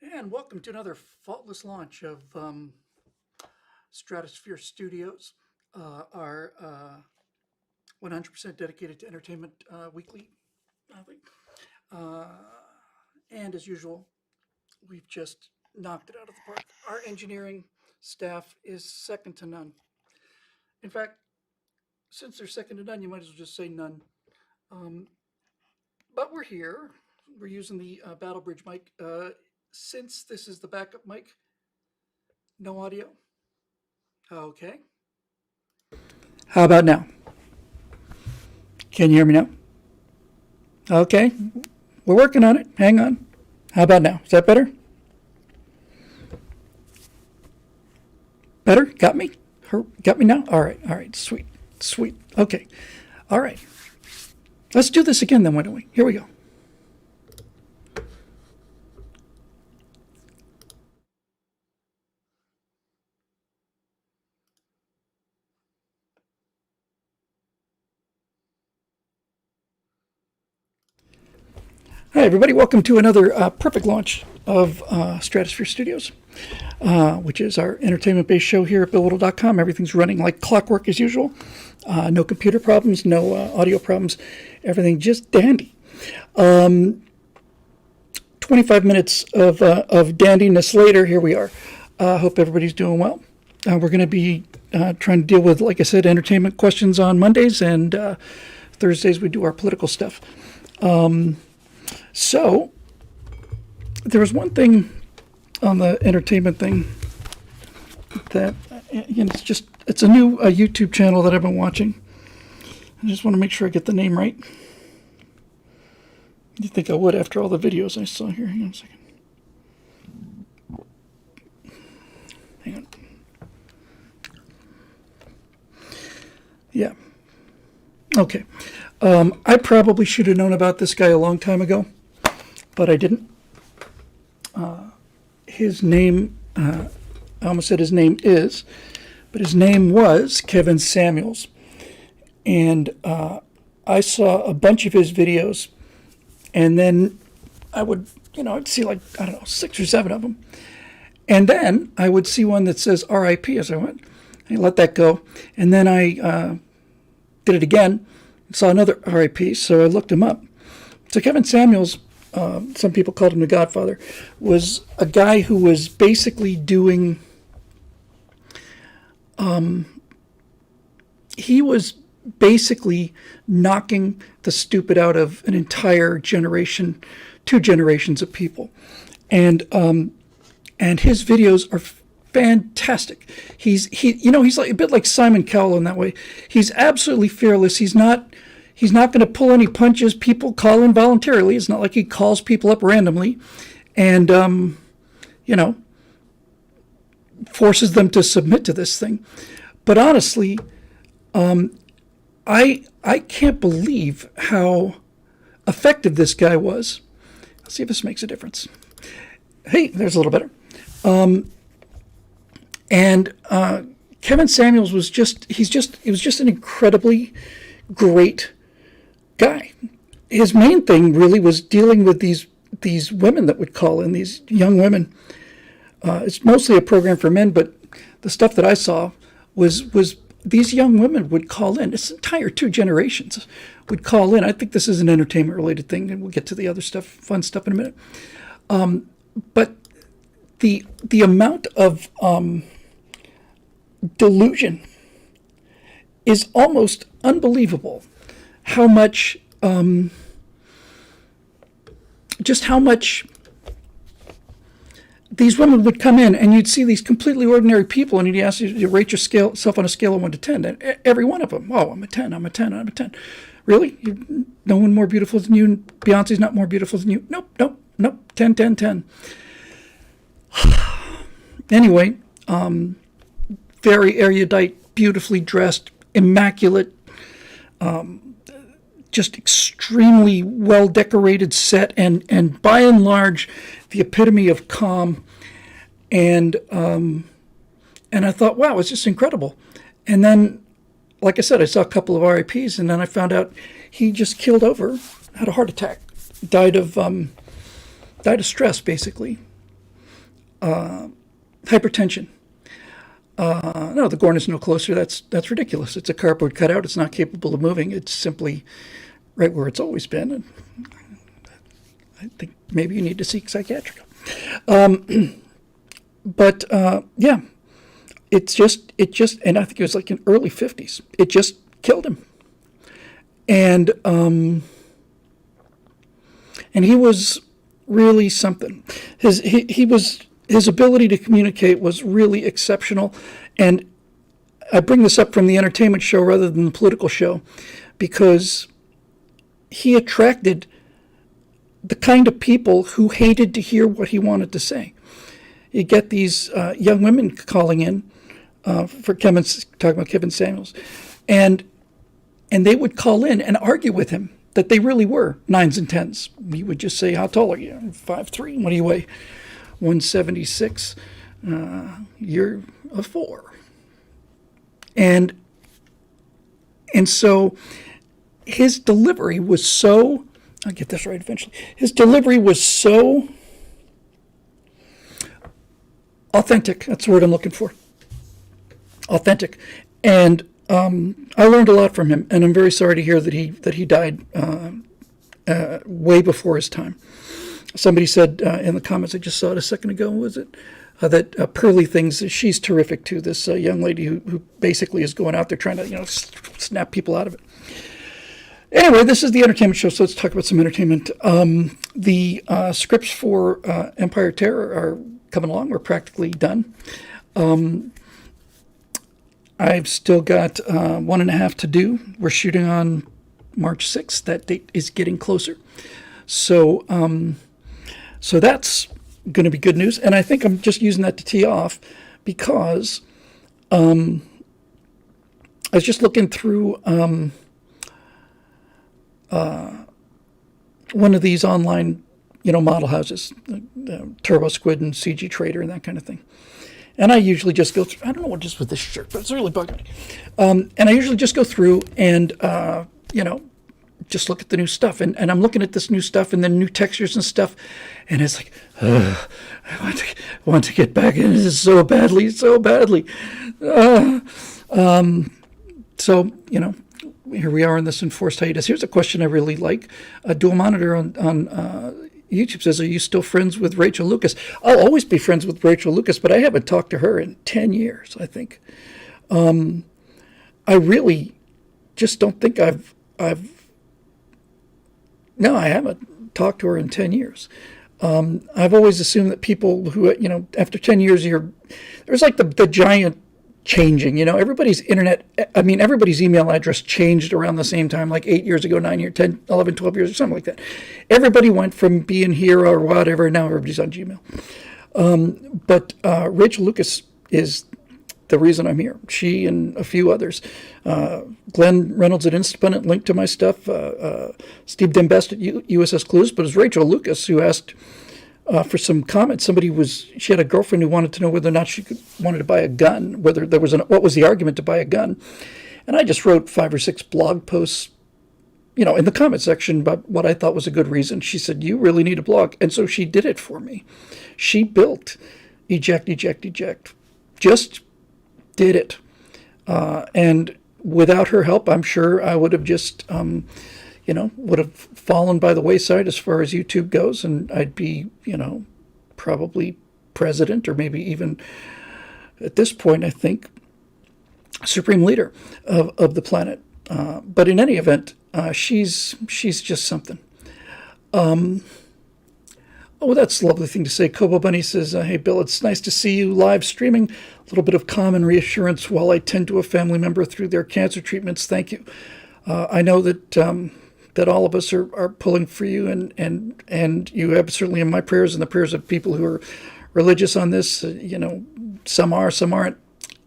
And welcome to another faultless launch of Stratosphere Studios, our 100% dedicated to entertainment weekly. I think. Uh, and as usual, we've just knocked it out of the park. Our engineering staff is second to none. In fact, since they're second to none, you might as well just say none. Um, but we're here. We're using the Battle Bridge mic. Since this is the backup mic, no audio. Okay. How about now? Can you hear me now? Okay. We're working on it. Hang on. How about now? Is that better? Better? Got me? Got me now? All right. All right. Sweet. Sweet. Okay. All right. Let's do this again then, why don't we? Here we go. Hi, everybody. Welcome to another perfect launch of Stratosphere Studios, which is our entertainment-based show here at BillWhittle.com. Everything's running like clockwork as usual. No computer problems, no audio problems. Everything just dandy. 25 minutes of dandiness later, here we are. Hope everybody's doing well. We're going to be trying to deal with, like I said, entertainment questions on Mondays, and Thursdays we do our political stuff. So, there was one thing on the entertainment thing that, it's a new YouTube channel that I've been watching. I just want to make sure I get the name right. You'd think I would after all the videos I saw here. Hang on a second. Hang on. Yeah. Okay. I probably should have known about this guy a long time ago, but I didn't. His name, I almost said his name is, but his name was Kevin Samuels. And I saw a bunch of his videos, and then I would, I'd see like, I don't know, 6 or 7 of them. And then I would see one that says RIP as I went. I let that go. And then I did it again, saw another RIP, so I looked him up. So Kevin Samuels, some people called him the Godfather, was a guy who was basically doing, he was basically knocking the stupid out of an entire generation, 2 generations of people. And his videos are fantastic. He's like a bit like Simon Cowell in that way. He's absolutely fearless. He's not going to pull any punches. People call in voluntarily. It's not like he calls people up randomly and forces them to submit to this thing. But honestly, I can't believe how effective this guy was. Let's see if this makes a difference. Hey, there's a little better. And Kevin Samuels was he was just an incredibly great guy. His main thing really was dealing with these women that would call in, these young women. It's mostly a program for men, but the stuff that I saw was these young women would call in. This entire 2 generations would call in. I think this is an entertainment-related thing, and we'll get to the other stuff, fun stuff in a minute. But the amount of delusion is almost unbelievable. How much, just how much these women would come in, and you'd see these completely ordinary people, and he'd ask you to rate yourself on a scale of 1 to 10. And every one of them, oh, I'm a 10, I'm a 10, I'm a 10. Really? No one more beautiful than you? Beyonce's not more beautiful than you? Nope, nope, nope. 10, 10, 10. Anyway, very erudite, beautifully dressed, immaculate, just extremely well decorated set, and by and large, the epitome of calm. And I thought, wow, it's just incredible. And then, like I said, I saw a couple of RIPs, and then I found out he just killed over, had a heart attack, died of stress, basically. hypertension. No, the Gorn is no closer. That's ridiculous. It's a cardboard cutout. It's not capable of moving. It's simply right where it's always been. And I think maybe you need to seek psychiatric. But yeah, it just, and I think it was like in early 50s. It just killed him. And he was really something. His ability to communicate was really exceptional. And I bring this up from the entertainment show rather than the political show, because he attracted the kind of people who hated to hear what he wanted to say. You get these young women calling in for talking about Kevin Samuels, and they would call in and argue with him that they really were 9s and 10s. He would just say, "How tall are you?" 5'3". "What do you weigh?" 176. "You're a 4." And so his delivery was so, I'll get this right eventually. His delivery was so authentic. That's the word I'm looking for. Authentic. And I learned a lot from him, and I'm very sorry to hear that he died way before his time. Somebody said in the comments, I just saw it a second ago, was it? That Pearly Things, she's terrific too, this young lady who basically is going out there trying to, snap people out of it. Anyway, this is the entertainment show, so let's talk about some entertainment. The scripts for Empire Terror are coming along. We're practically done. I've still got 1.5 to do. We're shooting on March 6th. That date is getting closer. So that's going to be good news. And I think I'm just using that to tee off because I was just looking through one of these online, model houses, Turbo Squid and CG Trader and that kind of thing. And I usually just go through, I don't know what it is with this shirt, but it's really bugging me. And I usually just go through and, just look at the new stuff. And I'm looking at this new stuff and then new textures and stuff. And it's like, I want to get back into this so badly. So, here we are in this enforced hiatus. Here's a question I really like. Dual Monitor on YouTube says, "Are you still friends with Rachel Lucas?" I'll always be friends with Rachel Lucas, but I haven't talked to her in 10 years, I think. I really just don't think no, I haven't talked to her in 10 years. I've always assumed that people who, after 10 years, there's like the giant changing, everybody's everybody's email address changed around the same time, like 8 years ago, 9 years, 10, 11, 12 years, or something like that. Everybody went from being here or whatever, now everybody's on Gmail. But Rachel Lucas is the reason I'm here. She and a few others. Glenn Reynolds at Instapundit linked to my stuff. Steve Dembest at USS Clues. But it was Rachel Lucas who asked for some comments. She had a girlfriend who wanted to know whether or not she wanted to buy a gun, whether there was what was the argument to buy a gun. And I just wrote 5 or 6 blog posts, in the comment section about what I thought was a good reason. She said, "You really need a blog." And so she did it for me. She built Eject. Just did it. And without her help, I'm sure I would have just, would have fallen by the wayside as far as YouTube goes. And I'd be, probably president or maybe even at this point, I think, supreme leader of the planet. But in any event, she's just something. Oh, that's a lovely thing to say. Kobo Bunny says, "Hey, Bill, it's nice to see you live streaming. A little bit of calm and reassurance while I tend to a family member through their cancer treatments. Thank you." I know that all of us are pulling for you, and you have certainly in my prayers and the prayers of people who are religious on this. Some are, some aren't.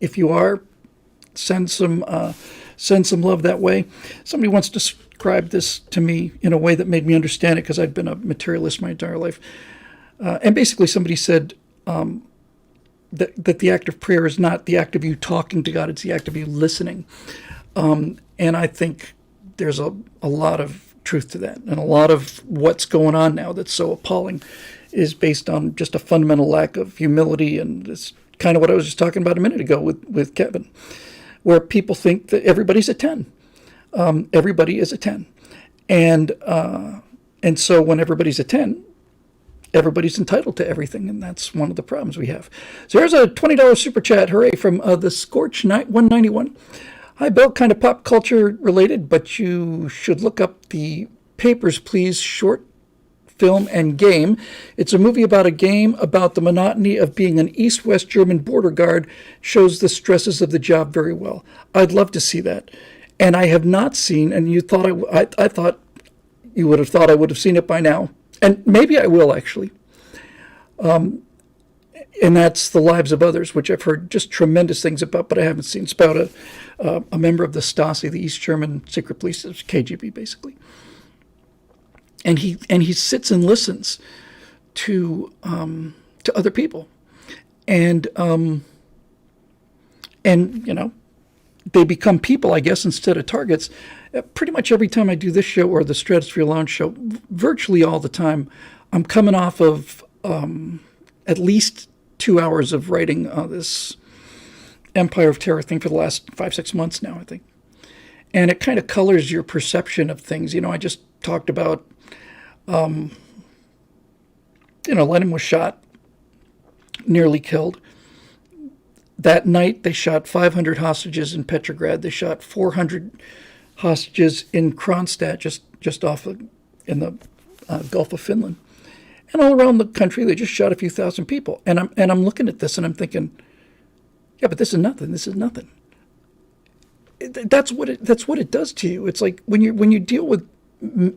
If you are, send some love that way. Somebody wants to describe this to me in a way that made me understand it, because I've been a materialist my entire life. And basically somebody said that the act of prayer is not the act of you talking to God, it's the act of you listening. And I think there's a lot of truth to that, and a lot of what's going on now that's so appalling is based on just a fundamental lack of humility, and it's kind of what I was just talking about a minute ago with Kevin, where people think that everybody's a 10. Everybody is a 10. And so when everybody's a 10, everybody's entitled to everything, and that's one of the problems we have. So here's a $20 super chat, hooray, from the Scorch 191. Hi, Bill, kind of pop culture related, but you should look up the Papers, Please short film and game. It's a movie about a game about the monotony of being an East-West German border guard, shows the stresses of the job very well. I'd love to see that. And I have not seen, and you thought I thought you would have thought I would have seen it by now. And maybe I will, actually. And that's The Lives of Others, which I've heard just tremendous things about, but I haven't seen. It's about a member of the Stasi, the East German secret police, KGB, basically. And he sits and listens to other people, and you know, they become people, I guess, instead of targets. Pretty much every time I do this show or the Stratosphere Lounge show, virtually all the time, I'm coming off of at least 2 hours of writing this Empire of Terror thing for the last 5-6 months now, I think. And it kind of colors your perception of things. You know, I just talked about, you know, Lenin was shot, nearly killed. That night, they shot 500 hostages in Petrograd. They shot 400 hostages in Kronstadt, just off in the Gulf of Finland, and all around the country, they just shot a few thousand people. And I'm looking at this and I'm thinking, yeah, but this is nothing. This is nothing. That's what it does to you. It's like when you deal with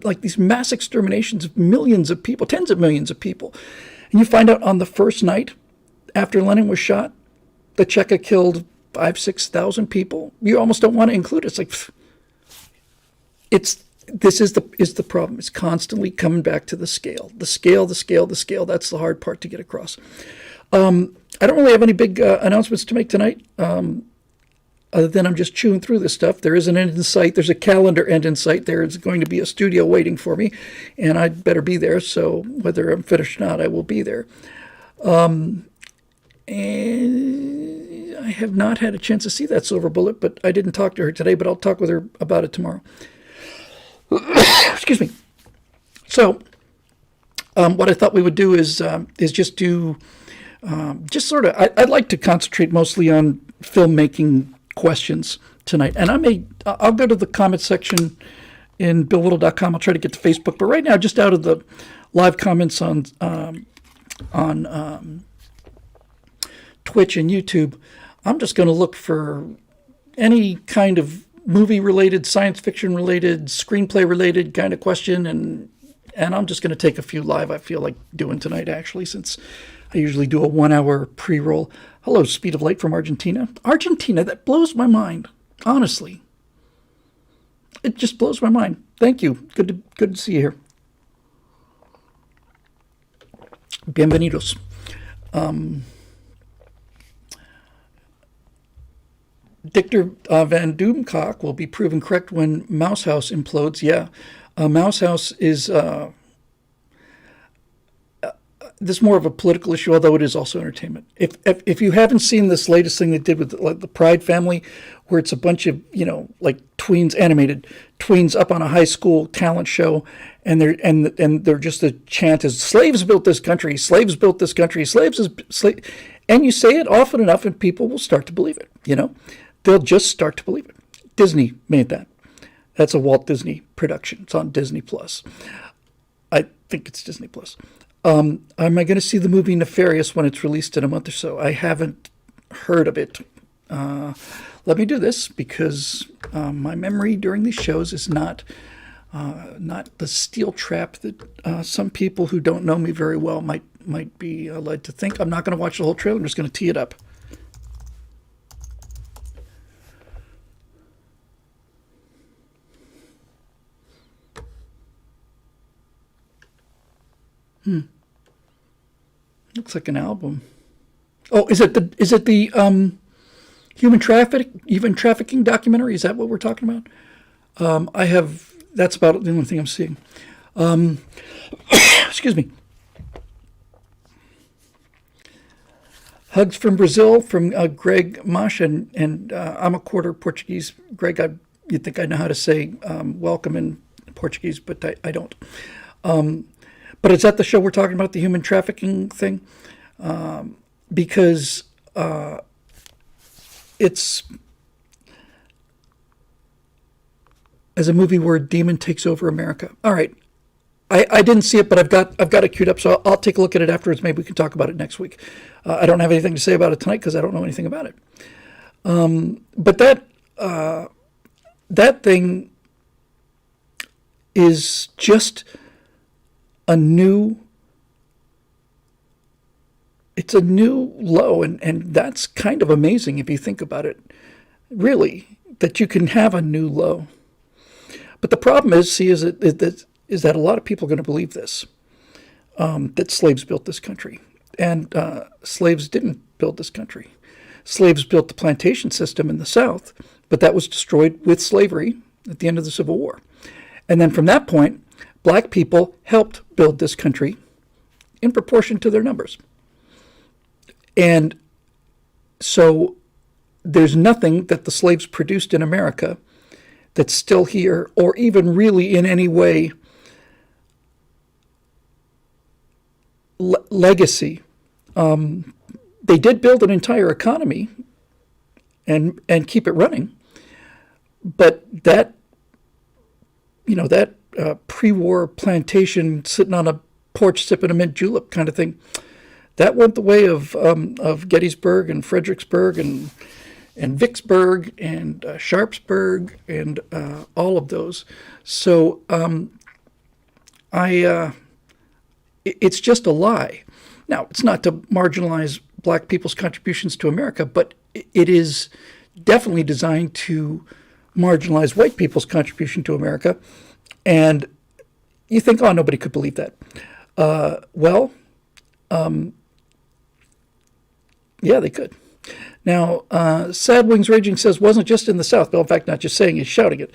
like these mass exterminations of millions of people, tens of millions of people, and you find out on the first night after Lenin was shot, the Cheka killed 5,000-6,000 people. You almost don't want to include it. It's like, this is the problem. It's constantly coming back to the scale. That's the hard part to get across. I don't really have any big announcements to make tonight, other than I'm just chewing through this stuff. There is an end in sight. There's a calendar end in sight. There's going to be a studio waiting for me, and I'd better be there. So whether I'm finished or not, I will be there. And I have not had a chance to see that Silver Bullet, but I didn't talk to her today, but I'll talk with her about it tomorrow. Excuse me. So what I thought we would do is just do, just sort of, I'd like to concentrate mostly on filmmaking questions tonight. And I'll go to the comment section in BillWhittle.com. I'll try to get to Facebook. But right now, just out of the live comments on Twitch and YouTube, I'm just going to look for any kind of movie-related, science fiction-related, screenplay-related kind of question, and I'm just going to take a few live. I feel like doing tonight, actually, since I usually do a 1-hour pre-roll. Hello, Speed of Light from Argentina. Argentina, that blows my mind, honestly. It just blows my mind. Thank you. Good to see you here. Bienvenidos. Dictor Van Doomcock will be proven correct when Mouse House implodes. Yeah, Mouse House is this is more of a political issue, although it is also entertainment. If you haven't seen this latest thing they did with the Pride family, where it's a bunch of, you know, like tweens, animated tweens up on a high school talent show, and they're just, the chant is slaves built this country, slaves built this country, and you say it often enough and people will start to believe it, you know. They'll just start to believe it. Disney made that. That's a Walt Disney production. It's on Disney Plus. I think it's Disney Plus. Am I going to see the movie Nefarious when it's released in a month or so? I haven't heard of it. Let me do this, because my memory during these shows is not the steel trap that some people who don't know me very well might be led to think. I'm not going to watch the whole trailer. I'm just going to tee it up. Looks like an album. Oh, is it the human trafficking documentary? Is that what we're talking about? That's about the only thing I'm seeing. Excuse me. Hugs from Brazil from Greg Mash, and I'm a quarter Portuguese. Greg, you'd think I know how to say welcome in Portuguese, but I don't. But it's at the show we're talking about the human trafficking thing, because it's as a movie where a demon takes over America. All right. I didn't see it, but I've got it queued up, so I'll take a look at it afterwards. Maybe we can talk about it next week. I don't have anything to say about it tonight because I don't know anything about it. But that thing is just a new. It's a new low, and that's kind of amazing if you think about it. Really, that you can have a new low. But the problem is, is that a lot of people are going to believe this, that slaves built this country. And slaves didn't build this country. Slaves built the plantation system in the South, but that was destroyed with slavery at the end of the Civil War. And then from that point, black people helped build this country in proportion to their numbers. And so there's nothing that the slaves produced in America that's still here, or even really in any way legacy. They did build an entire economy and keep it running, but that pre-war plantation sitting on a porch sipping a mint julep kind of thing, that went the way of Gettysburg and Fredericksburg and Vicksburg and Sharpsburg and all of those. So it's just a lie. Now, it's not to marginalize black people's contributions to America, but it is definitely designed to marginalize white people's contribution to America. And you think, oh, nobody could believe that. Yeah, they could. Now, Sad Wings Raging says, wasn't just in the South. Well, in fact, not just saying, he's shouting it.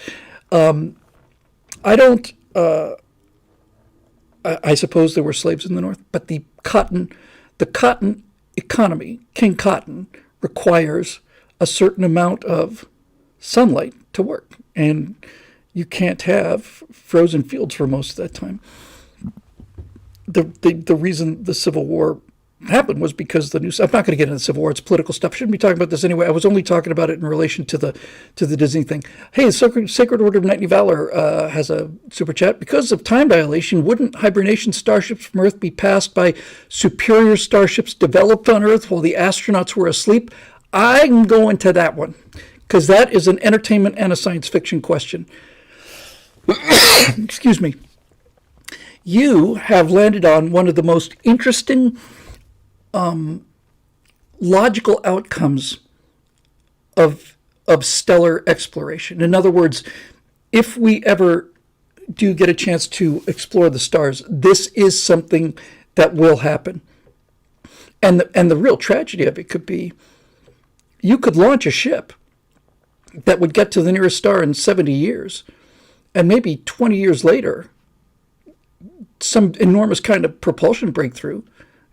I suppose there were slaves in the North, but the cotton economy, King Cotton, requires a certain amount of sunlight to work. And you can't have frozen fields for most of that time. The reason the Civil War happened was because I'm not going to get into the Civil War. It's political stuff. Shouldn't be talking about this anyway. I was only talking about it in relation to the Disney thing. Hey, the Sacred Order of Knightly Valor has a super chat. Because of time dilation, wouldn't hibernation starships from Earth be passed by superior starships developed on Earth while the astronauts were asleep? I'm going to that one because that is an entertainment and a science fiction question. Excuse me. You have landed on one of the most interesting logical outcomes of stellar exploration. In other words, if we ever do get a chance to explore the stars, this is something that will happen. And the real tragedy of it could be, you could launch a ship that would get to the nearest star in 70 years, and maybe 20 years later, some enormous kind of propulsion breakthrough,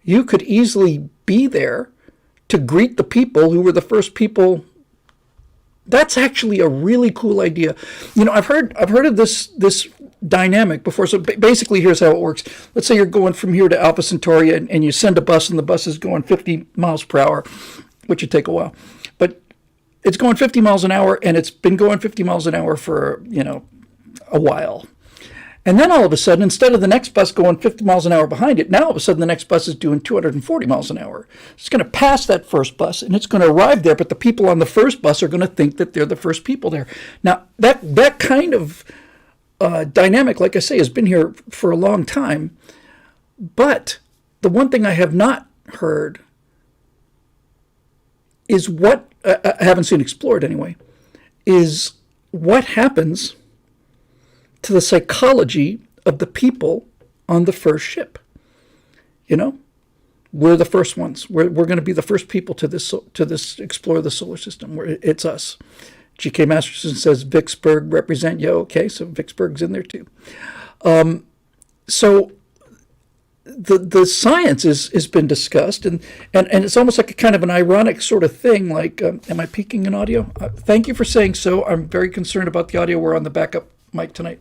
you could easily be there to greet the people who were the first people. That's actually a really cool idea. You know, I've heard of this dynamic before. So basically, here's how it works. Let's say you're going from here to Alpha Centauri, and you send a bus, and the bus is going 50 miles per hour, which would take a while. But it's going 50 miles an hour, and it's been going 50 miles an hour for, a while. And then all of a sudden, instead of the next bus going 50 miles an hour behind it, now all of a sudden the next bus is doing 240 miles an hour. It's going to pass that first bus, and it's going to arrive there, but the people on the first bus are going to think that they're the first people there. Now, that kind of dynamic, like I say, has been here for a long time. But the one thing I have not heard is what, I haven't seen explored anyway, is what happens to the psychology of the people on the first ship. We're the first ones. We're going to be the first people to this explore the solar system. It's us. G.K. Masterson says Vicksburg represent. Yeah, okay, so Vicksburg's in there too. So the science has been discussed, and it's almost like a kind of an ironic sort of thing. Like, am I peaking in audio? Thank you for saying so. I'm very concerned about the audio. We're on the backup mic tonight.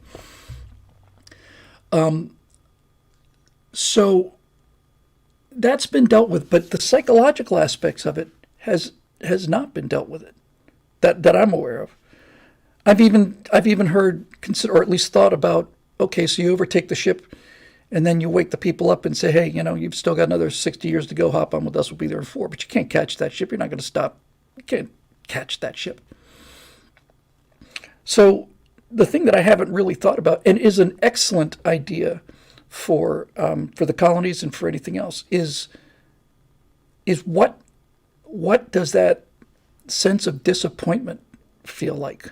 So that's been dealt with, but the psychological aspects of it has not been dealt with it that I'm aware of. I've even heard, or at least thought about, okay, so you overtake the ship, and then you wake the people up and say, hey, you've still got another 60 years to go. Hop on with us. We'll be there in 4. But you can't catch that ship. You're not going to stop. You can't catch that ship. So the thing that I haven't really thought about, and is an excellent idea for the colonies and for anything else, is what does that sense of disappointment feel like?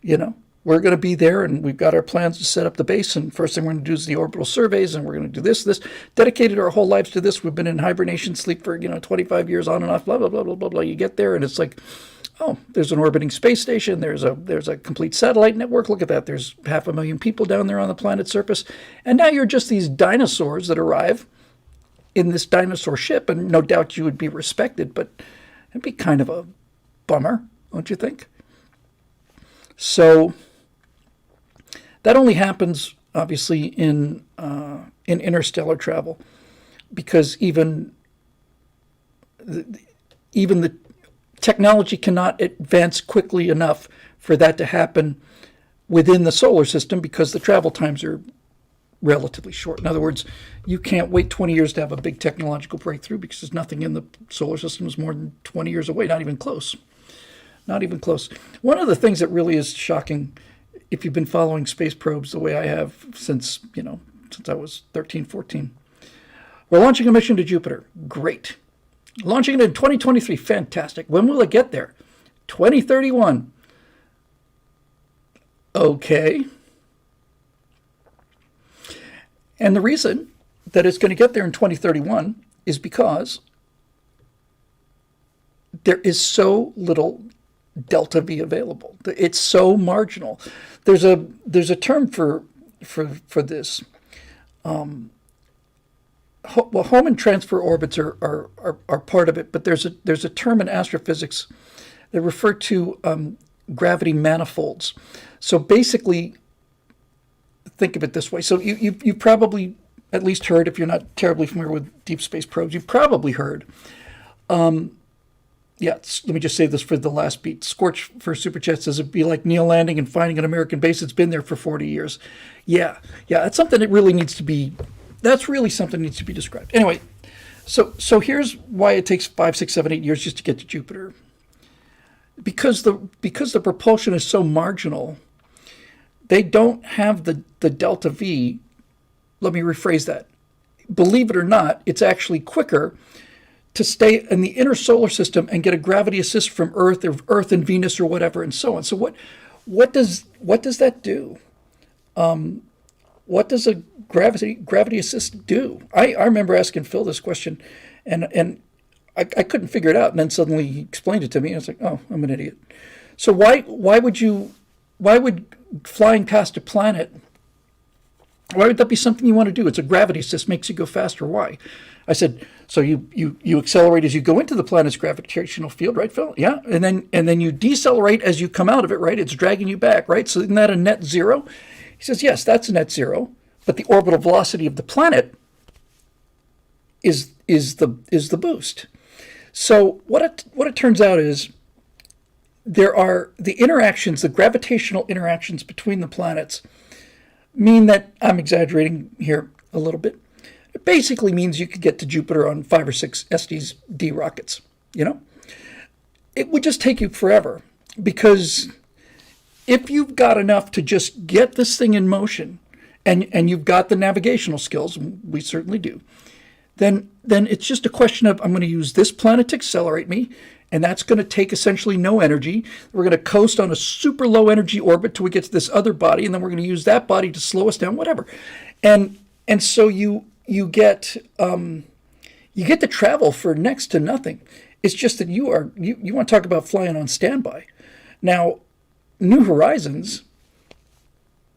We're going to be there, and we've got our plans to set up the base, and first thing we're going to do is the orbital surveys, and we're going to do this, dedicated our whole lives to this. We've been in hibernation sleep for 25 years on and off, blah blah blah blah blah blah. You get there, and it's like, oh, there's an orbiting space station, there's a complete satellite network. Look at that. There's 500,000 people down there on the planet's surface, and now you're just these dinosaurs that arrive in this dinosaur ship, and no doubt you would be respected, but it'd be kind of a bummer, don't you think? So that only happens, obviously, in interstellar travel, because even the technology cannot advance quickly enough for that to happen within the solar system, because the travel times are relatively short. In other words, you can't wait 20 years to have a big technological breakthrough, because there's nothing in the solar system is more than 20 years away, not even close. Not even close. One of the things that really is shocking, if you've been following space probes the way I have since I was 13, 14. We're launching a mission to Jupiter. Great. Launching it in 2023. Fantastic. When will it get there? 2031. Okay. And the reason that it's going to get there in 2031 is because there is so little delta V available. It's so marginal. There's a term for this. Home and transfer orbits are part of it, but there's a term in astrophysics that refer to gravity manifolds. So basically, think of it this way. So you probably at least heard, if you're not terribly familiar with deep space probes, you've probably heard. Let me just say this for the last beat. Scorch for Super Chat says it'd be like Neil landing and finding an American base that's been there for 40 years. Yeah, that's something that really needs to be, described. Anyway, so here's why it takes 5, 6, 7, 8 years just to get to Jupiter. Because the propulsion is so marginal, they don't have the delta V. Let me rephrase that. Believe it or not, it's actually quicker to stay in the inner solar system and get a gravity assist from Earth or Earth and Venus or whatever and so on. So what does that do? What does a gravity assist do? I remember asking Phil this question, and I couldn't figure it out. And then suddenly he explained it to me, and I was like, oh, I'm an idiot. So why would flying past a planet, why would that be something you want to do? It's a gravity assist, makes you go faster. Why? I said, so you accelerate as you go into the planet's gravitational field, right, Phil? Yeah, and then you decelerate as you come out of it, right? It's dragging you back, right? So isn't that a net zero? He says, yes, that's a net zero, but the orbital velocity of the planet is the boost. So what it turns out is there are the interactions, the gravitational interactions between the planets mean that, I'm exaggerating here a little bit, it basically means you could get to Jupiter on 5 or 6 SDD rockets, It would just take you forever, because if you've got enough to just get this thing in motion, and you've got the navigational skills, we certainly do, then it's just a question of, I'm going to use this planet to accelerate me, and that's going to take essentially no energy. We're going to coast on a super low energy orbit till we get to this other body, and then we're going to use that body to slow us down, whatever. And so you get to travel for next to nothing. It's just that you want to talk about flying on standby. Now, New Horizons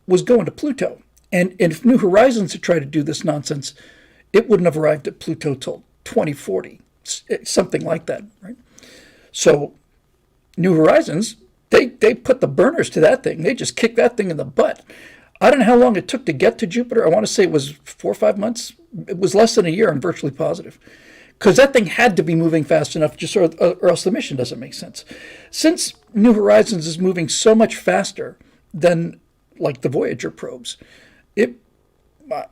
was going to Pluto, And if New Horizons had tried to do this nonsense, it wouldn't have arrived at Pluto till 2040, something like that, right? So New Horizons, they put the burners to that thing. They just kicked that thing in the butt. I don't know how long it took to get to Jupiter. I want to say it was 4 or 5 months. It was less than a year, I'm virtually positive. Because that thing had to be moving fast enough, or else the mission doesn't make sense. Since New Horizons is moving so much faster than like the Voyager probes,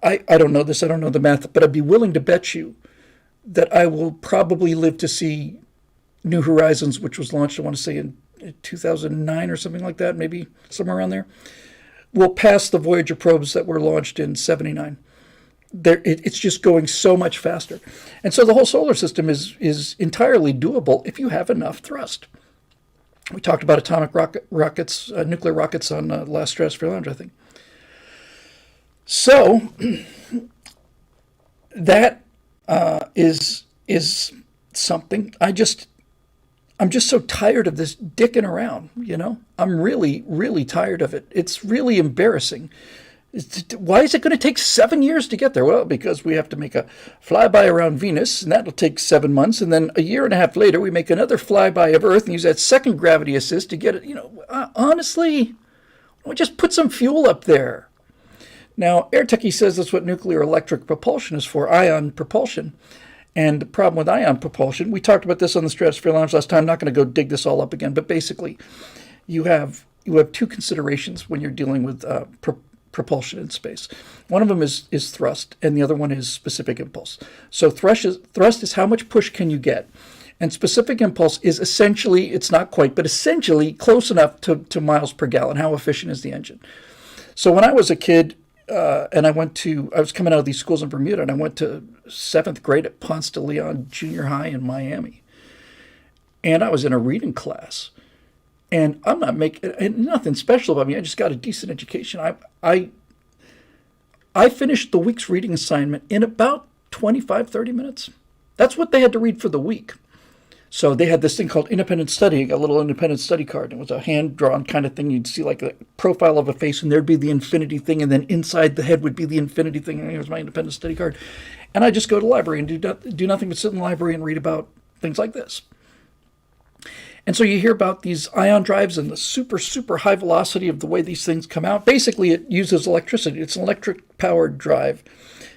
I don't know this, I don't know the math, but I'd be willing to bet you that I will probably live to see New Horizons, which was launched, I want to say, in 2009 or something like that, maybe somewhere around there, will pass the Voyager probes that were launched in 79. It's just going so much faster. And so the whole solar system is entirely doable if you have enough thrust. We talked about atomic rockets, nuclear rockets on last Stratosphere Lounge, I think. So that is something. I'm just so tired of this dicking around, you know? I'm really, really tired of it. It's really embarrassing. Why is it going to take 7 years to get there? Well, because we have to make a flyby around Venus, and that'll take 7 months. And then a year and a half later, we make another flyby of Earth and use that second gravity assist to get it. You know, honestly, we just put some fuel up there. Now, Air Techie says that's what nuclear electric propulsion is for, ion propulsion. And the problem with ion propulsion, we talked about this on the Stratosphere Lounge last time. I'm not going to go dig this all up again, but basically, you have two considerations when you're dealing with propulsion in space. One of them is thrust, and the other one is specific impulse. So thrust is how much push can you get, and specific impulse is essentially, it's not quite, but essentially close enough to miles per gallon. How efficient is the engine? So when I was a kid, and I was coming out of these schools in Bermuda, and I went to 7th grade at Ponce de Leon Junior High in Miami, and I was in a reading class. And I'm not making nothing special about me. I just got a decent education. I finished the week's reading assignment in about 25, 30 minutes. That's what they had to read for the week. So they had this thing called independent study, a little independent study card. It was a hand-drawn kind of thing. You'd see like a profile of a face, and there'd be the infinity thing, and then inside the head would be the infinity thing. And here's my independent study card. And I just go to the library and do nothing but sit in the library and read about things like this. And so you hear about these ion drives and the super, super high velocity of the way these things come out. Basically, it uses electricity. It's an electric-powered drive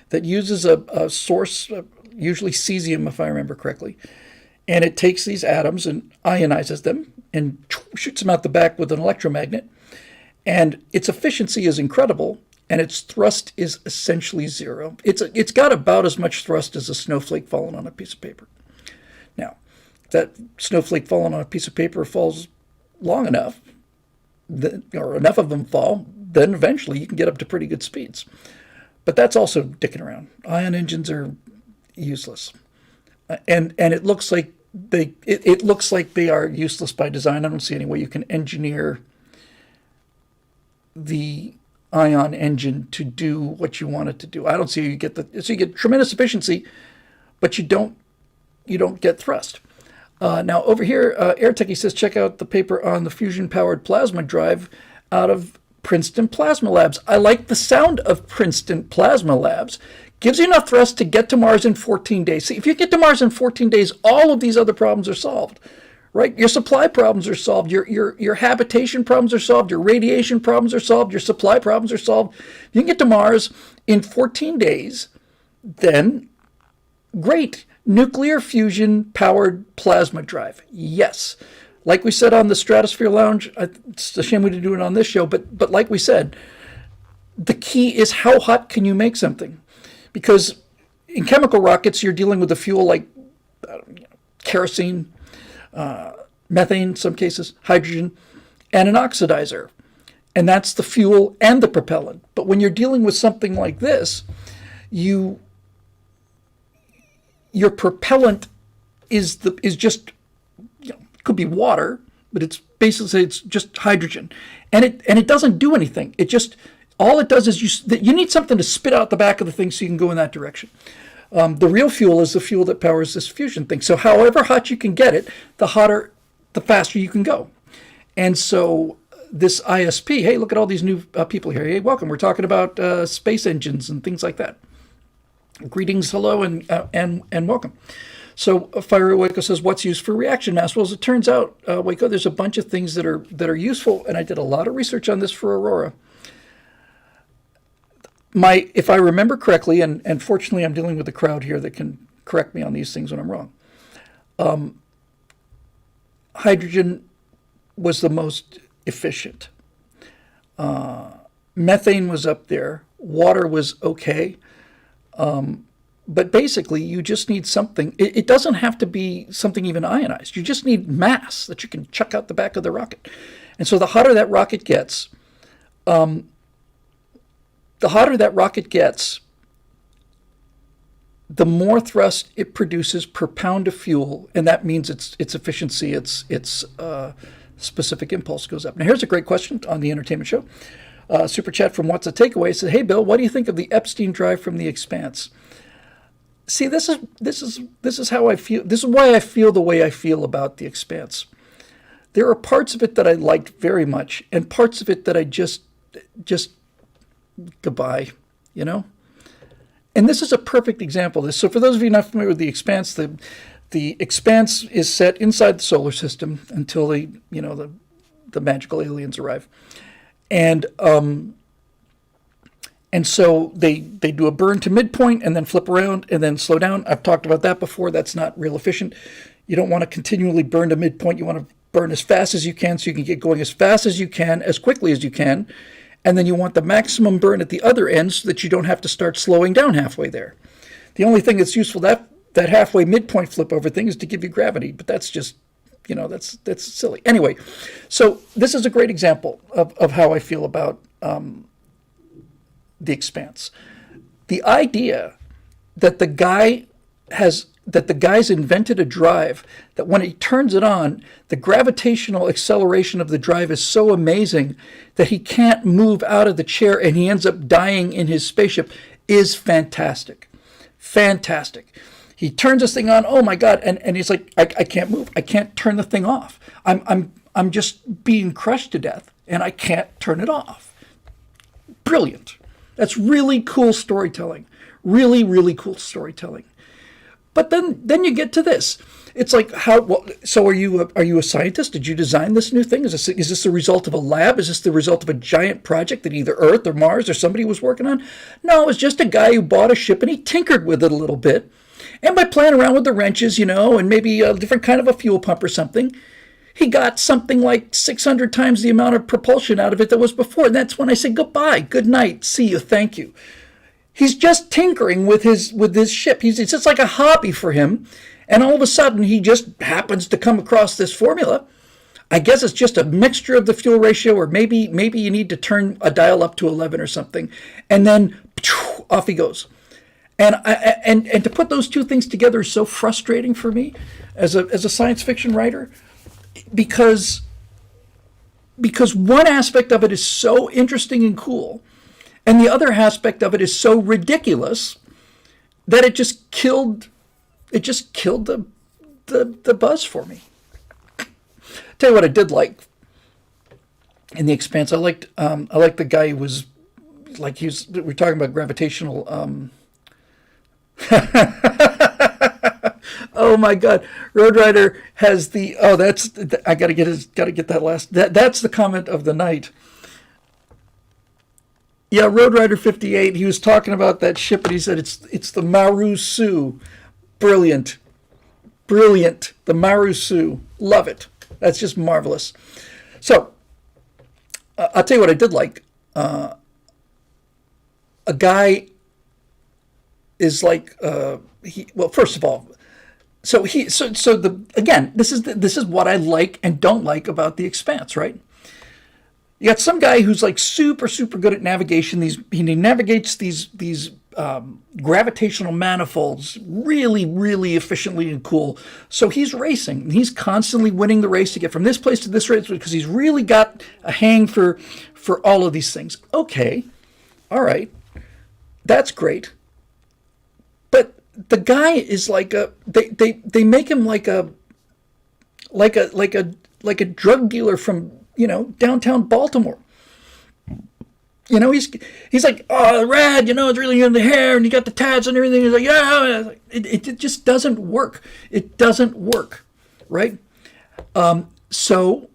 that uses a source, usually cesium, if I remember correctly. And it takes these atoms and ionizes them and shoots them out the back with an electromagnet. And its efficiency is incredible, and its thrust is essentially zero. It's got about as much thrust as a snowflake falling on a piece of paper. Now, that snowflake falling on a piece of paper falls long enough, or enough of them fall, then eventually you can get up to pretty good speeds. But that's also dicking around. Ion engines are useless, and it looks like it looks like they are useless by design. I don't see any way you can engineer the ion engine to do what you want it to do. I don't see you get tremendous efficiency, but you don't get thrust. Now over here, Air Techie says, check out the paper on the fusion-powered plasma drive out of Princeton Plasma Labs. I like the sound of Princeton Plasma Labs. Gives you enough thrust to get to Mars in 14 days. See, if you get to Mars in 14 days, all of these other problems are solved, right? Your supply problems are solved. Your habitation problems are solved. Your radiation problems are solved. Your supply problems are solved. You can get to Mars in 14 days, then great. Nuclear fusion powered plasma drive. Yes. Like we said on the Stratosphere Lounge, it's a shame we didn't do it on this show, but like we said, the key is how hot can you make something? Because in chemical rockets, you're dealing with a fuel like kerosene, methane in some cases, hydrogen, and an oxidizer. And that's the fuel and the propellant. But when you're dealing with something like this, your propellant is just, could be water, but it's just hydrogen, and it doesn't do anything. All it does is you need something to spit out the back of the thing so you can go in that direction. The real fuel is the fuel that powers this fusion thing. So however hot you can get it, the faster you can go. And so this ISP. Hey, look at all these new people here. Hey, welcome. We're talking about space engines and things like that. Greetings, hello, and welcome. So Fiery Waco says, what's used for reaction mass? Well, as it turns out, Waco, there's a bunch of things that are useful, and I did a lot of research on this for Aurora. If I remember correctly, and fortunately I'm dealing with a crowd here that can correct me on these things when I'm wrong, hydrogen was the most efficient. Methane was up there. Water was okay. But basically, you just need something. It doesn't have to be something even ionized. You just need mass that you can chuck out the back of the rocket. And so the hotter that rocket gets, the more thrust it produces per pound of fuel, and that means its efficiency, its specific impulse goes up. Now, here's a great question on the entertainment show. Super chat from What's a Takeaway says, "Hey Bill, what do you think of the Epstein drive from The Expanse?" See, this is how I feel. This is why I feel the way I feel about The Expanse. There are parts of it that I liked very much, and parts of it that I just goodbye, you know. And this is a perfect example of this. So for those of you not familiar with The Expanse, the Expanse is set inside the solar system until the magical aliens arrive. And so they do a burn to midpoint and then flip around and then slow down. I've talked about that before. That's not real efficient. You don't want to continually burn to midpoint. You want to burn as fast as you can so you can get going as fast as you can, as quickly as you can. And then you want the maximum burn at the other end so that you don't have to start slowing down halfway there. The only thing that's useful, that halfway midpoint flip over thing, is to give you gravity. But that's just, that's silly. Anyway, so this is a great example of how I feel about The Expanse. The idea that the guy's invented a drive that when he turns it on, the gravitational acceleration of the drive is so amazing that he can't move out of the chair and he ends up dying in his spaceship is fantastic. Fantastic. He turns this thing on, oh my God, and he's like, I can't move. I can't turn the thing off. I'm just being crushed to death and I can't turn it off. Brilliant. That's really cool storytelling. Really, really cool storytelling. But then you get to this. It's like, so are you a scientist? Did you design this new thing? Is this the result of a lab? Is this the result of a giant project that either Earth or Mars or somebody was working on? No, it was just a guy who bought a ship and he tinkered with it a little bit. And by playing around with the wrenches, and maybe a different kind of a fuel pump or something, he got something like 600 times the amount of propulsion out of it that was before. And that's when I say goodbye, good night, see you, thank you. He's just tinkering with his ship. It's just like a hobby for him. And all of a sudden, he just happens to come across this formula. I guess it's just a mixture of the fuel ratio, or maybe you need to turn a dial up to 11 or something. And then off he goes. And to put those two things together is so frustrating for me as a science fiction writer, because one aspect of it is so interesting and cool, and the other aspect of it is so ridiculous that it just killed the buzz for me. Tell you what I did like in The Expanse. I liked the guy who was like, we're talking about gravitational. Oh my God, Road Rider has I gotta get that last. That's the comment of the night. Yeah, Road Rider 58. He was talking about that ship, and he said it's the Maru Su. Brilliant. The Maru Su. Love it. That's just marvelous. So, I'll tell you what I did like. A guy is like, first of all, this is what I like and don't like about The Expanse, right? You got some guy who's like super, super good at navigation. He navigates these gravitational manifolds really, really efficiently and cool. So he's racing. He's constantly winning the race to get from this place to this race because he's really got a hang for all of these things. Okay, all right, that's great. But the guy is like they make him like a drug dealer from downtown Baltimore. He's like, oh, rad, it's really in the hair, and you got the tats and everything. He's like, yeah. It just doesn't work. It doesn't work, right? So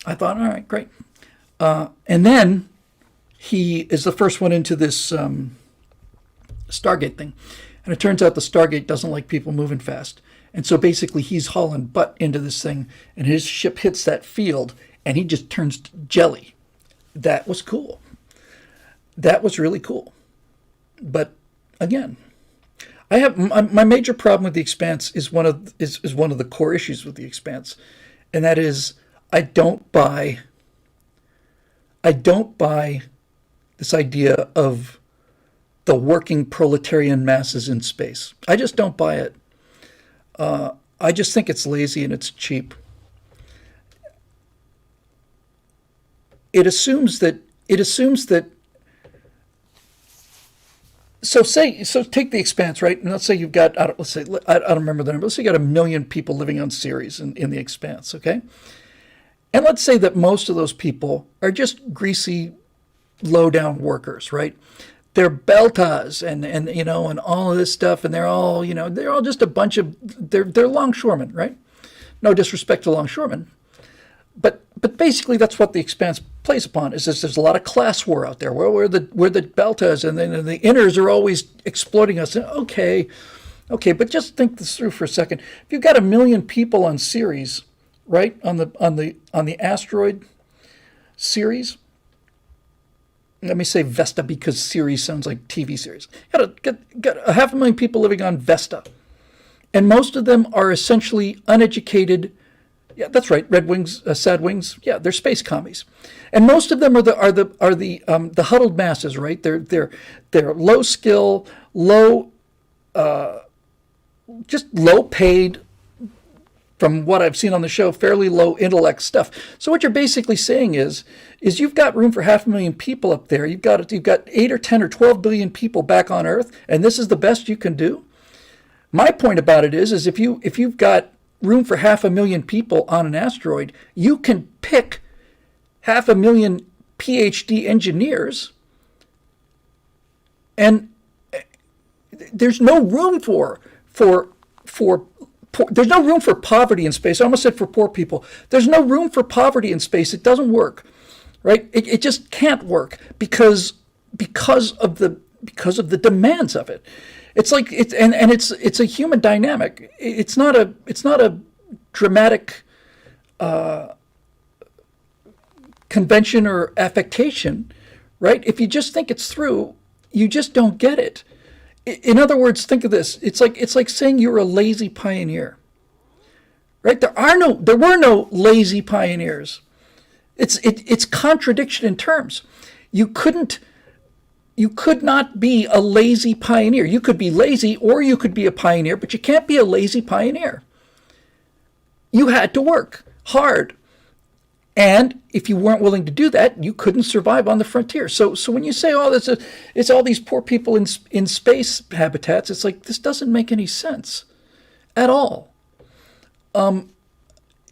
I thought, all right, great. And then he is the first one into this Stargate thing. And it turns out the Stargate doesn't like people moving fast. And so basically he's hauling butt into this thing, and his ship hits that field, and he just turns jelly. That was cool. That was really cool. But again, I have my major problem with The Expanse is one of the core issues with The Expanse, and that is I don't buy this idea of the working proletarian masses in space. I just don't buy it. I just think it's lazy and it's cheap. It assumes that so take The Expanse, right? And let's say you've got, I don't remember the number. Let's say you got 1 million people living on Ceres in The Expanse, okay? And let's say that most of those people are just greasy, low-down workers, right? They're beltas and all of this stuff, and they're all just a bunch of, they're longshoremen, right? No disrespect to longshoremen. But basically that's what The Expanse plays upon, is there's a lot of class war out there where we're the beltas, and then the inners are always exploiting us. Okay, but just think this through for a second. If you've got 1 million people on Ceres, right, on the asteroid Ceres, let me say Vesta because Ceres sounds like TV series. Got 500,000 people living on Vesta, and most of them are essentially uneducated. Yeah, that's right. Red wings, sad wings. Yeah, they're space commies, and most of them are the huddled masses, right? They're low skill, just low paid. From what I've seen on the show, fairly low intellect stuff. So what you're basically saying is you've got room for 500,000 people up there. You've got 8 or 10 or 12 billion people back on Earth, and this is the best you can do. My point about it is if you've got room for 500,000 people on an asteroid, you can pick 500,000 PhD engineers, and there's no room for there's no room for poverty in space. I almost said for poor people. There's no room for poverty in space. It doesn't work, right? It just can't work because of the demands of it. It's like it's a human dynamic. It's not a dramatic convention or affectation, right? If you just think it's through, you just don't get it. In other words, think of this. It's like saying you're a lazy pioneer, right? There were no lazy pioneers. It's contradiction in terms. You could not be a lazy pioneer. You could be lazy or you could be a pioneer, but you can't be a lazy pioneer. You had to work hard. And if you weren't willing to do that, you couldn't survive on the frontier. So when you say, it's all these poor people in space habitats, it's like, this doesn't make any sense at all.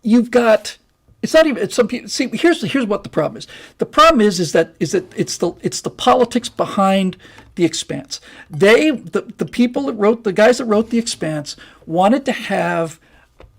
You've got, it's not even, some people, see, here's what the problem is. The problem is that it's the politics behind The Expanse. The people that wrote, the guys that wrote The Expanse wanted to have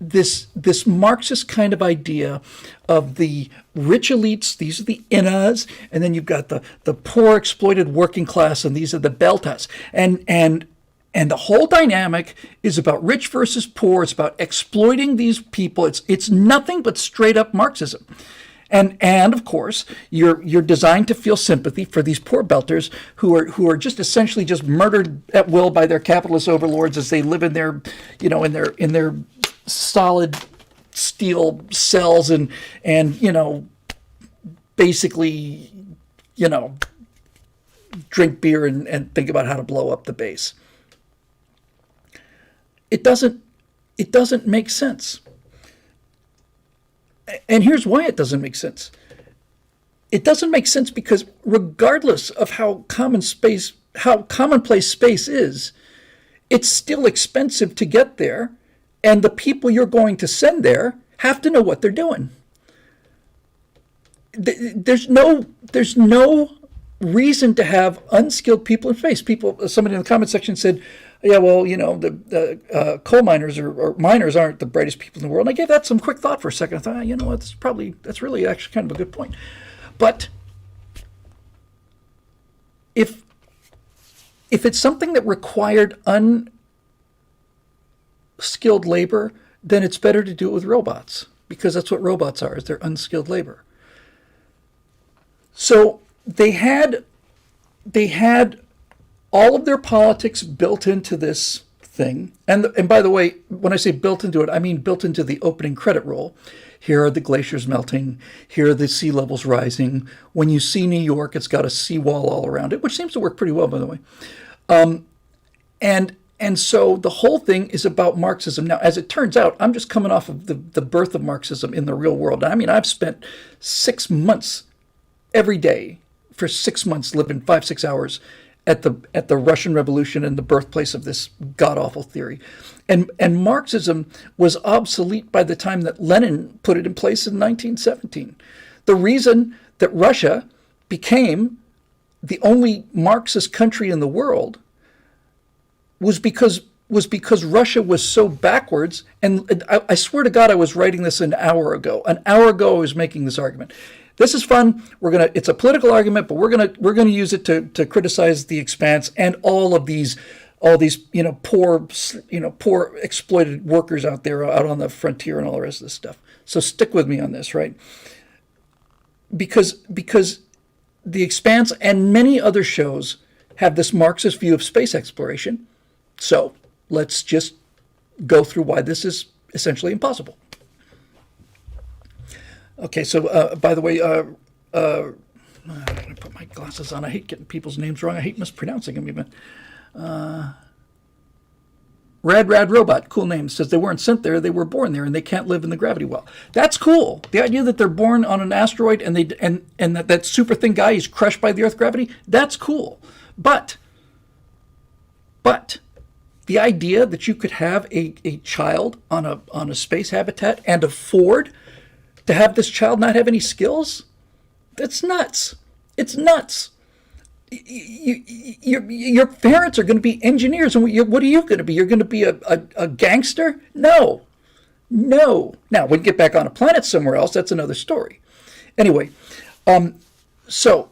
this Marxist kind of idea of the rich elites, these are the innas, and then you've got the poor exploited working class, and these are the beltas. And the whole dynamic is about rich versus poor. It's about exploiting these people. It's nothing but straight up Marxism. And of course, you're designed to feel sympathy for these poor belters who are just essentially just murdered at will by their capitalist overlords as they live in their, in their solid steel cells and basically drink beer and think about how to blow up the base. It doesn't make sense. And here's why it doesn't make sense. It doesn't make sense because regardless of how commonplace space is, it's still expensive to get there. And the people you're going to send there have to know what they're doing. There's no reason to have unskilled people in space. Somebody in the comment section said, yeah, well, the coal miners or miners aren't the brightest people in the world. And I gave that some quick thought for a second. I thought, you know what, that's really actually kind of a good point. But if it's something that required unskilled labor, then it's better to do it with robots, because that's what robots are, is they're unskilled labor. So they had all of their politics built into this thing. And by the way, when I say built into it, I mean built into the opening credit roll. Here are the glaciers melting. Here are the sea levels rising. When you see New York, it's got a seawall all around it, which seems to work pretty well, by the way. And so the whole thing is about Marxism. Now, as it turns out, I'm just coming off of the birth of Marxism in the real world. I mean, I've spent 6 months every day for 6 months living 5-6 hours at the Russian Revolution and the birthplace of this god-awful theory. And Marxism was obsolete by the time that Lenin put it in place in 1917. The reason that Russia became the only Marxist country in the world was because Russia was so backwards. And I swear to God, I was writing this an hour ago. An hour ago, I was making this argument. This is fun. It's a political argument, but we're gonna use it to criticize the Expanse and all these poor exploited workers out there out on the frontier and all the rest of this stuff. So stick with me on this, right? Because the Expanse and many other shows have this Marxist view of space exploration. So let's just go through why this is essentially impossible. Okay, so by the way, I'm going to put my glasses on. I hate getting people's names wrong. I hate mispronouncing them even. Rad Robot, cool name, says they weren't sent there, they were born there, and they can't live in the gravity well. That's cool. The idea that they're born on an asteroid and that super thin guy is crushed by the Earth gravity, that's cool. But the idea that you could have a child on a space habitat and afford to have this child not have any skills, that's nuts. It's nuts. Your parents are going to be engineers, and what are you going to be? You're going to be a gangster? No. Now, when you get back on a planet somewhere else, that's another story. Anyway, so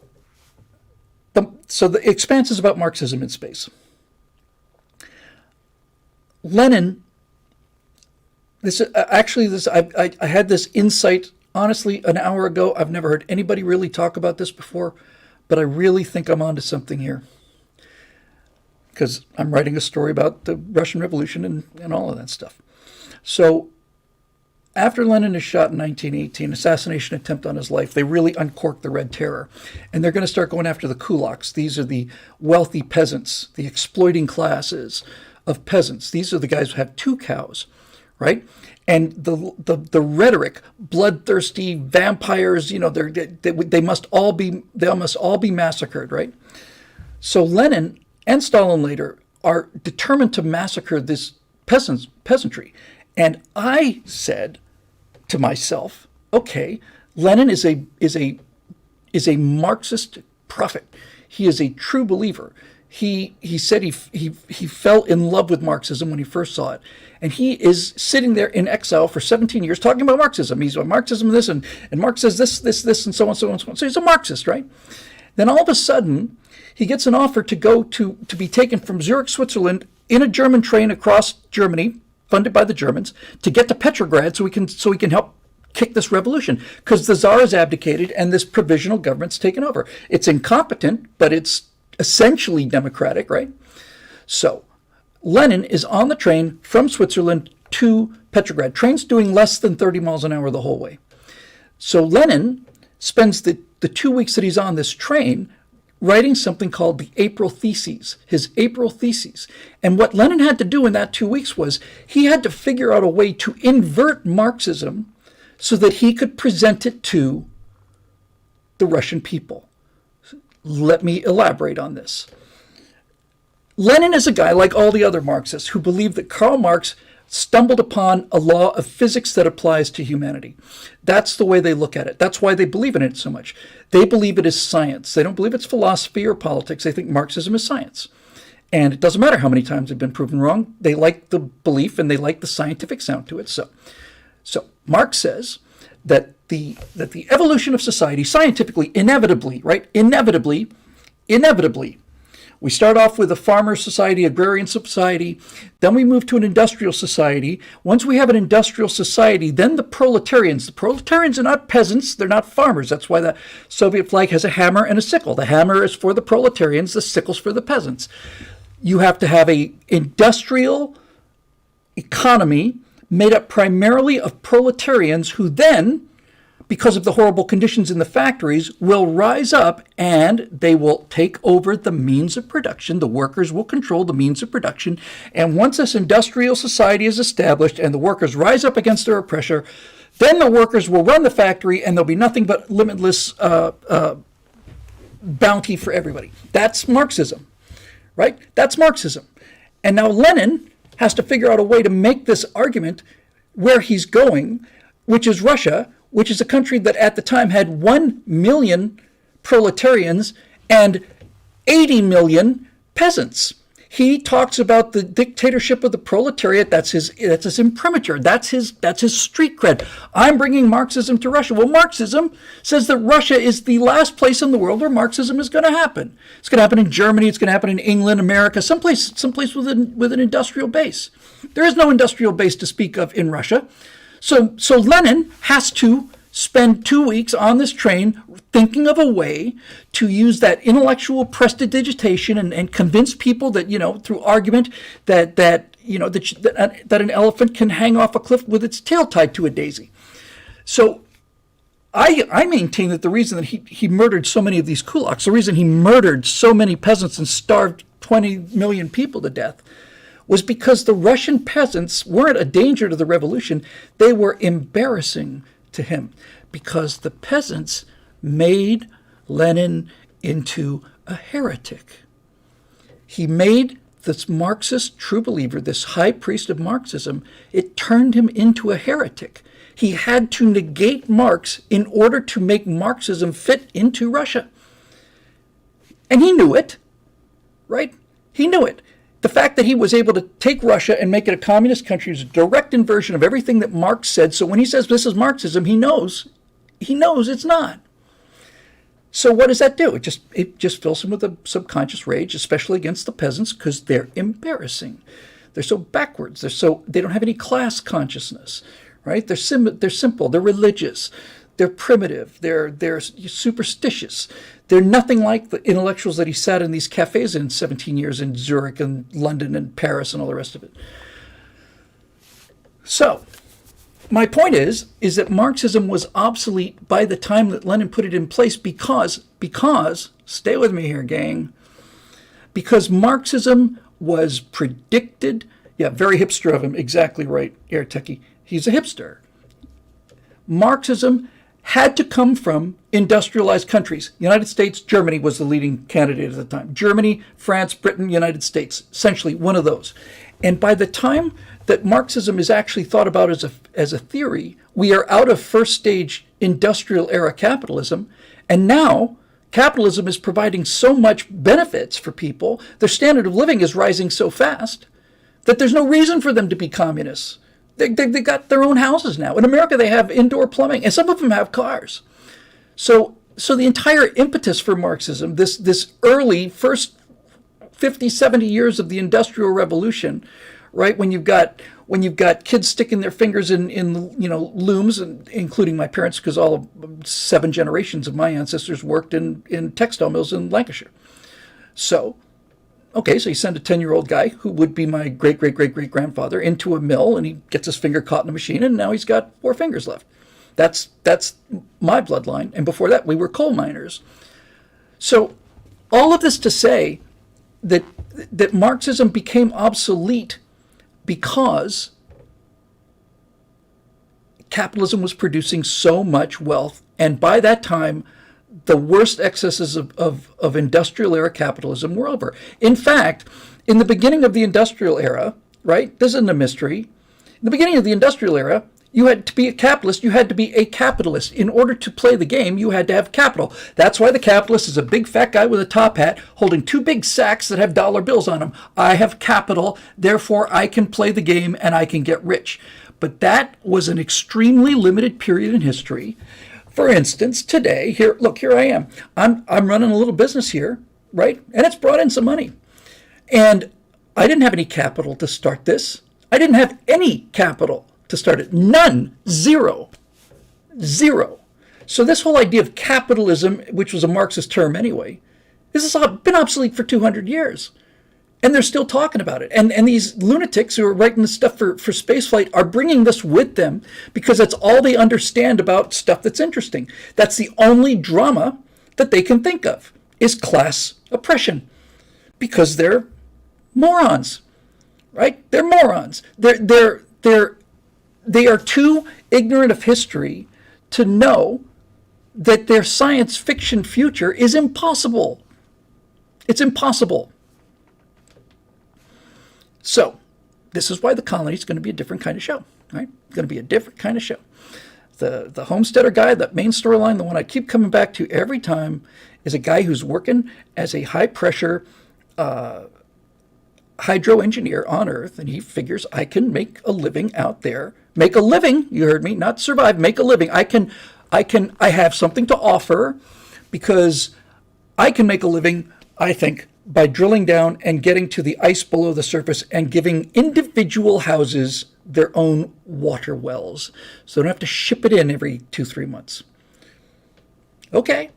the Expanse is about Marxism in space. Lenin. I had this insight, honestly, an hour ago. I've never heard anybody really talk about this before, but I really think I'm onto something here, because I'm writing a story about the Russian Revolution and all of that stuff. So after Lenin is shot in 1918, assassination attempt on his life, they really uncorked the Red Terror, and they're going to start going after the kulaks. These are the wealthy peasants, the exploiting classes of peasants. These are the guys who have 2 cows. Right, and the rhetoric, bloodthirsty vampires. They must all be massacred. Right. So Lenin and Stalin later are determined to massacre this peasantry, and I said to myself, okay, Lenin is a Marxist prophet. He is a true believer. He said he fell in love with Marxism when he first saw it. And he is sitting there in exile for 17 years talking about Marxism. He's about Marxism this, and Marx says this, and so on, so on, so on. So he's a Marxist, right? Then all of a sudden, he gets an offer to go to be taken from Zurich, Switzerland, in a German train across Germany, funded by the Germans, to get to Petrograd so he can help kick this revolution, because the Tsar has abdicated and this provisional government's taken over. It's incompetent, but it's essentially democratic, right? So Lenin is on the train from Switzerland to Petrograd. Train's doing less than 30 miles an hour the whole way. So Lenin spends the 2 weeks that he's on this train writing something called the April Theses, his April Theses. And what Lenin had to do in that 2 weeks was he had to figure out a way to invert Marxism so that he could present it to the Russian people. Let me elaborate on this. Lenin is a guy like all the other Marxists who believed that Karl Marx stumbled upon a law of physics that applies to humanity. That's the way they look at it. That's why they believe in it so much. They believe it is science. They don't believe it's philosophy or politics. They think Marxism is science. And it doesn't matter how many times they've been proven wrong. They like the belief and they like the scientific sound to it. So Marx says that the evolution of society scientifically, inevitably, right? Inevitably, we start off with a farmer society, agrarian society, then we move to an industrial society. Once we have an industrial society, then the proletarians are not peasants, they're not farmers. That's why the Soviet flag has a hammer and a sickle. The hammer is for the proletarians, the sickle's for the peasants. You have to have an industrial economy made up primarily of proletarians who then, because of the horrible conditions in the factories, will rise up and they will take over the means of production. The workers will control the means of production. And once this industrial society is established and the workers rise up against their oppressor, then the workers will run the factory and there'll be nothing but limitless bounty for everybody. That's Marxism, right? That's Marxism. And now Lenin has to figure out a way to make this argument where he's going, which is Russia, which is a country that at the time had 1 million proletarians and 80 million peasants. He talks about the dictatorship of the proletariat. That's his imprimatur. That's his street cred. I'm bringing Marxism to Russia. Well, Marxism says that Russia is the last place in the world where Marxism is going to happen. It's going to happen in Germany. It's going to happen in England, America, someplace with an industrial base. There is no industrial base to speak of in Russia. So Lenin has to spend 2 weeks on this train thinking of a way to use that intellectual prestidigitation and convince people that, through argument that an elephant can hang off a cliff with its tail tied to a daisy. So I maintain that the reason that he murdered so many of these kulaks, the reason he murdered so many peasants and starved 20 million people to death, was because the Russian peasants weren't a danger to the revolution. They were embarrassing to him because the peasants made Lenin into a heretic. He made this Marxist true believer, this high priest of Marxism, it turned him into a heretic. He had to negate Marx in order to make Marxism fit into Russia. And he knew it, right? He knew it. The fact that he was able to take Russia and make it a communist country is a direct inversion of everything that Marx said. So when he says this is Marxism, he knows it's not. So what does that do? It just fills him with a subconscious rage, especially against the peasants, because they're embarrassing. They're so backwards. They don't have any class consciousness, right? They're simple. They're religious. They're primitive. They're superstitious. They're nothing like the intellectuals that he sat in these cafes in 17 years in Zurich and London and Paris and all the rest of it. So my point is that Marxism was obsolete by the time that Lenin put it in place because, stay with me here, gang, because Marxism was predicted. Yeah, very hipster of him. Exactly right, Air Techie. He's a hipster. Marxism had to come from industrialized countries. United States, Germany was the leading candidate at the time. Germany, France, Britain, United States, essentially one of those. And by the time that Marxism is actually thought about as a theory, we are out of first stage industrial era capitalism. And now capitalism is providing so much benefits for people. Their standard of living is rising so fast that there's no reason for them to be communists. They got their own houses now. In America, they have indoor plumbing, and some of them have cars. So the entire impetus for Marxism, this early first 50, 70 years of the Industrial Revolution, right? When you've got kids sticking their fingers in looms, and including my parents, because all of 7 generations of my ancestors worked in textile mills in Lancashire. So you send a 10-year-old guy who would be my great-great-great-great-grandfather into a mill, and he gets his finger caught in a machine, and now he's got 4 fingers left. That's my bloodline. And before that, we were coal miners. So all of this to say that Marxism became obsolete because capitalism was producing so much wealth, and by that time, the worst excesses of industrial era capitalism were over. In fact, in the beginning of the industrial era, right, this isn't a mystery, In the beginning of the industrial era, you had to be a capitalist, you had to be a capitalist. In order to play the game, you had to have capital. That's why the capitalist is a big fat guy with a top hat holding two big sacks that have dollar bills on them. I have capital, therefore I can play the game and I can get rich. But that was an extremely limited period in history. For instance, today, here I am. I'm running a little business here, right? And it's brought in some money. And I didn't have any capital to start this. I didn't have any capital to start it. None. Zero. So this whole idea of capitalism, which was a Marxist term anyway, this has been obsolete for 200 years. And they're still talking about it. And these lunatics who are writing this stuff for spaceflight are bringing this with them because that's all they understand about stuff that's interesting. That's the only drama that they can think of is class oppression because they're morons, right? They're morons. They are too ignorant of history to know that their science fiction future is impossible. It's impossible. So, this is why the Colonies is going to be a different kind of show, right? It's going to be a different kind of show. The homesteader guy, that main storyline, the one I keep coming back to every time, is a guy who's working as a high-pressure hydro engineer on Earth, and he figures, I can make a living out there. Make a living, you heard me, not survive, make a living. I have something to offer because I can make a living, I think, by drilling down and getting to the ice below the surface and giving individual houses their own water wells. So they don't have to ship it in every 2-3 months. Okay,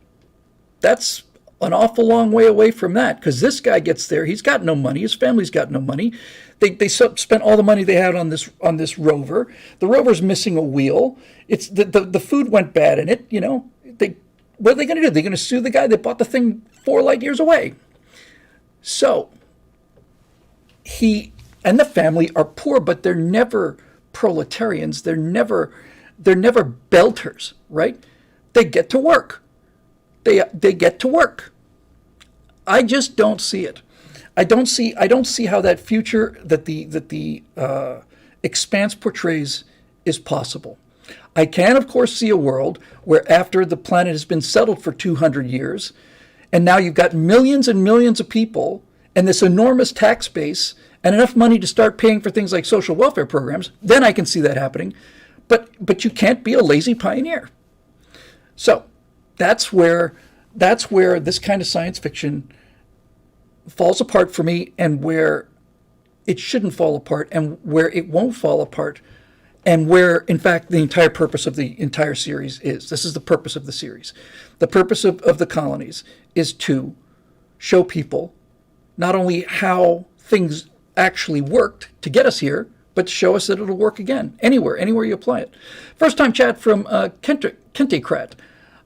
that's an awful long way away from that because this guy gets there. He's got no money. His family's got no money. They spent all the money they had on this rover. The rover's missing a wheel. It's the food went bad in it. You know, what are they going to do? They're going to sue the guy that bought the thing 4 light years away. So he and the family are poor, but they're never proletarians. They're never belters, right? They get to work. They get to work. I just don't see it. I don't see how that future that the Expanse portrays is possible. I can, of course, see a world where after the planet has been settled for 200 years, and now you've got millions and millions of people and this enormous tax base and enough money to start paying for things like social welfare programs, then I can see that happening. But you can't be a lazy pioneer. So that's where this kind of science fiction falls apart for me, and where it shouldn't fall apart, and where it won't fall apart, and where, in fact, the entire purpose of the entire series is. This is the purpose of the series. The purpose of the Colonies is to show people not only how things actually worked to get us here, but to show us that it'll work again, anywhere you apply it. First time chat from Kentekrat.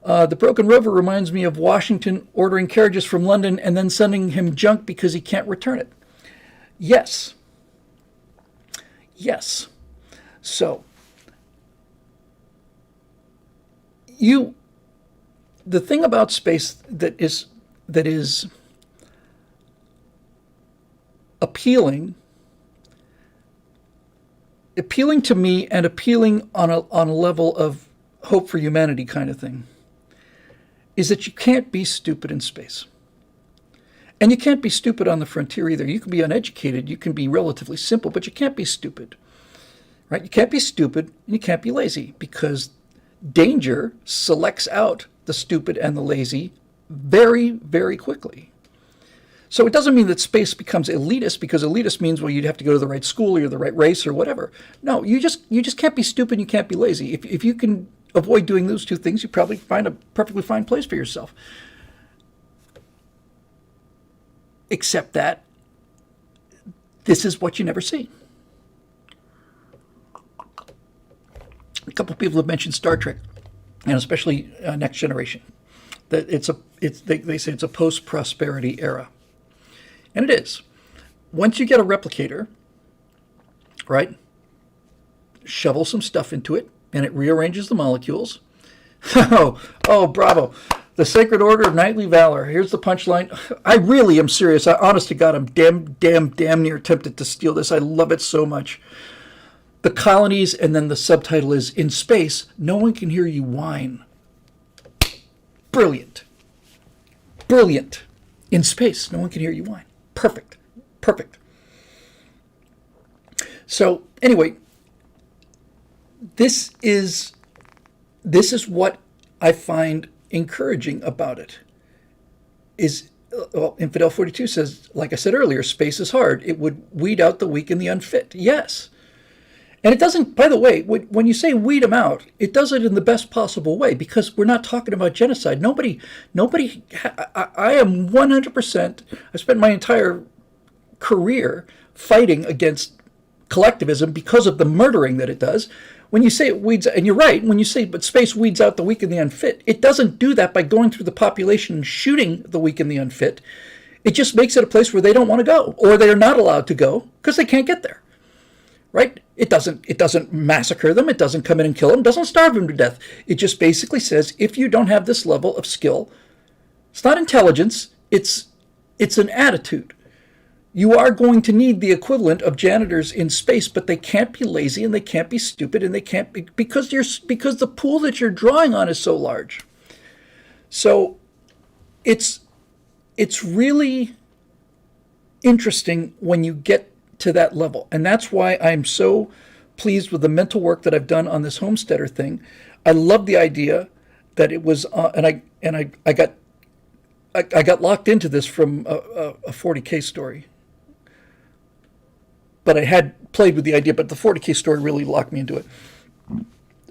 The broken rover reminds me of Washington ordering carriages from London and then sending him junk because he can't return it. Yes. So, the thing about space that is appealing to me and appealing on a level of hope for humanity kind of thing, is that you can't be stupid in space. And you can't be stupid on the frontier either. You can be uneducated, you can be relatively simple, but you can't be stupid. Right? You can't be stupid and you can't be lazy, because danger selects out the stupid and the lazy very, very quickly. So it doesn't mean that space becomes elitist, because elitist means, well, you'd have to go to the right school or you're the right race or whatever. No, you just can't be stupid and you can't be lazy. If you can avoid doing those two things, you probably find a perfectly fine place for yourself. Except that this is what you never see. A couple of people have mentioned Star Trek, and especially Next Generation. That they say it's a post-prosperity era, and it is. Once you get a replicator, right? Shovel some stuff into it, and it rearranges the molecules. Oh, bravo! The Sacred Order of Knightly Valor. Here's the punchline. I really am serious. Honest to God, I'm damn near tempted to steal this. I love it so much. the Colonies, and then the subtitle is "In Space, No One Can Hear You Whine." Brilliant. Brilliant. In space, no one can hear you whine. Perfect. Perfect. So anyway, this is what I find encouraging about it. Infidel 42 says, like I said earlier, space is hard. It would weed out the weak and the unfit. Yes. And it doesn't, by the way, when you say weed them out, it does it in the best possible way, because we're not talking about genocide. I am 100%, I spent my entire career fighting against collectivism because of the murdering that it does. When you say it weeds, and you're right, when you say, but space weeds out the weak and the unfit, it doesn't do that by going through the population and shooting the weak and the unfit. It just makes it a place where they don't want to go, or they're not allowed to go because they can't get there. Right? It doesn't massacre them. It doesn't come in and kill them. It doesn't starve them to death. It just basically says, if you don't have this level of skill, it's not intelligence, it's an attitude. You are going to need the equivalent of janitors in space, but they can't be lazy and they can't be stupid and they can't be, because the pool that you're drawing on is so large. So it's really interesting when you get to that level. And that's why I'm so pleased with the mental work that I've done on this homesteader thing. I love the idea that it was, I got locked into this from a 40K story. But I had played with the idea, but the 40K story really locked me into it.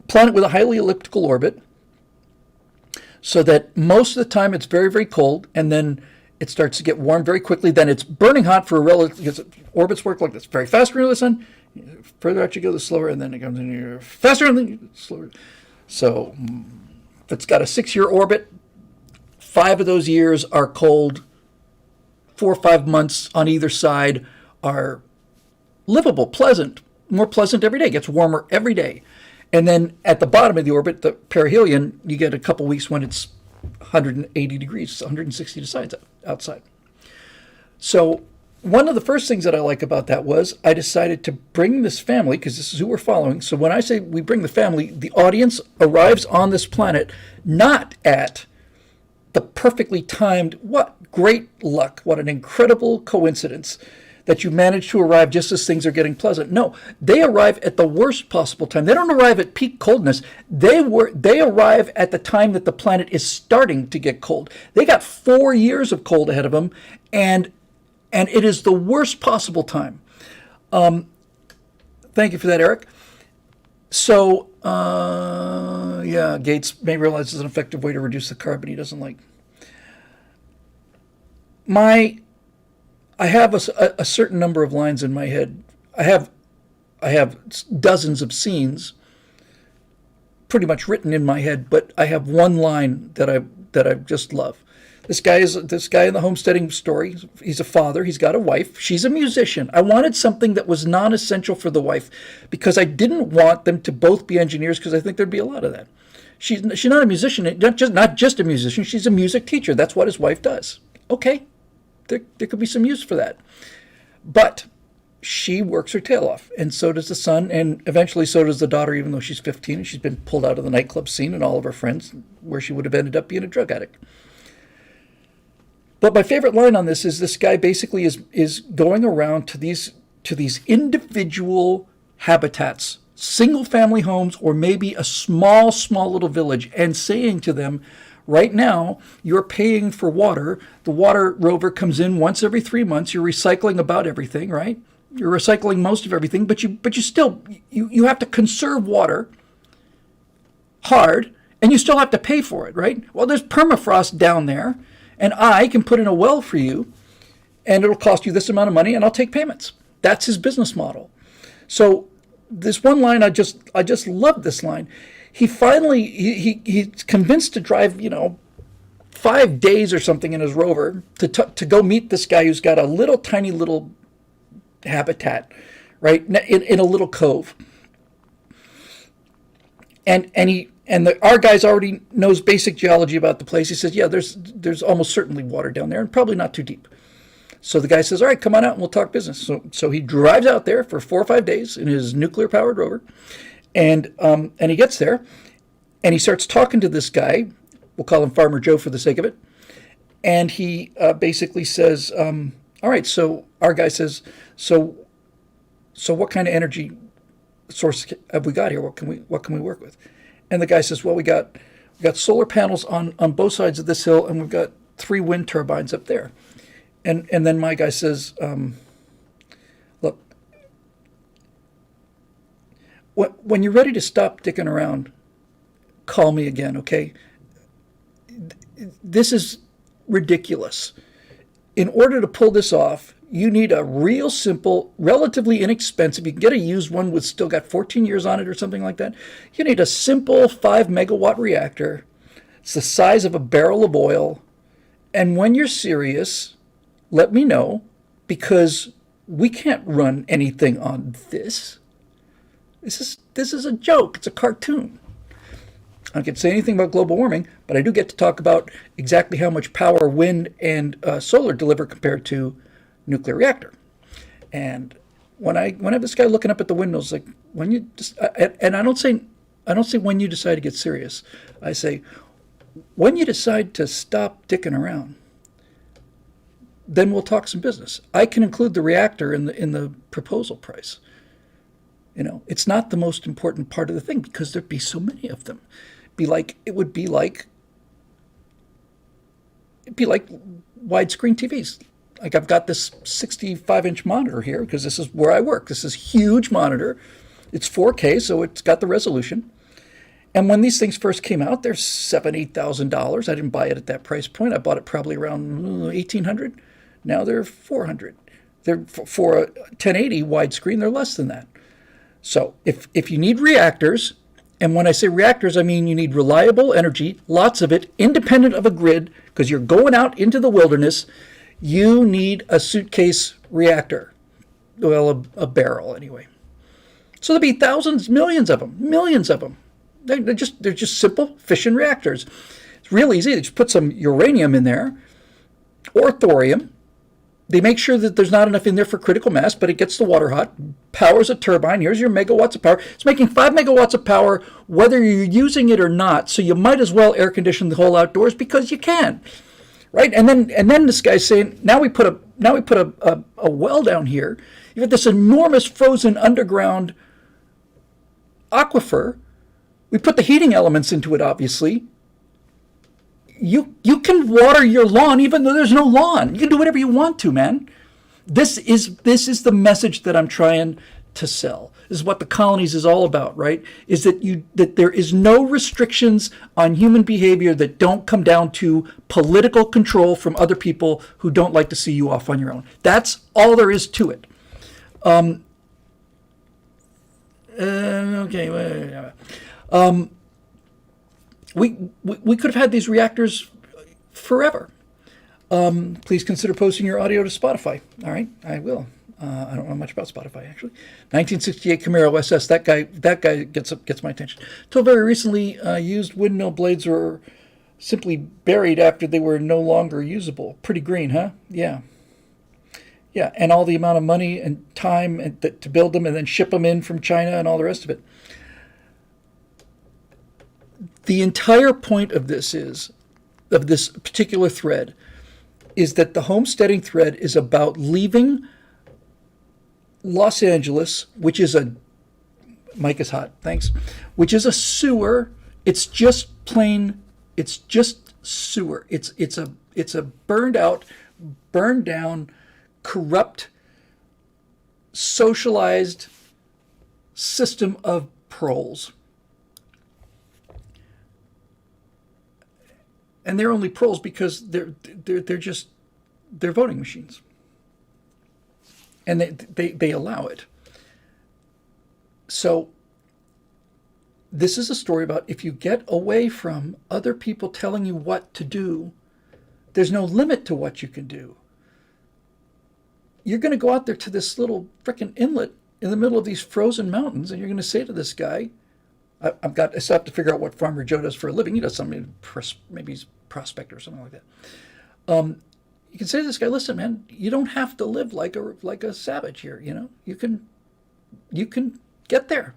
Planet with a highly elliptical orbit, so that most of the time it's very, very cold, and then it starts to get warm very quickly. Then it's burning hot for a relative, because orbits work like this. Very fast around the sun, further out you go, the slower, and then it comes in here faster and then slower. So if it's got a 6-year orbit, 5 of those years are cold. 4 or 5 months on either side are livable, pleasant, more pleasant every day. It gets warmer every day. And then at the bottom of the orbit, the perihelion, you get a couple weeks when it's 180 degrees, 160 degrees outside. So one of the first things that I like about that was I decided to bring this family, because this is who we're following. So when I say we bring the family, the audience arrives on this planet not at the perfectly timed, what great luck, what an incredible coincidence that you manage to arrive just as things are getting pleasant. No, they arrive at the worst possible time. They don't arrive at peak coldness. They arrive at the time that the planet is starting to get cold. They got 4 years of cold ahead of them, and it is the worst possible time. Thank you for that, Eric. So, yeah, Gates may realize it's an effective way to reduce the carbon he doesn't like. I have a certain number of lines in my head. I have dozens of scenes pretty much written in my head, but I have one line that I just love. This guy in the homesteading story. He's a father. He's got a wife. She's a musician. I wanted something that was non-essential for the wife, because I didn't want them to both be engineers, because I think there'd be a lot of that. She's not a musician. Not just a musician. She's a music teacher. That's what his wife does. Okay. There could be some use for that. But she works her tail off, and so does the son, and eventually so does the daughter, even though she's 15 and she's been pulled out of the nightclub scene and all of her friends, where she would have ended up being a drug addict. But my favorite line on this guy basically is going around to these individual habitats, single family homes, or maybe a small little village, and saying to them, right now, you're paying for water. The water rover comes in once every 3 months. You're recycling about everything, right? You're recycling most of everything, but you still have to conserve water hard, and you still have to pay for it, right? Well, there's permafrost down there, and I can put in a well for you, and it'll cost you this amount of money, and I'll take payments. That's his business model. So this one line, I just love this line. He finally, he's convinced to drive, 5 days or something in his rover to go meet this guy who's got a little tiny little habitat, right, in a little cove. And our guy already knows basic geology about the place. He says, yeah, there's almost certainly water down there, and probably not too deep. So the guy says, all right, come on out and we'll talk business. So he drives out there for 4 or 5 days in his nuclear-powered rover, and he gets there, and he starts talking to this guy. We'll call him Farmer Joe for the sake of it. And he basically says, all right, so our guy says, so what kind of energy source have we got here? What can we work with? And the guy says, well, we got solar panels on both sides of this hill, and we've got 3 wind turbines up there. And then my guy says, look, when you're ready to stop dicking around, call me again, okay? This is ridiculous. In order to pull this off, you need a real simple, relatively inexpensive, you can get a used one with still got 14 years on it or something like that. You need a simple 5 megawatt reactor. It's the size of a barrel of oil. And when you're serious, let me know, because we can't run anything on this. This is a joke. It's a cartoon. I don't get to say anything about global warming, but I do get to talk about exactly how much power wind and solar deliver compared to nuclear reactor. And when I have this guy looking up at the windmills, like when you just, and I don't say when you decide to get serious. I say when you decide to stop dicking around, then we'll talk some business. I can include the reactor in the proposal price. You know, it's not the most important part of the thing because there'd be so many of them. It would be like widescreen TVs. Like I've got this 65-inch monitor here because this is where I work. This is a huge monitor. It's 4K, so it's got the resolution. And when these things first came out, they're $7,000, $8,000. I didn't buy it at that price point. I bought it probably around $1,800. Now they're $400. They're for a 1080 widescreen. They're less than that. So if you need reactors, and when I say reactors, I mean you need reliable energy, lots of it, independent of a grid, because you're going out into the wilderness. You need a suitcase reactor. Well, a barrel anyway. So there'll be thousands, millions of them. They're just simple fission reactors. It's real easy. They just put some uranium in there or thorium. They make sure that there's not enough in there for critical mass, but it gets the water hot, powers a turbine. Here's your megawatts of power. It's making 5 megawatts of power whether you're using it or not. So you might as well air condition the whole outdoors because you can, right? And then this guy's saying, now we put a well down here. You've got this enormous frozen underground aquifer. We put the heating elements into it, obviously. You can water your lawn even though there's no lawn. You can do whatever you want to, man. This is the message that I'm trying to sell. This is what the Colonies is all about, right? Is that there is no restrictions on human behavior that don't come down to political control from other people who don't like to see you off on your own. That's all there is to it. We could have had these reactors forever. Please consider posting your audio to Spotify. All right, I will. I don't know much about Spotify, actually. 1968 Camaro SS. That guy gets my attention. Till very recently, used windmill blades were simply buried after they were no longer usable. Pretty green, huh? Yeah. Yeah, and all the amount of money and time to build them and then ship them in from China and all the rest of it. The entire point of this particular thread is that the homesteading thread is about leaving Los Angeles, which is Mike is hot, thanks, which is a sewer. It's just sewer. It's a burned down, corrupt, socialized system of proles. And they're only proles because they're voting machines, and they allow it. So this is a story about if you get away from other people telling you what to do, there's no limit to what you can do. You're going to go out there to this little frickin' inlet in the middle of these frozen mountains, and you're going to say to this guy, I still have to figure out what Farmer Joe does for a living. He does something, maybe he's a prospector or something like that. you can say to this guy, listen, man, you don't have to live like a savage here. You can get there.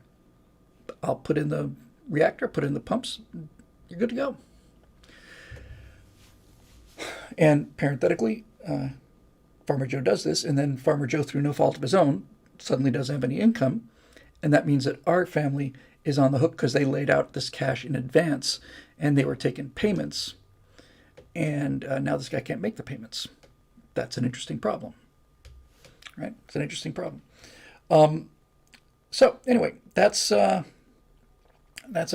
I'll put in the reactor, put in the pumps, you're good to go. And parenthetically, Farmer Joe does this, and then Farmer Joe, through no fault of his own, suddenly doesn't have any income, and that means that our family is on the hook because they laid out this cash in advance, and they were taking payments, and now this guy can't make the payments. That's an interesting problem, right? It's an interesting problem. So anyway, that's a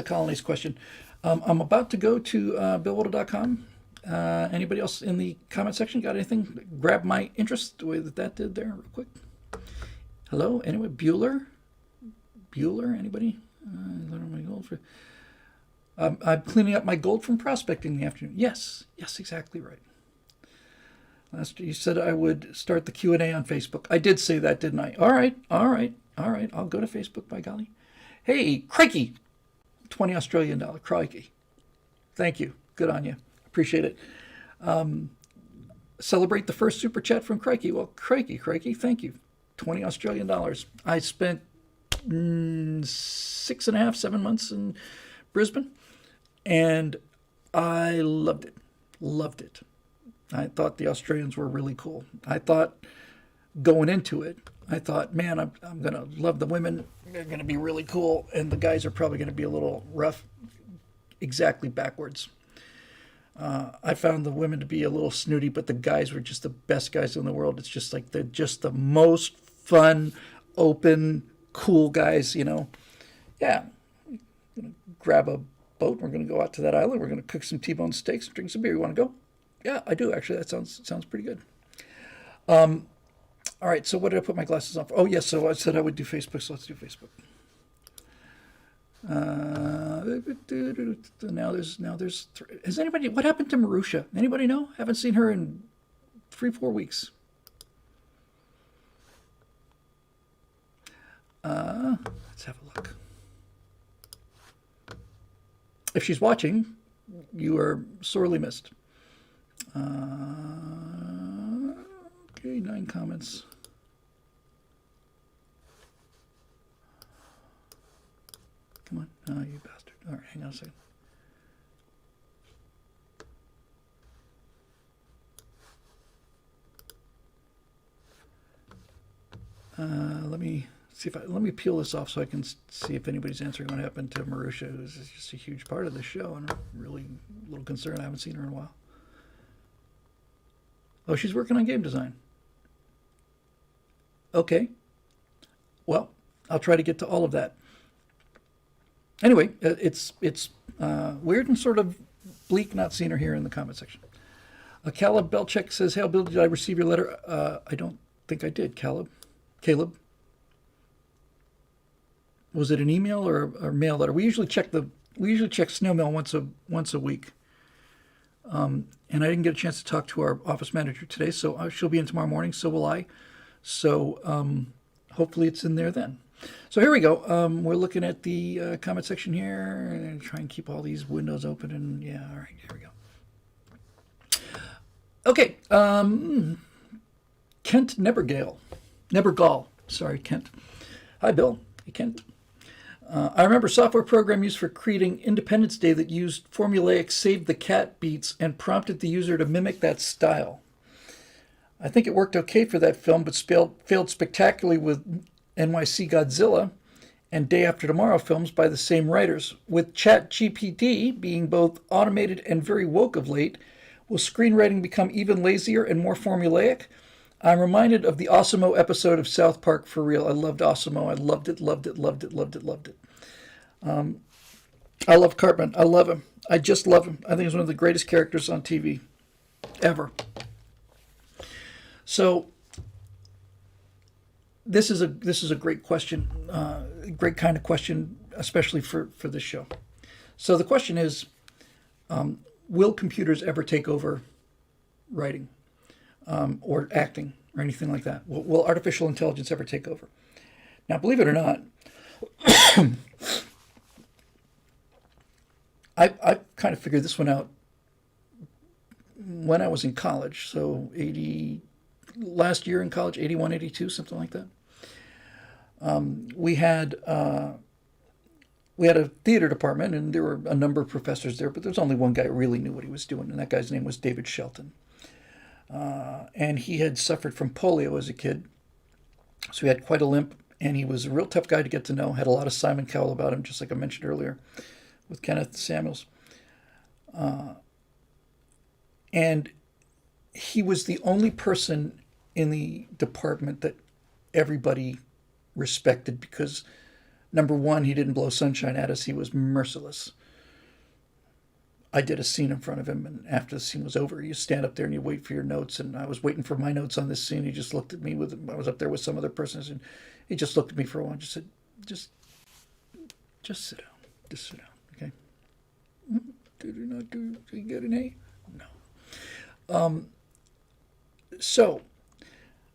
Colonies question. I'm about to go to BillWhittle.com. Anybody else in the comment section got anything that grabbed my interest the way that did there real quick? Hello? Anyway, Bueller? Anybody? I'm cleaning up my gold from prospecting in the afternoon. Yes, exactly right. You said I would start the Q&A on Facebook. I did say that, didn't I? All right. I'll go to Facebook, by golly. Hey, crikey! $20 Australian. Crikey. Thank you. Good on you. Appreciate it. Celebrate the first super chat from Crikey. Well, crikey, thank you. $20 Australian. I spent 6.5, 7 months in Brisbane, and I loved it. I thought the Australians were really cool. I thought going into it, man, I'm going to love the women. They're going to be really cool, and the guys are probably going to be a little rough, exactly backwards. I found the women to be a little snooty, but the guys were just the best guys in the world. It's just like they're just the most fun, open, cool guys, Yeah. We're going to grab a boat. We're going to go out to that island. We're going to cook some T-bone steaks and drink some beer. You want to go? Yeah, I do, actually. That sounds pretty good. All right, so what did I put my glasses on for? Oh, yes, so I said I would do Facebook, so let's do Facebook. Now there's has anybody, what happened to Marusha? Anybody know? Haven't seen her in 3-4 weeks. Let's have a look. If she's watching, you are sorely missed. Okay, 9 comments. Come on. Oh, you bastard. All right, hang on a second. Let me peel this off so I can see if anybody's answering what happened to Marusha, who's just a huge part of the show, and I'm really a little concerned. I haven't seen her in a while. Oh, she's working on game design. Okay. Well, I'll try to get to all of that. Anyway, it's weird and sort of bleak not seeing her here in the comment section. Caleb Belchek says, "Hey, Bill, did I receive your letter?" I don't think I did, Caleb. Was it an email or a mail letter? We usually check snail mail once a week. And I didn't get a chance to talk to our office manager today, so she'll be in tomorrow morning. So will I. So hopefully it's in there then. So here we go. We're looking at the comment section here and try and keep all these windows open. And yeah, all right, here we go. Okay. Kent Nebergall. Sorry, Kent. Hi, Bill. Hey, Kent. I remember a software program used for creating Independence Day that used formulaic save the cat beats and prompted the user to mimic that style. I think it worked okay for that film, but failed spectacularly with NYC Godzilla and Day After Tomorrow films by the same writers. With ChatGPT being both automated and very woke of late, will screenwriting become even lazier and more formulaic? I'm reminded of the Osimo episode of South Park for real. I loved Osimo. I loved it. I love Cartman. I love him. I just love him. I think he's one of the greatest characters on TV ever. So this is a great question, great kind of question, especially for this show. So the question is, will computers ever take over writing? Or acting or anything like that? Will artificial intelligence ever take over? Now, believe it or not, I kind of figured this one out when I was in college, so last year in college, 81, 82, something like that. We had a theater department, and there were a number of professors there, but there was only one guy who really knew what he was doing, and that guy's name was David Shelton. And he had suffered from polio as a kid, so he had quite a limp, and he was a real tough guy to get to know, had a lot of Simon Cowell about him, just like I mentioned earlier with Kenneth Samuels. And he was the only person in the department that everybody respected because, number one, he didn't blow sunshine at us. He was merciless. I did a scene in front of him, and after the scene was over, you stand up there and you wait for your notes. And I was waiting for my notes on this scene. He just looked at me I was up there with some other persons, and he just looked at me for a while and just said, just sit down. Just sit down, okay? Did you get an A? No. So,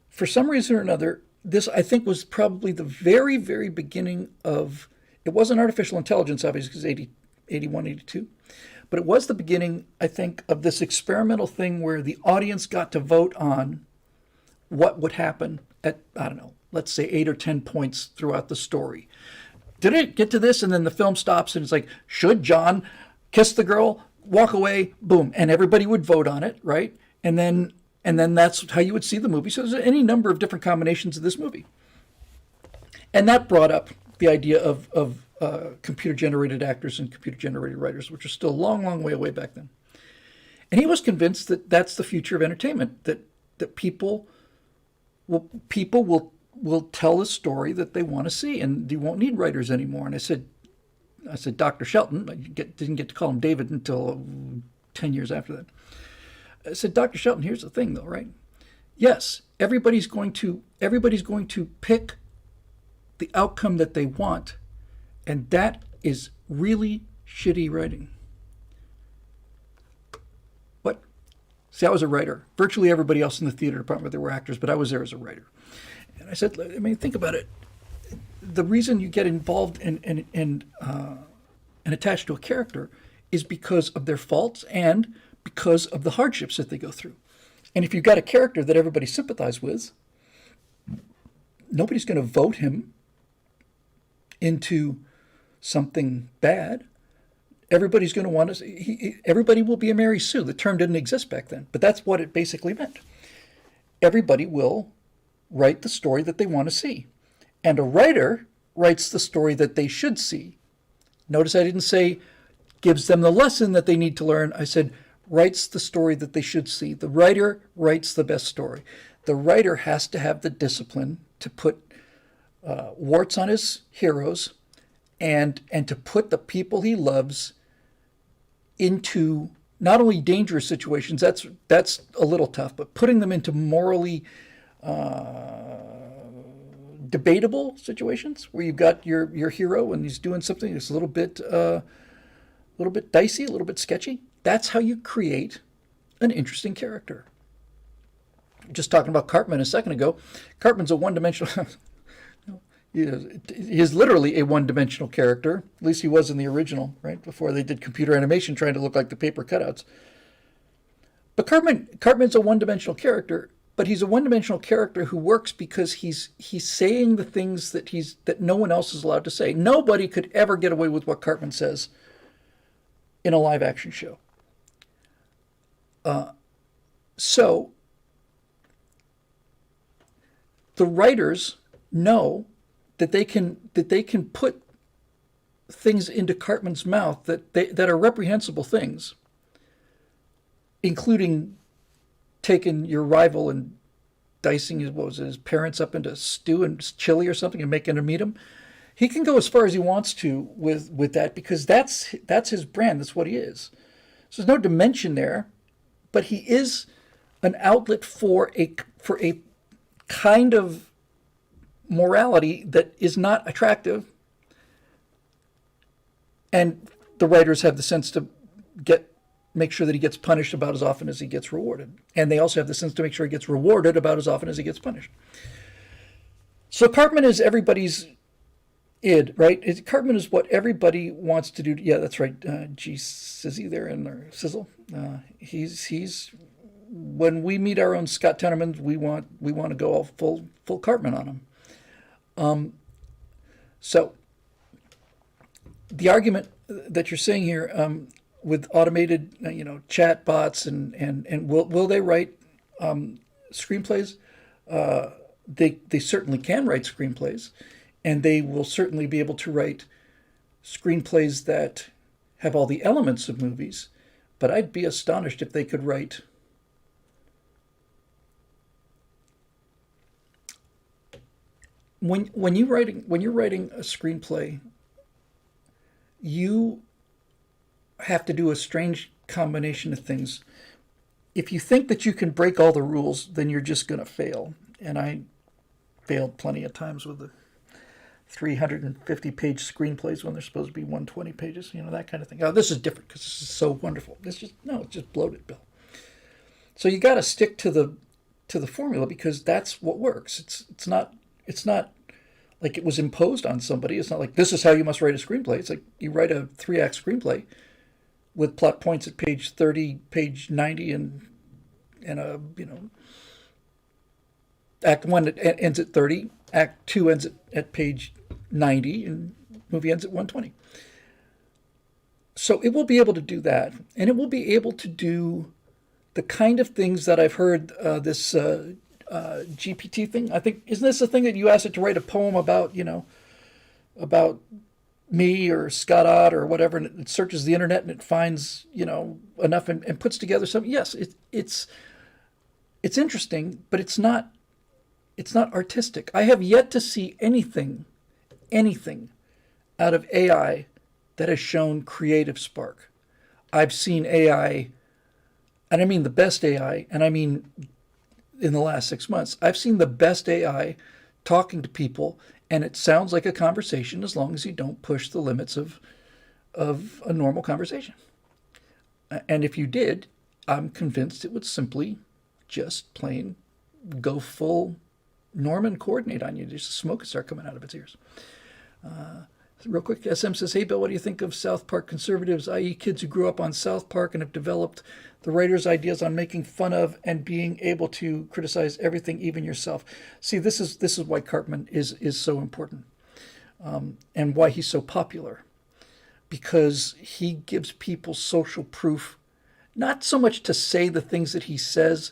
for some reason or another, this, I think, was probably the very, very beginning of, it wasn't artificial intelligence, obviously, because 81, 82, but it was the beginning, I think, of this experimental thing where the audience got to vote on what would happen at, I don't know, let's say 8 or 10 points throughout the story. Did it get to this? And then the film stops and it's like, should John kiss the girl, walk away, boom, and everybody would vote on it, right? And then that's how you would see the movie. So there's any number of different combinations of this movie. And that brought up the idea of computer-generated actors and computer-generated writers, which are still a long, long way away back then. And he was convinced that that's the future of entertainment, that people will tell a story that they want to see, and you won't need writers anymore. And I said, Dr. Shelton, I didn't get to call him David until 10 years after that. I said, Dr. Shelton, here's the thing though, right? Yes, everybody's going to pick the outcome that they want, and that is really shitty writing. What? See, I was a writer. Virtually everybody else in the theater department, there were actors, but I was there as a writer. And I said, I mean, think about it. The reason you get involved and attached to a character is because of their faults and because of the hardships that they go through. And if you've got a character that everybody sympathizes with, nobody's going to vote him into something bad. Everybody's going to want to. Everybody will be a Mary Sue. The term didn't exist back then, but that's what it basically meant. Everybody will write the story that they want to see. And a writer writes the story that they should see. Notice I didn't say gives them the lesson that they need to learn. I said writes the story that they should see. The writer writes the best story. The writer has to have the discipline to put warts on his heroes and to put the people he loves into not only dangerous situations, that's a little tough, but putting them into morally debatable situations where you've got your hero and he's doing something that's a little bit dicey, a little bit sketchy. That's how you create an interesting character. Just talking about Cartman a second ago. Cartman's a one-dimensional. He is literally a one-dimensional character. At least he was in the original, right? Before they did computer animation trying to look like the paper cutouts. But Cartman's a one-dimensional character, but he's a one-dimensional character who works because he's saying the things that no one else is allowed to say. Nobody could ever get away with what Cartman says in a live-action show. So the writers know that they can put things into Cartman's mouth that are reprehensible things, including taking your rival and dicing his parents up into stew and chili or something and making him eat them. He can go as far as he wants to with that because that's his brand. That's what he is. So there's no dimension there, but he is an outlet for a kind of morality that is not attractive, and the writers have the sense to make sure that he gets punished about as often as he gets rewarded, and they also have the sense to make sure he gets rewarded about as often as he gets punished. So Cartman is everybody's id, right? Cartman is what everybody wants to do. Yeah, that's right. G Sizzy there in there, Sizzle. He's when we meet our own Scott Tenorman, we want to go all full Cartman on him. So the argument that you're saying here, with automated, chat bots and will they write screenplays? They certainly can write screenplays, and they will certainly be able to write screenplays that have all the elements of movies. But I'd be astonished if they could write when you're writing a screenplay, you have to do a strange combination of things. If you think that you can break all the rules, then you're just going to fail. And I failed plenty of times with the 350-page screenplays when they're supposed to be 120 pages, that kind of thing. Oh, this is different because this is so wonderful. It's just bloated, Bill. So you got to stick to the formula because that's what works. It's not like it was imposed on somebody. It's not like this is how you must write a screenplay. It's like you write a 3-act screenplay with plot points at page 30, page 90, and a act 1 ends at 30, act 2 ends at page 90, and movie ends at 120. So it will be able to do that, and it will be able to do the kind of things that I've heard this GPT thing. I think, isn't this the thing that you asked it to write a poem about, about me or Scott Ott or whatever, and it searches the internet and it finds, enough and puts together something. Yes, it's interesting, but it's not artistic. I have yet to see anything out of AI that has shown creative spark. I've seen AI, and I mean the best AI, and I mean in the last 6 months, I've seen the best AI talking to people, and it sounds like a conversation as long as you don't push the limits of a normal conversation. And if you did, I'm convinced it would simply just plain go full Norman coordinate on you. Just the smoke would start coming out of its ears. Real quick, SM says, hey, Bill, what do you think of South Park conservatives, i.e. kids who grew up on South Park and have developed the writer's ideas on making fun of and being able to criticize everything, even yourself? See, this is why Cartman is so important, and why he's so popular, because he gives people social proof, not so much to say the things that he says,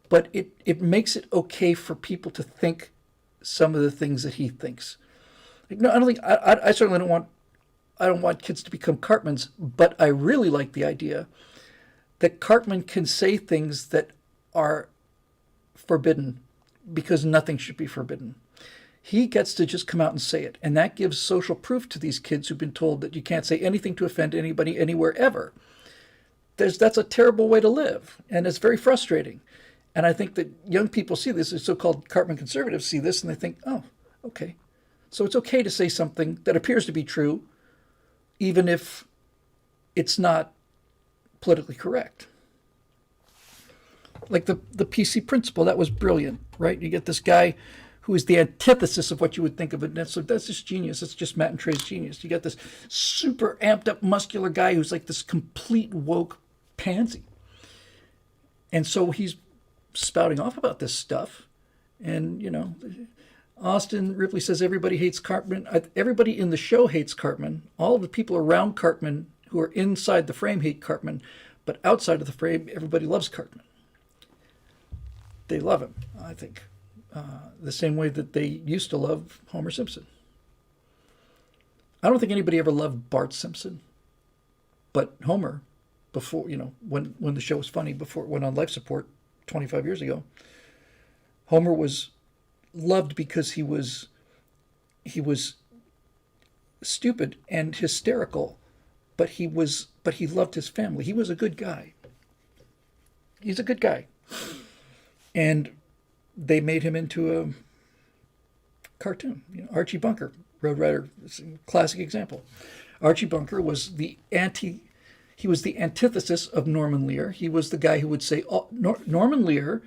but it makes it okay for people to think some of the things that he thinks. Like, no, I don't think I certainly don't want kids to become Cartmans, but I really like the idea that Cartman can say things that are forbidden because nothing should be forbidden. He gets to just come out and say it, and that gives social proof to these kids who've been told that you can't say anything to offend anybody anywhere ever. That's a terrible way to live, and it's very frustrating. And I think that young people see this, the so-called Cartman conservatives see this, and they think, oh, okay. So it's okay to say something that appears to be true, even if it's not politically correct. Like the PC principle, that was brilliant, right? You get this guy who is the antithesis of what you would think of it. That's just genius. It's just Matt and Trey's genius. You got this super amped up muscular guy who's like this complete woke pansy. And so he's spouting off about this stuff. And, Austin Ripley says everybody hates Cartman. Everybody in the show hates Cartman. All of the people around Cartman who are inside the frame hate Cartman, but outside of the frame, everybody loves Cartman. They love him, I think, the same way that they used to love Homer Simpson. I don't think anybody ever loved Bart Simpson, but Homer, before, when the show was funny, before it went on life support 25 years ago, Homer was loved because he was stupid and hysterical, but he loved his family. He was a good guy. He's a good guy. And they made him into a cartoon. Archie Bunker, Road Rider, is a classic example. Archie Bunker was the antithesis of Norman Lear. He was the guy who would say, Norman Lear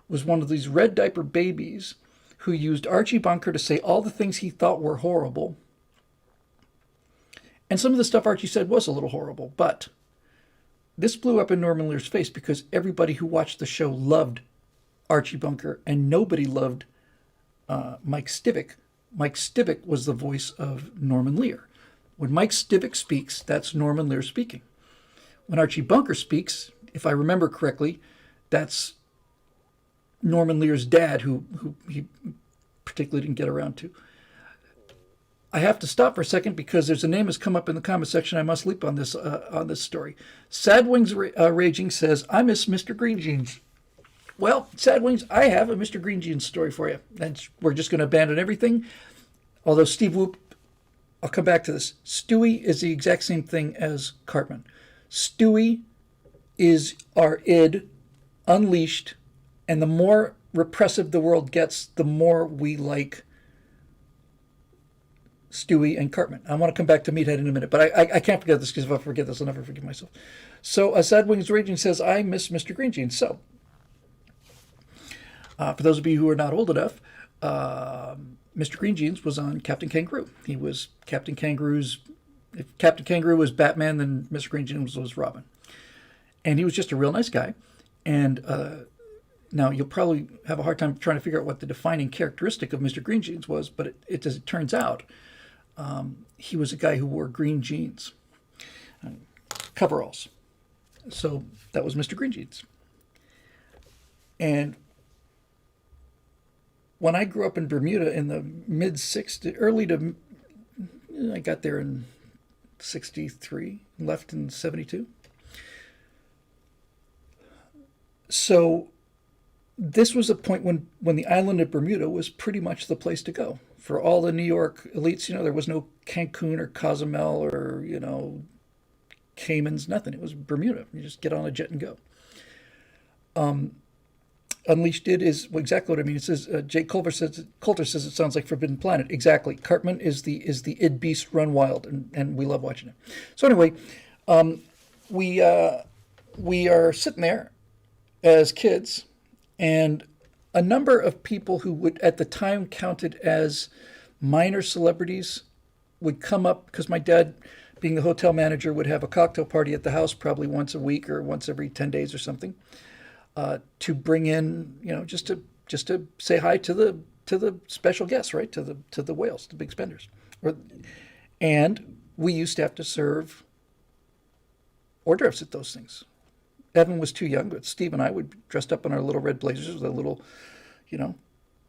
was one of these red diaper babies who used Archie Bunker to say all the things he thought were horrible, And some of the stuff Archie said was a little horrible, but this blew up in Norman Lear's face because everybody who watched the show loved Archie Bunker, and nobody loved Mike Stivic. Mike Stivic was the voice of Norman Lear. When Mike Stivic speaks, that's Norman Lear speaking. When Archie Bunker speaks, if I remember correctly, that's Norman Lear's dad, who he particularly didn't get around to. I have to stop for a second because there's a name that's come up in the comment section. I must leap on this story. Sad Wings Raging says, I miss Mr. Green Jeans. Well, Sad Wings, I have a Mr. Green Jeans story for you. And we're just going to abandon everything. Although Steve Whoop, I'll come back to this. Stewie is the exact same thing as Cartman. Stewie is our id unleashed, and the more repressive the world gets, the more we like Stewie and Cartman. I want to come back to Meathead in a minute, but I can't forget this because if I forget this, I'll never forgive myself. So Sad Wings Raging says, I miss Mr. Green Jeans. So, for those of you who are not old enough, Mr. Green Jeans was on Captain Kangaroo. He was Captain Kangaroo's... If Captain Kangaroo was Batman, then Mr. Green Jeans was Robin. And he was just a real nice guy. And now you'll probably have a hard time trying to figure out what the defining characteristic of Mr. Green Jeans was, but as it turns out, he was a guy who wore green jeans, coveralls. So that was Mr. Green Jeans. And when I grew up in Bermuda in the mid-60s, I got there in 63, left in 72. So this was a point when the island of Bermuda was pretty much the place to go. For all the New York elites, there was no Cancun or Cozumel or, Caymans, nothing. It was Bermuda. You just get on a jet and go. Unleashed Id is exactly what I mean. It says, Jake Coulter says it sounds like Forbidden Planet. Exactly. Cartman is the id beast run wild, and we love watching it. So anyway, we are sitting there as kids, and a number of people who would at the time counted as minor celebrities would come up, because my dad, being the hotel manager, would have a cocktail party at the house probably once a week or once every 10 days or something, to bring in, just to say hi to the special guests, right? To the whales, the big spenders. And we used to have to serve hors d'oeuvres at those things. Evan was too young, but Steve and I would dressed up in our little red blazers with a little,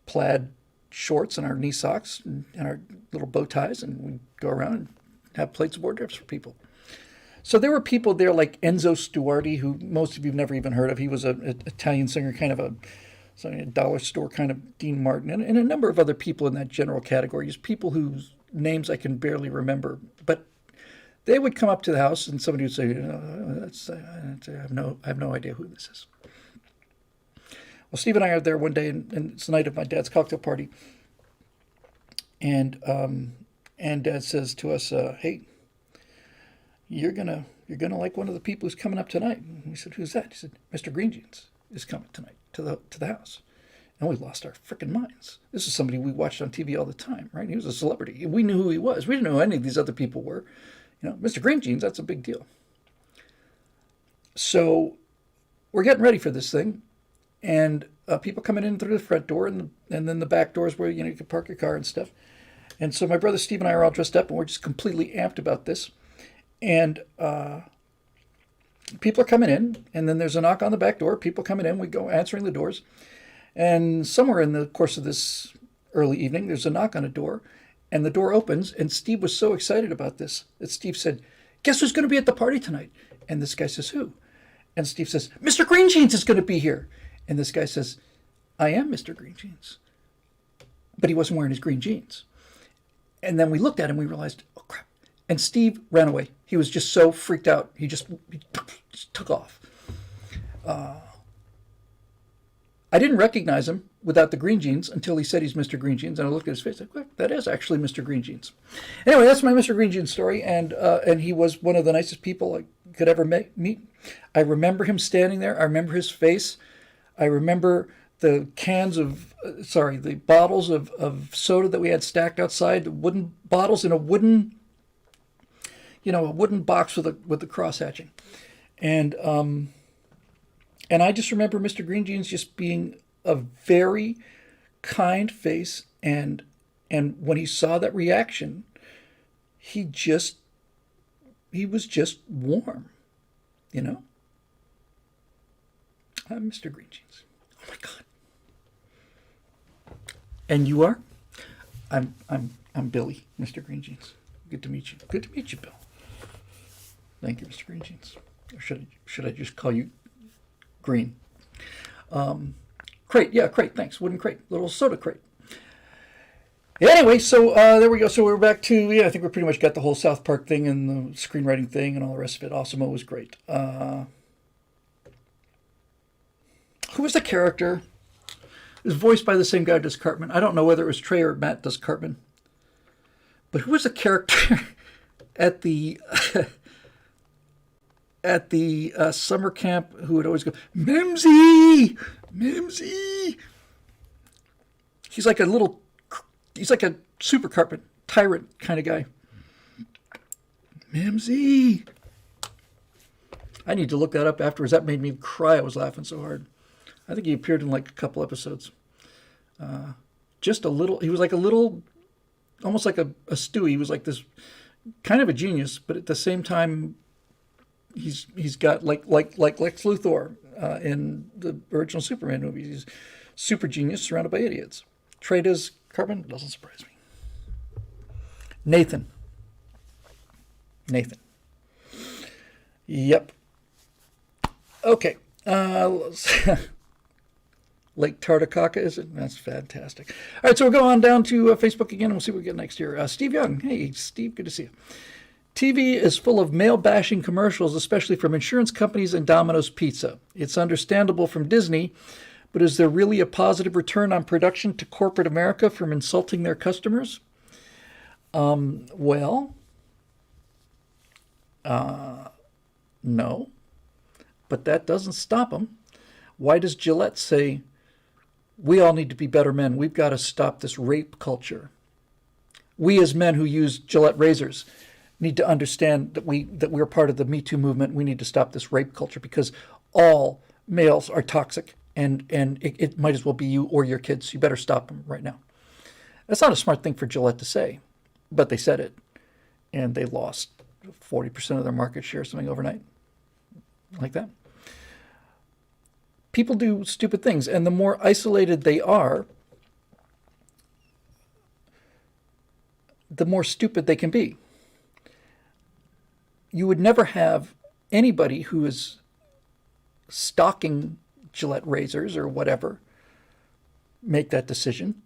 plaid shorts and our knee socks and our little bow ties, and we'd go around and have plates of hors d'oeuvres for people. So there were people there like Enzo Stuardi, who most of you have never even heard of. He was an Italian singer, kind of a dollar store kind of Dean Martin, and a number of other people in that general category, just people whose names I can barely remember. But they would come up to the house, and somebody would say, I have no idea who this is. Well, Steve and I are there one day, and it's the night of my dad's cocktail party. And Dad says to us, "Hey, you're gonna like one of the people who's coming up tonight." And we said, "Who's that?" He said, "Mr. Green Jeans is coming tonight to the house." And we lost our freaking minds. This is somebody we watched on TV all the time, right? He was a celebrity. We knew who he was. We didn't know who any of these other people were. Mr. Green Jeans, that's a big deal. So we're getting ready for this thing, and people coming in through the front door, and then the back doors where you can park your car and stuff. And so my brother Steve and I are all dressed up, and we're just completely amped about this. And people are coming in, and then there's a knock on the back door. People coming in, we go answering the doors. And somewhere in the course of this early evening, there's a knock on a door, and the door opens, and Steve was so excited about this that Steve said, "Guess who's going to be at the party tonight?" And this guy says, "Who?" And Steve says, "Mr. Green Jeans is going to be here." And this guy says, "I am Mr. Green Jeans." But he wasn't wearing his green jeans. And then we looked at him, we realized, oh crap. And Steve ran away. He was just so freaked out. He just took off. I didn't recognize him without the green jeans until he said he's Mr. Green Jeans. And I looked at his face, like, well, that is actually Mr. Green Jeans. Anyway, that's my Mr. Green Jeans story. And he was one of the nicest people I could ever meet. I remember him standing there. I remember his face. I remember the the bottles of soda that we had stacked outside, the wooden bottles in a wooden a wooden box with a cross hatching, and I just remember Mr. Green Jeans just being a very kind face, and when he saw that reaction, he was just warm, you know. I'm Mr. Green Jeans. Oh my God. And you are? I'm Billy, Mr. Green Jeans. Good to meet you. Good to meet you, Bill. Thank you, Mr. Green Jeans. Or should I just call you Green? Crate, yeah, crate. Thanks. Wooden crate, little soda crate. Anyway, so there we go. So we're back to, I think we pretty much got the whole South Park thing and the screenwriting thing and all the rest of it. Osimo was great. Who was the character? It was voiced by the same guy who does Cartman. I don't know whether it was Trey or Matt does Cartman. But who was the character at the summer camp who would always go, Mimsy! Mimsy! He's like a super Cartman, tyrant kind of guy. Mimsy! I need to look that up afterwards. That made me cry. I was laughing so hard. I think he appeared in like a couple episodes. Just a little, he was like a little, almost like a Stewie. He was like this kind of a genius, but at the same time, he's got like Lex Luthor in the original Superman movies. He's super genius surrounded by idiots. Trey does Cartman, doesn't surprise me. Nathan. Yep. Okay. Lake Tartacaka, is it? That's fantastic. All right, so we'll go on down to Facebook again, and we'll see what we get next year. Steve Young. Hey, Steve, good to see you. TV is full of male-bashing commercials, especially from insurance companies and Domino's Pizza. It's understandable from Disney, but is there really a positive return on production to corporate America from insulting their customers? Well, no, but that doesn't stop them. Why does Gillette say, we all need to be better men? We've got to stop this rape culture. We as men who use Gillette razors need to understand that we're part of the Me Too movement. We need to stop this rape culture because all males are toxic, and it might as well be you or your kids. You better stop them right now. That's not a smart thing for Gillette to say, but they said it, and they lost 40% of their market share, something overnight, like that. People do stupid things, and the more isolated they are, the more stupid they can be. You would never have anybody who is stocking Gillette razors or whatever make that decision,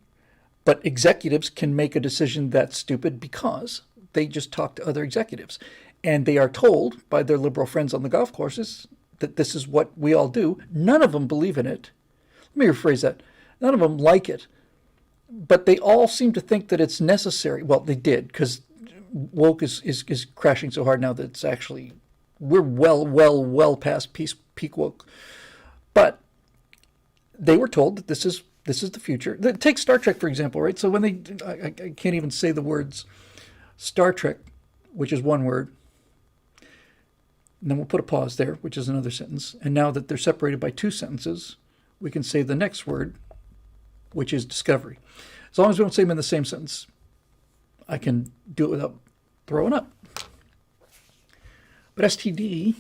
but executives can make a decision that's stupid because they just talk to other executives, and they are told by their liberal friends on the golf courses that this is what we all do. None of them believe in it. Let me rephrase that. None of them like it, but they all seem to think that it's necessary. Well, they did, because woke is crashing so hard now that it's actually, we're well past peak woke. But they were told that this is the future. Take Star Trek, for example, right? So when I can't even say the words Star Trek, which is one word, and then we'll put a pause there, which is another sentence. And now that they're separated by two sentences, we can say the next word, which is discovery. As long as we don't say them in the same sentence, I can do it without throwing up. But STD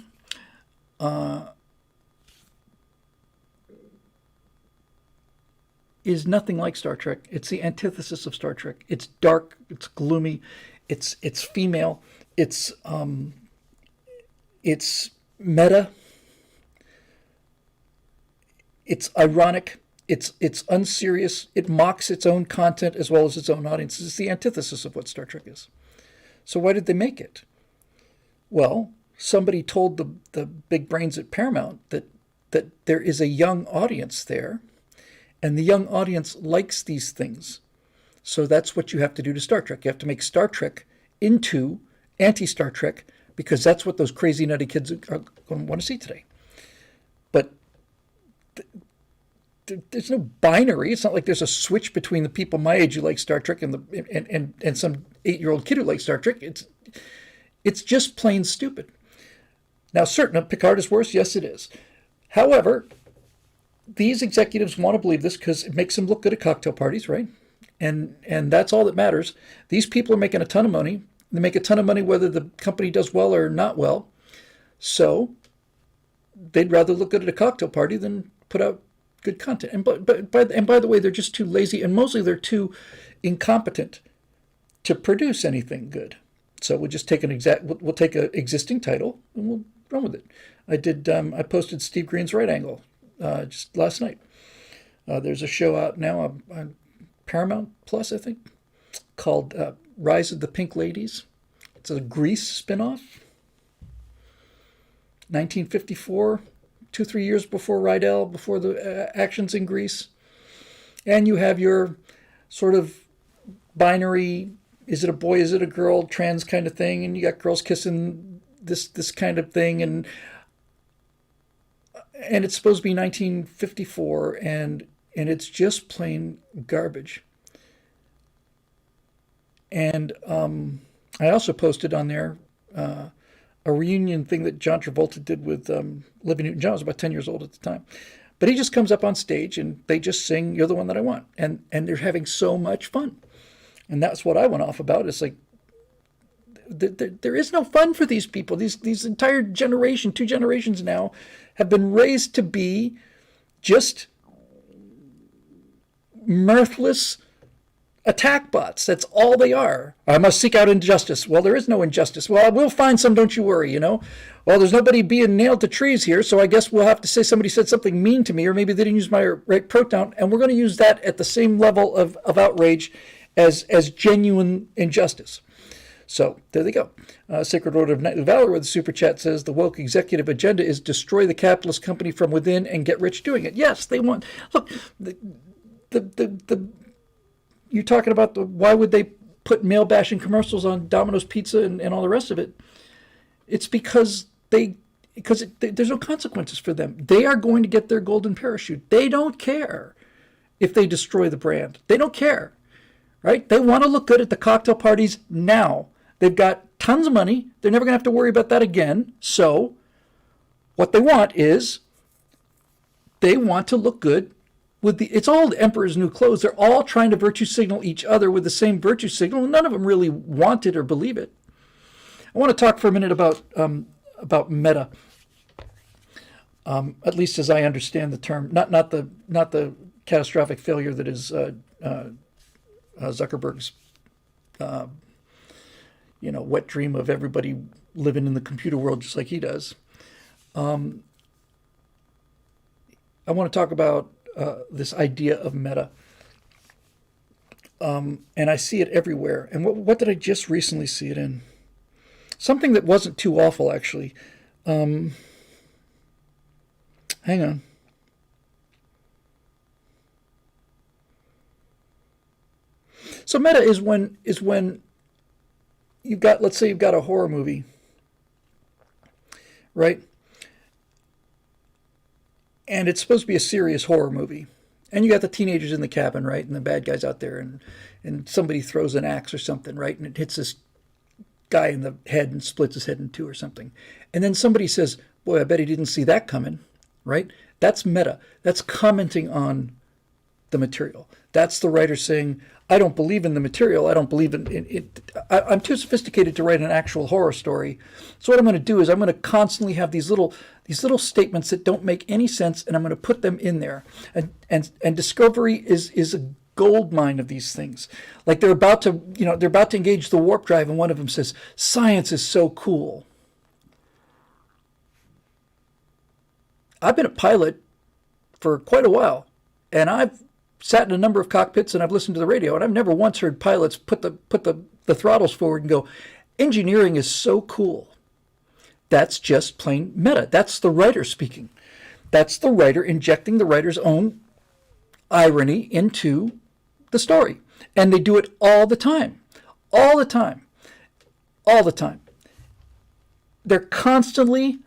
is nothing like Star Trek. It's the antithesis of Star Trek. It's dark, it's gloomy, it's female, it's meta, it's ironic, it's unserious, it mocks its own content as well as its own audience. It's the antithesis of what Star Trek is. So why did they make it? Well, somebody told the big brains at Paramount that there is a young audience there, and the young audience likes these things. So that's what you have to do to Star Trek. You have to make Star Trek into anti-Star Trek, because that's what those crazy nutty kids are going to want to see today. But there's no binary. It's not like there's a switch between the people my age who like Star Trek and some 8-year-old kid who likes Star Trek. It's It's just plain stupid. Now, certain Picard is worse. Yes, it is. However, these executives want to believe this because it makes them look good at cocktail parties, right? And that's all that matters. These people are making a ton of money. They make a ton of money whether the company does well or not well. So they'd rather look good at a cocktail party than put out good content. And by the way, they're just too lazy, and mostly they're too incompetent to produce anything good. So we'll just take we'll take an existing title and we'll run with it. I posted Steve Green's Right Angle just last night. There's a show out now on Paramount Plus, I think, called Rise of the Pink Ladies. It's a Grease spinoff. 1954, 2-3 years before Rydell, before the actions in Greece. And you have your sort of binary, is it a boy, is it a girl, trans kind of thing, and you got girls kissing this kind of thing, and it's supposed to be 1954, and it's just plain garbage. And I also posted on there a reunion thing that John Travolta did with Olivia Newton-John. I was about 10 years old at the time. But he just comes up on stage and they just sing "You're the One That I Want." And they're having so much fun. And that's what I went off about. It's like, there is no fun for these people. These entire generation, 2 generations now, have been raised to be just mirthless attack bots. That's all they are. I must seek out injustice. Well, there is no injustice. Well, we'll find some, don't you worry, you know. Well, there's nobody being nailed to trees here, so I guess we'll have to say somebody said something mean to me, or maybe they didn't use my right pronoun, and we're going to use that at the same level of outrage as genuine injustice. So there they go. Sacred Order of Knightly Valor, where the super chat says the woke executive agenda is destroy the capitalist company from within and get rich doing it. Yes, they want. Look, you're talking about why would they put male bashing commercials on Domino's Pizza and all the rest of it? It's because there's no consequences for them. They are going to get their golden parachute. They don't care if they destroy the brand. They don't care, right? They want to look good at the cocktail parties now. They've got tons of money. They're never going to have to worry about that again. So what they want is they want to look good it's all the emperor's new clothes. They're all trying to virtue signal each other with the same virtue signal, and none of them really want it or believe it. I want to talk for a minute about meta, at least as I understand the term. Not the catastrophic failure that is Zuckerberg's wet dream of everybody living in the computer world just like he does. I want to talk about this idea of meta. And I see it everywhere. And what did I just recently see it in? Something that wasn't too awful, actually. Hang on. So meta is when you've got, let's say you've got a horror movie, right? And it's supposed to be a serious horror movie. And you got the teenagers in the cabin, right? And the bad guys out there, and somebody throws an axe or something, right? And it hits this guy in the head and splits his head in 2 or something. And then somebody says, boy, I bet he didn't see that coming, right? That's meta. That's commenting on the material. That's the writer saying, I don't believe in the material. I don't believe in it. I'm too sophisticated to write an actual horror story. So what I'm going to do is I'm going to constantly have these little statements that don't make any sense, and I'm going to put them in there. And Discovery is a gold mine of these things. Like they're about to engage the warp drive, and one of them says, "Science is so cool." I've been a pilot for quite a while, and I've sat in a number of cockpits and I've listened to the radio, and I've never once heard pilots put the throttles forward and go, "Engineering is so cool." That's just plain meta. That's the writer speaking. That's the writer injecting the writer's own irony into the story. And they do it all the time. All the time. All the time. They're constantly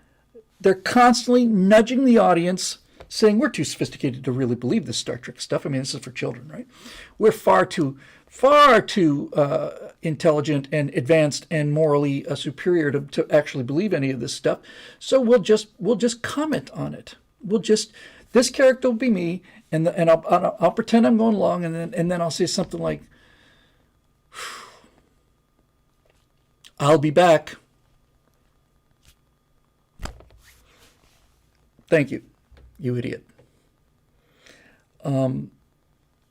nudging the audience, saying, we're too sophisticated to really believe this Star Trek stuff. I mean, this is for children, right? We're far too far too intelligent and advanced and morally superior to actually believe any of this stuff. So we'll just comment on it. This character will be me, and I'll pretend I'm going along, and then I'll say something like, "I'll be back. Thank you, you idiot."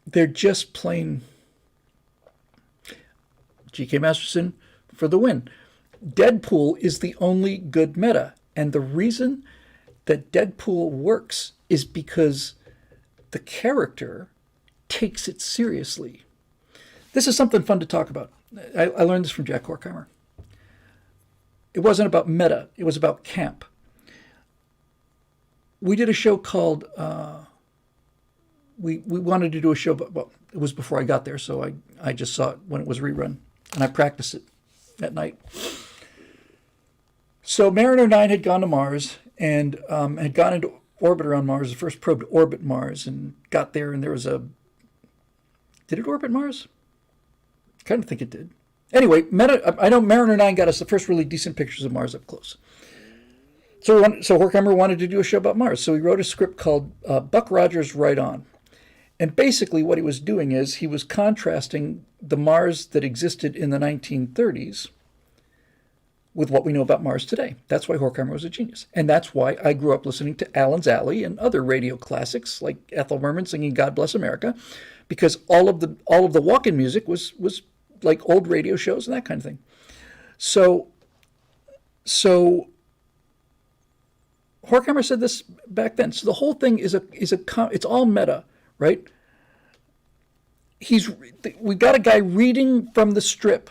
They're just plain G.K. Masterson for the win. Deadpool is the only good meta. And the reason that Deadpool works is because the character takes it seriously. This is something fun to talk about. I learned this from Jack Horkheimer. It wasn't about meta. It was about camp. We did a show called... We wanted to do a show, but well, it was before I got there, so I just saw it when it was rerun, and I practiced it at night. So Mariner 9 had gone to Mars and had gone into orbit around Mars, the first probe to orbit Mars, and got there, and there was a... Did it orbit Mars? I kind of think it did. Anyway, I know Mariner 9 got us the first really decent pictures of Mars up close. So Horkheimer wanted to do a show about Mars, so he wrote a script called Buck Rogers Right On. And basically what he was doing is he was contrasting the Mars that existed in the 1930s with what we know about Mars today. That's why Horkheimer was a genius. And that's why I grew up listening to Alan's Alley and other radio classics like Ethel Merman singing God Bless America, because all of the walk-in music was like old radio shows and that kind of thing. So Horkheimer said this back then. So the whole thing is it's all meta. Right? We got a guy reading from the strip,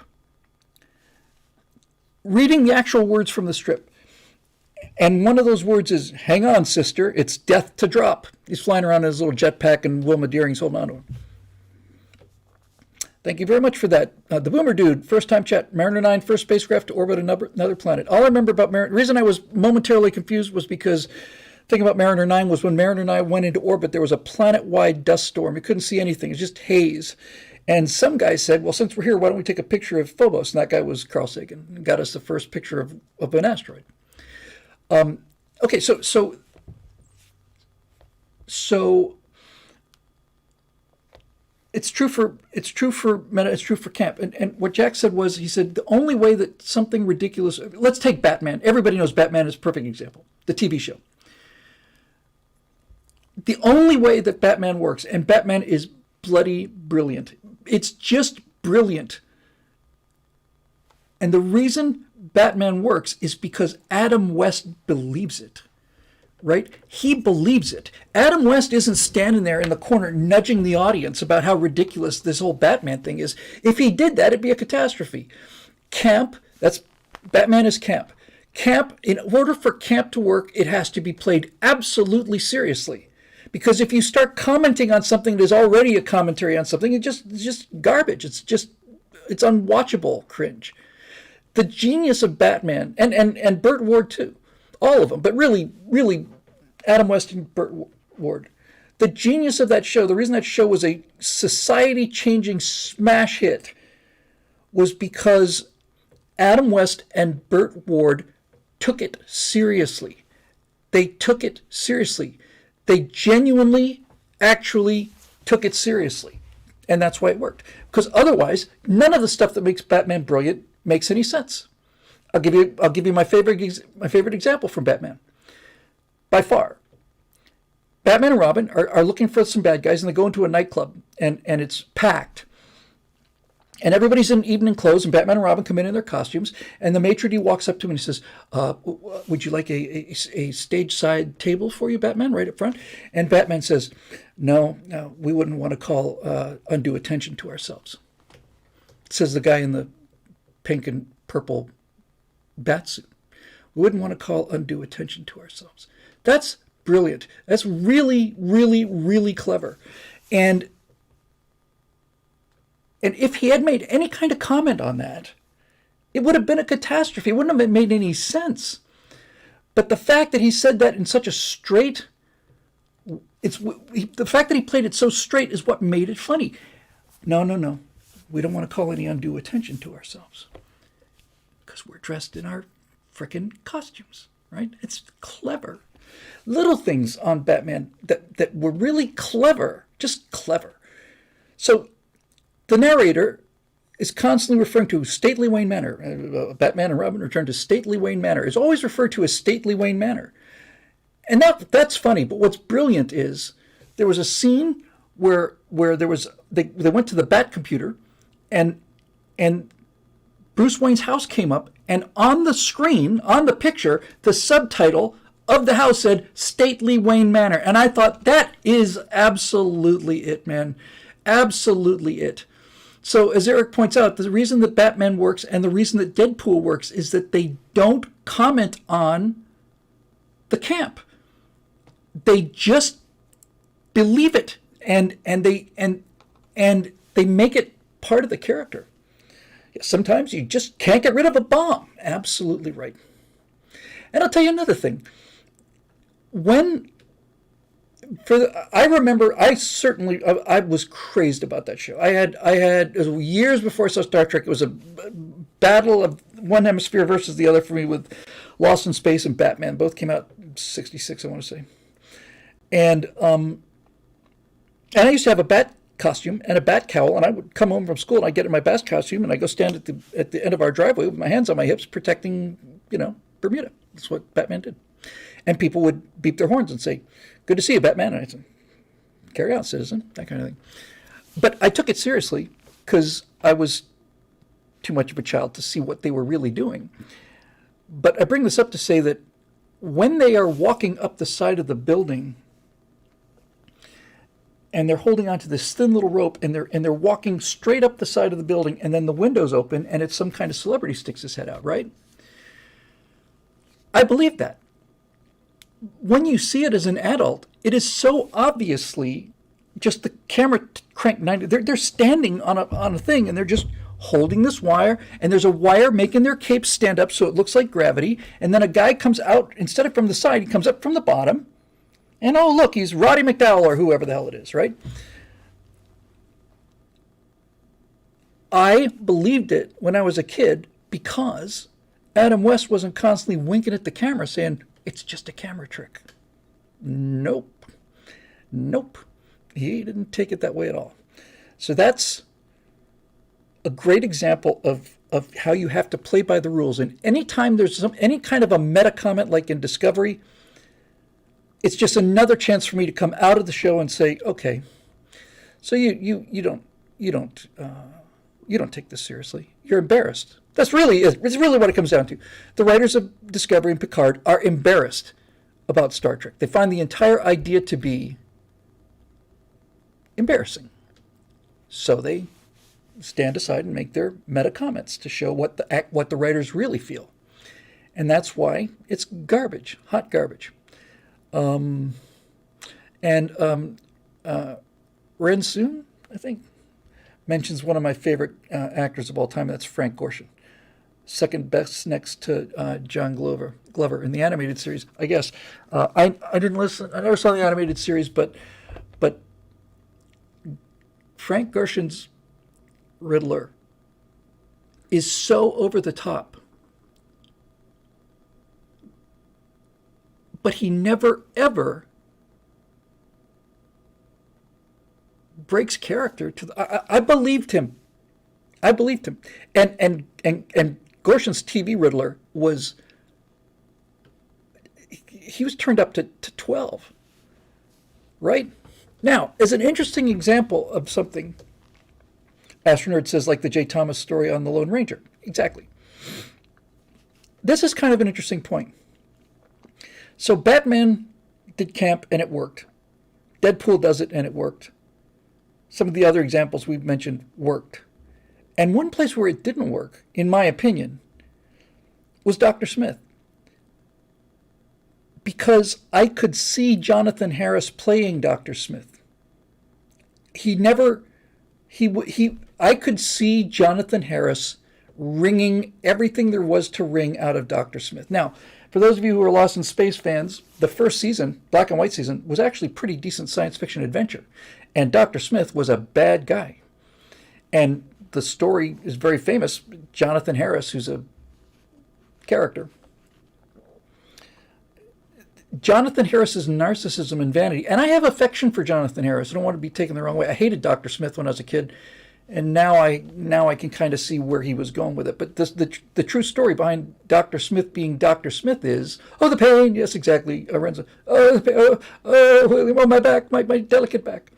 reading the actual words from the strip. And one of those words is, "Hang on, sister, it's death to drop." He's flying around in his little jetpack and Wilma Deering's holding on to him. Thank you very much for that. The Boomer Dude, first time chat. Mariner 9, first spacecraft to orbit another planet. All I remember about Mariner, the reason I was momentarily confused was because thing about Mariner 9 was when Mariner 9 went into orbit, there was a planet-wide dust storm. You couldn't see anything. It was just haze. And some guy said, well, since we're here, why don't we take a picture of Phobos? And that guy was Carl Sagan and got us the first picture of an asteroid. Okay, so it's true for meta, it's true for camp. And what Jack said was, he said, the only way that something ridiculous... Let's take Batman. Everybody knows Batman is a perfect example. The TV show. The only way that Batman works, and Batman is bloody brilliant. It's just brilliant. And the reason Batman works is because Adam West believes it, right? He believes it. Adam West isn't standing there in the corner nudging the audience about how ridiculous this whole Batman thing is. If he did that, it'd be a catastrophe. Camp, Batman is camp. Camp, in order for camp to work, it has to be played absolutely seriously. Because if you start commenting on something that is already a commentary on something, it's just garbage. It's unwatchable cringe. The genius of Batman, and Burt Ward too, all of them, but really Adam West and Burt Ward. The genius of that show, the reason that show was a society-changing smash hit, was because Adam West and Burt Ward took it seriously. They took it seriously. They genuinely, actually took it seriously. And that's why it worked. Because otherwise, none of the stuff that makes Batman brilliant makes any sense. I'll give you my favorite example from Batman. By far. Batman and Robin are looking for some bad guys, and they go into a nightclub, and it's packed. And everybody's in evening clothes, and Batman and Robin come in their costumes, and the maitre d' walks up to him and he says, would you like a stage side table for you, Batman, right up front? And Batman says, no, we wouldn't want to call undue attention to ourselves. Says the guy in the pink and purple bat suit. We wouldn't want to call undue attention to ourselves. That's brilliant. That's really, really, really clever. And if he had made any kind of comment on that, it would have been a catastrophe. It wouldn't have made any sense. But the fact that he said that in such a straight, the fact that he played it so straight is what made it funny. No. we don't want to call any undue attention to ourselves because we're dressed in our frickin' costumes, right? It's clever. Little things on Batman that were really clever, just clever. So the narrator is constantly referring to stately Wayne Manor. Batman and Robin return to stately Wayne Manor. Is always referred to as stately Wayne Manor. And that's funny, but what's brilliant is there was a scene where there was they went to the Bat computer and Bruce Wayne's house came up, and on the screen, on the picture, the subtitle of the house said Stately Wayne Manor. And I thought, that is absolutely it, man. Absolutely it. So as Eric points out, the reason that Batman works and the reason that Deadpool works is that they don't comment on the camp. They just believe it, and they make it part of the character. Sometimes you just can't get rid of a bomb. Absolutely right. And I'll tell you another thing. I remember I was crazed about that show. I had it was years before I saw Star Trek. It was a battle of one hemisphere versus the other for me with Lost in Space and Batman. Both came out in '66, I want to say. And I used to have a bat costume and a bat cowl, and I would come home from school and I'd get in my bat costume and I'd go stand at the end of our driveway with my hands on my hips protecting, Bermuda. That's what Batman did. And people would beep their horns and say, "Good to see you, Batman." And I'd say, "Carry on, citizen," that kind of thing. But I took it seriously because I was too much of a child to see what they were really doing. But I bring this up to say that when they are walking up the side of the building and they're holding onto this thin little rope and they're walking straight up the side of the building, and then the windows open and it's some kind of celebrity sticks his head out, right? I believe that. When you see it as an adult, it is so obviously just the camera cranked 90. They're standing on a thing and they're just holding this wire, and there's a wire making their capes stand up so it looks like gravity, and then a guy comes out, instead of from the side, he comes up from the bottom, and oh look, he's Roddy McDowell or whoever the hell it is, right? I believed it when I was a kid because Adam West wasn't constantly winking at the camera saying, "It's just a camera trick." Nope. He didn't take it that way at all. So that's a great example of how you have to play by the rules. And anytime there's any kind of a meta comment like in Discovery, it's just another chance for me to come out of the show and say, okay, so you don't take this seriously. You're embarrassed. It's really what it comes down to. The writers of Discovery and Picard are embarrassed about Star Trek. They find the entire idea to be embarrassing. So they stand aside and make their meta comments to show what the writers really feel. And that's why it's garbage, hot garbage. Ren Soon, I think, mentions one of my favorite actors of all time. That's Frank Gorshin. Second best next to John Glover in the animated series, I guess. I didn't listen. I never saw the animated series, but Frank Gorshin's Riddler is so over the top, but he never ever breaks character I believed him. And Gorshin's TV Riddler was turned up to 12. Right? Now, as an interesting example of something, Astronerd says, like the J. Thomas story on the Lone Ranger. Exactly. This is kind of an interesting point. So Batman did camp and it worked. Deadpool does it and it worked. Some of the other examples we've mentioned worked. And one place where it didn't work, in my opinion, was Dr. Smith. Because I could see Jonathan Harris playing Dr. Smith. I could see Jonathan Harris wringing everything there was to wring out of Dr. Smith. Now, for those of you who are Lost in Space fans, the first season, black and white season, was actually pretty decent science fiction adventure. And Dr. Smith was a bad guy. And the story is very famous. Jonathan Harris, who's a character. Jonathan Harris's narcissism and vanity, and I have affection for Jonathan Harris. I don't want to be taken the wrong way. I hated Dr. Smith when I was a kid, and now I can kind of see where he was going with it. But the true story behind Dr. Smith being Dr. Smith is, oh, the pain, yes, exactly, Renzo. Oh, the pain, oh, my back, my delicate back.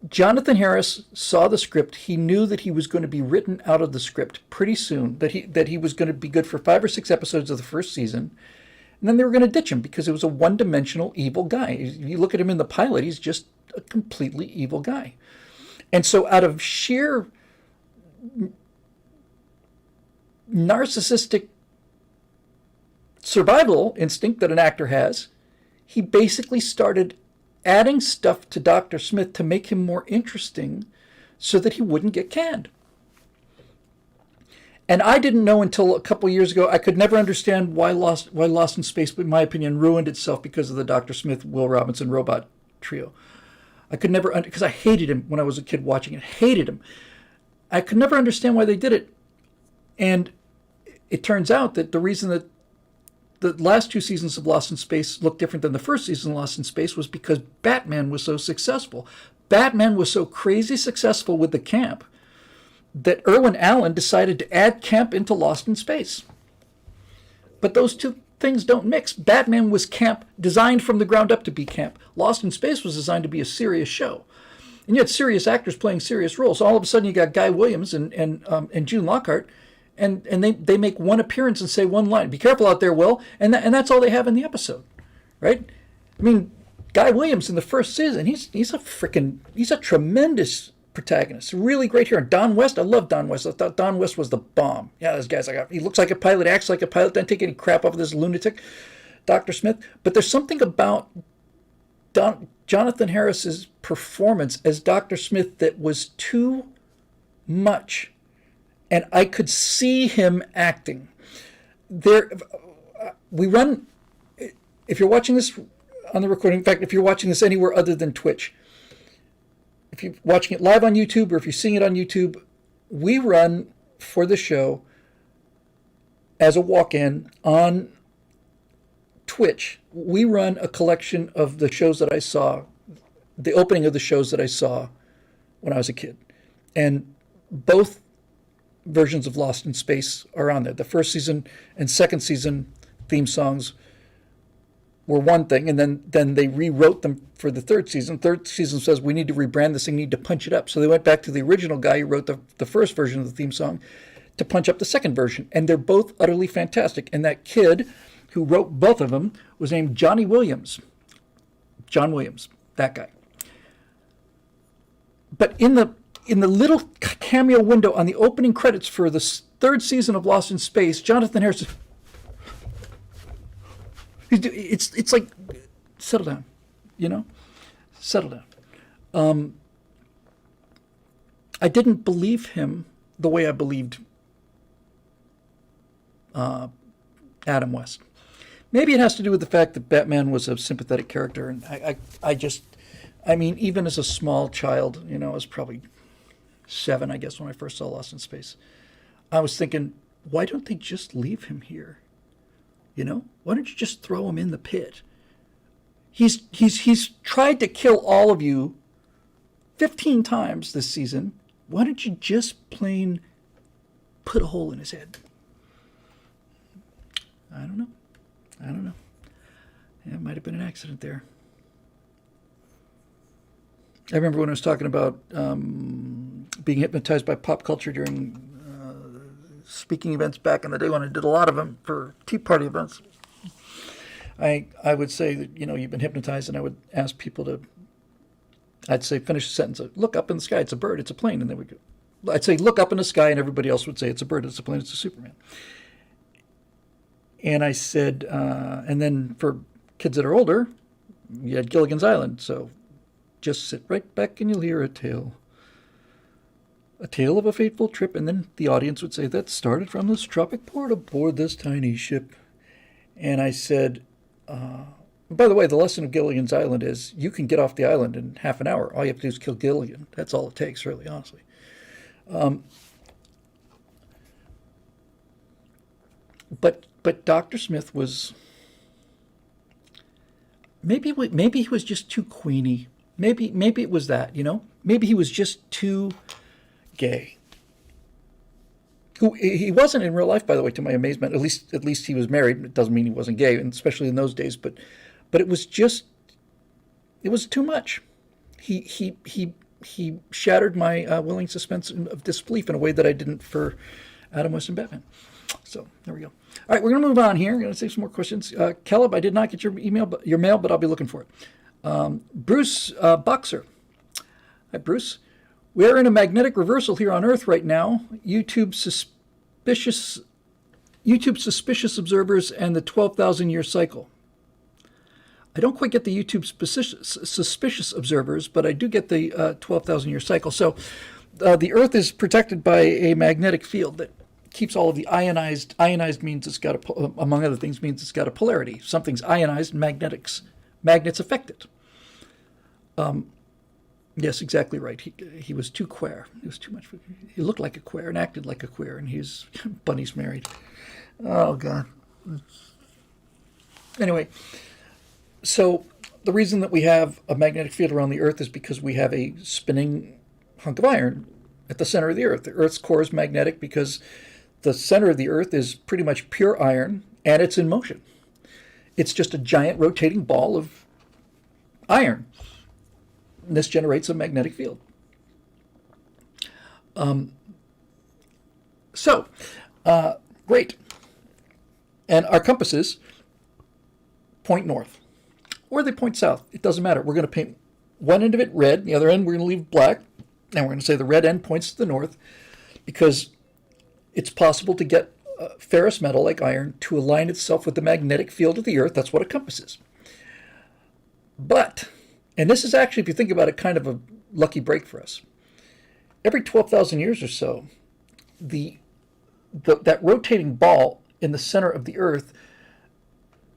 Jonathan Harris saw the script. He knew that he was going to be written out of the script pretty soon, that he was going to be good for 5 or 6 episodes of the first season, and then they were going to ditch him because it was a one-dimensional evil guy. If you look at him in the pilot, he's just a completely evil guy. And so out of sheer narcissistic survival instinct that an actor has, he basically started adding stuff to Dr. Smith to make him more interesting so that he wouldn't get canned. And I didn't know until a couple of years ago. I could never understand why Lost in Space, in my opinion, ruined itself because of the Dr. Smith, Will Robinson robot trio. I could never, because I hated him when I was a kid watching it. Hated him. I could never understand why they did it. And it turns out that the reason that the last 2 seasons of Lost in Space looked different than the first season of Lost in Space was because Batman was so successful. Batman was so crazy successful with the camp that Irwin Allen decided to add camp into Lost in Space. But those two things don't mix. Batman was camp, designed from the ground up to be camp. Lost in Space was designed to be a serious show. And you had serious actors playing serious roles. All of a sudden you got Guy Williams and June Lockhart, and they make one appearance and say one line. Be careful out there, Will. And that's all they have in the episode, right? I mean, Guy Williams in the first season, he's a tremendous protagonist. Really great here. And Don West, I love Don West. I thought Don West was the bomb. Yeah, this guy's he looks like a pilot, acts like a pilot, doesn't take any crap off of this lunatic, Dr. Smith. But there's something about Jonathan Harris's performance as Dr. Smith that was too much. And I could see him acting. We run, if you're watching this on the recording, in fact, if you're watching this anywhere other than Twitch, if you're watching it live on YouTube or if you're seeing it on YouTube, we run for the show as a walk-in on Twitch. We run a collection of the shows that I saw, the opening of the shows that I saw when I was a kid. And both versions of Lost in Space are on there. The first season and second season theme songs were one thing, and then they rewrote them for the third season. Third season says, we need to rebrand this thing, need to punch it up. So they went back to the original guy who wrote the first version of the theme song to punch up the second version. And they're both utterly fantastic. And that kid who wrote both of them was named Johnny Williams. John Williams, that guy. But in the little cameo window on the opening credits for the third season of Lost in Space, Jonathan Harris, it's like, settle down, settle down. I didn't believe him the way I believed Adam West. Maybe it has to do with the fact that Batman was a sympathetic character, and I mean, even as a small child, I was probably 7, I guess, when I first saw Lost in Space. I was thinking, why don't they just leave him here? Why don't you just throw him in the pit? He's tried to kill all of you 15 times this season. Why don't you just plain put a hole in his head? I don't know. Yeah, it might have been an accident there. I remember when I was talking about being hypnotized by pop culture during speaking events back in the day when I did a lot of them for Tea Party events. I would say that, you've been hypnotized, and I would ask people I'd say, finish the sentence, look up in the sky, it's a bird, it's a plane, and then I'd say, look up in the sky, and everybody else would say, it's a bird, it's a plane, it's a Superman. And I said, and then for kids that are older, you had Gilligan's Island, so just sit right back and you'll hear a tale of a fateful trip. And then the audience would say, that started from this tropic port aboard this tiny ship. And I said, By the way, the lesson of Gilligan's Island is you can get off the island in half an hour. All you have to do is kill Gilligan. That's all it takes, really, honestly. But Dr. Smith was maybe he was just too queeny. Maybe it was that, you know. Maybe he was just too gay. Who he wasn't in real life, by the way, to my amazement. At least he was married. It doesn't mean he wasn't gay, and especially in those days. But it was too much. He shattered my willing suspension of disbelief in a way that I didn't for Adam West and Batman. So there we go. All right, we're going to move on here. I'm going to take some more questions. Caleb, I did not get your mail, but I'll be looking for it. Bruce Boxer. Hi, Bruce. We are in a magnetic reversal here on Earth right now. YouTube suspicious observers and the 12,000-year cycle. I don't quite get the YouTube suspicious observers, but I do get the 12,000-year cycle. So the Earth is protected by a magnetic field that keeps all of the ionized. Ionized means it's got among other things, means it's got a polarity. Something's ionized, magnets affect it. Yes, exactly right. He was too queer. He was too much. He looked like a queer and acted like a queer, and Bunny's married. Oh, God. Anyway, so the reason that we have a magnetic field around the Earth is because we have a spinning hunk of iron at the center of the Earth. The Earth's core is magnetic because the center of the Earth is pretty much pure iron, and it's in motion. It's just a giant rotating ball of iron. And this generates a magnetic field. Great. And our compasses point north, or they point south. It doesn't matter. We're going to paint one end of it red, the other end we're going to leave black, and we're going to say the red end points to the north because it's possible to get ferrous metal like iron to align itself with the magnetic field of the Earth. That's what a compass is. But, and this is actually, if you think about it, kind of a lucky break for us. Every 12,000 years or so, that rotating ball in the center of the Earth,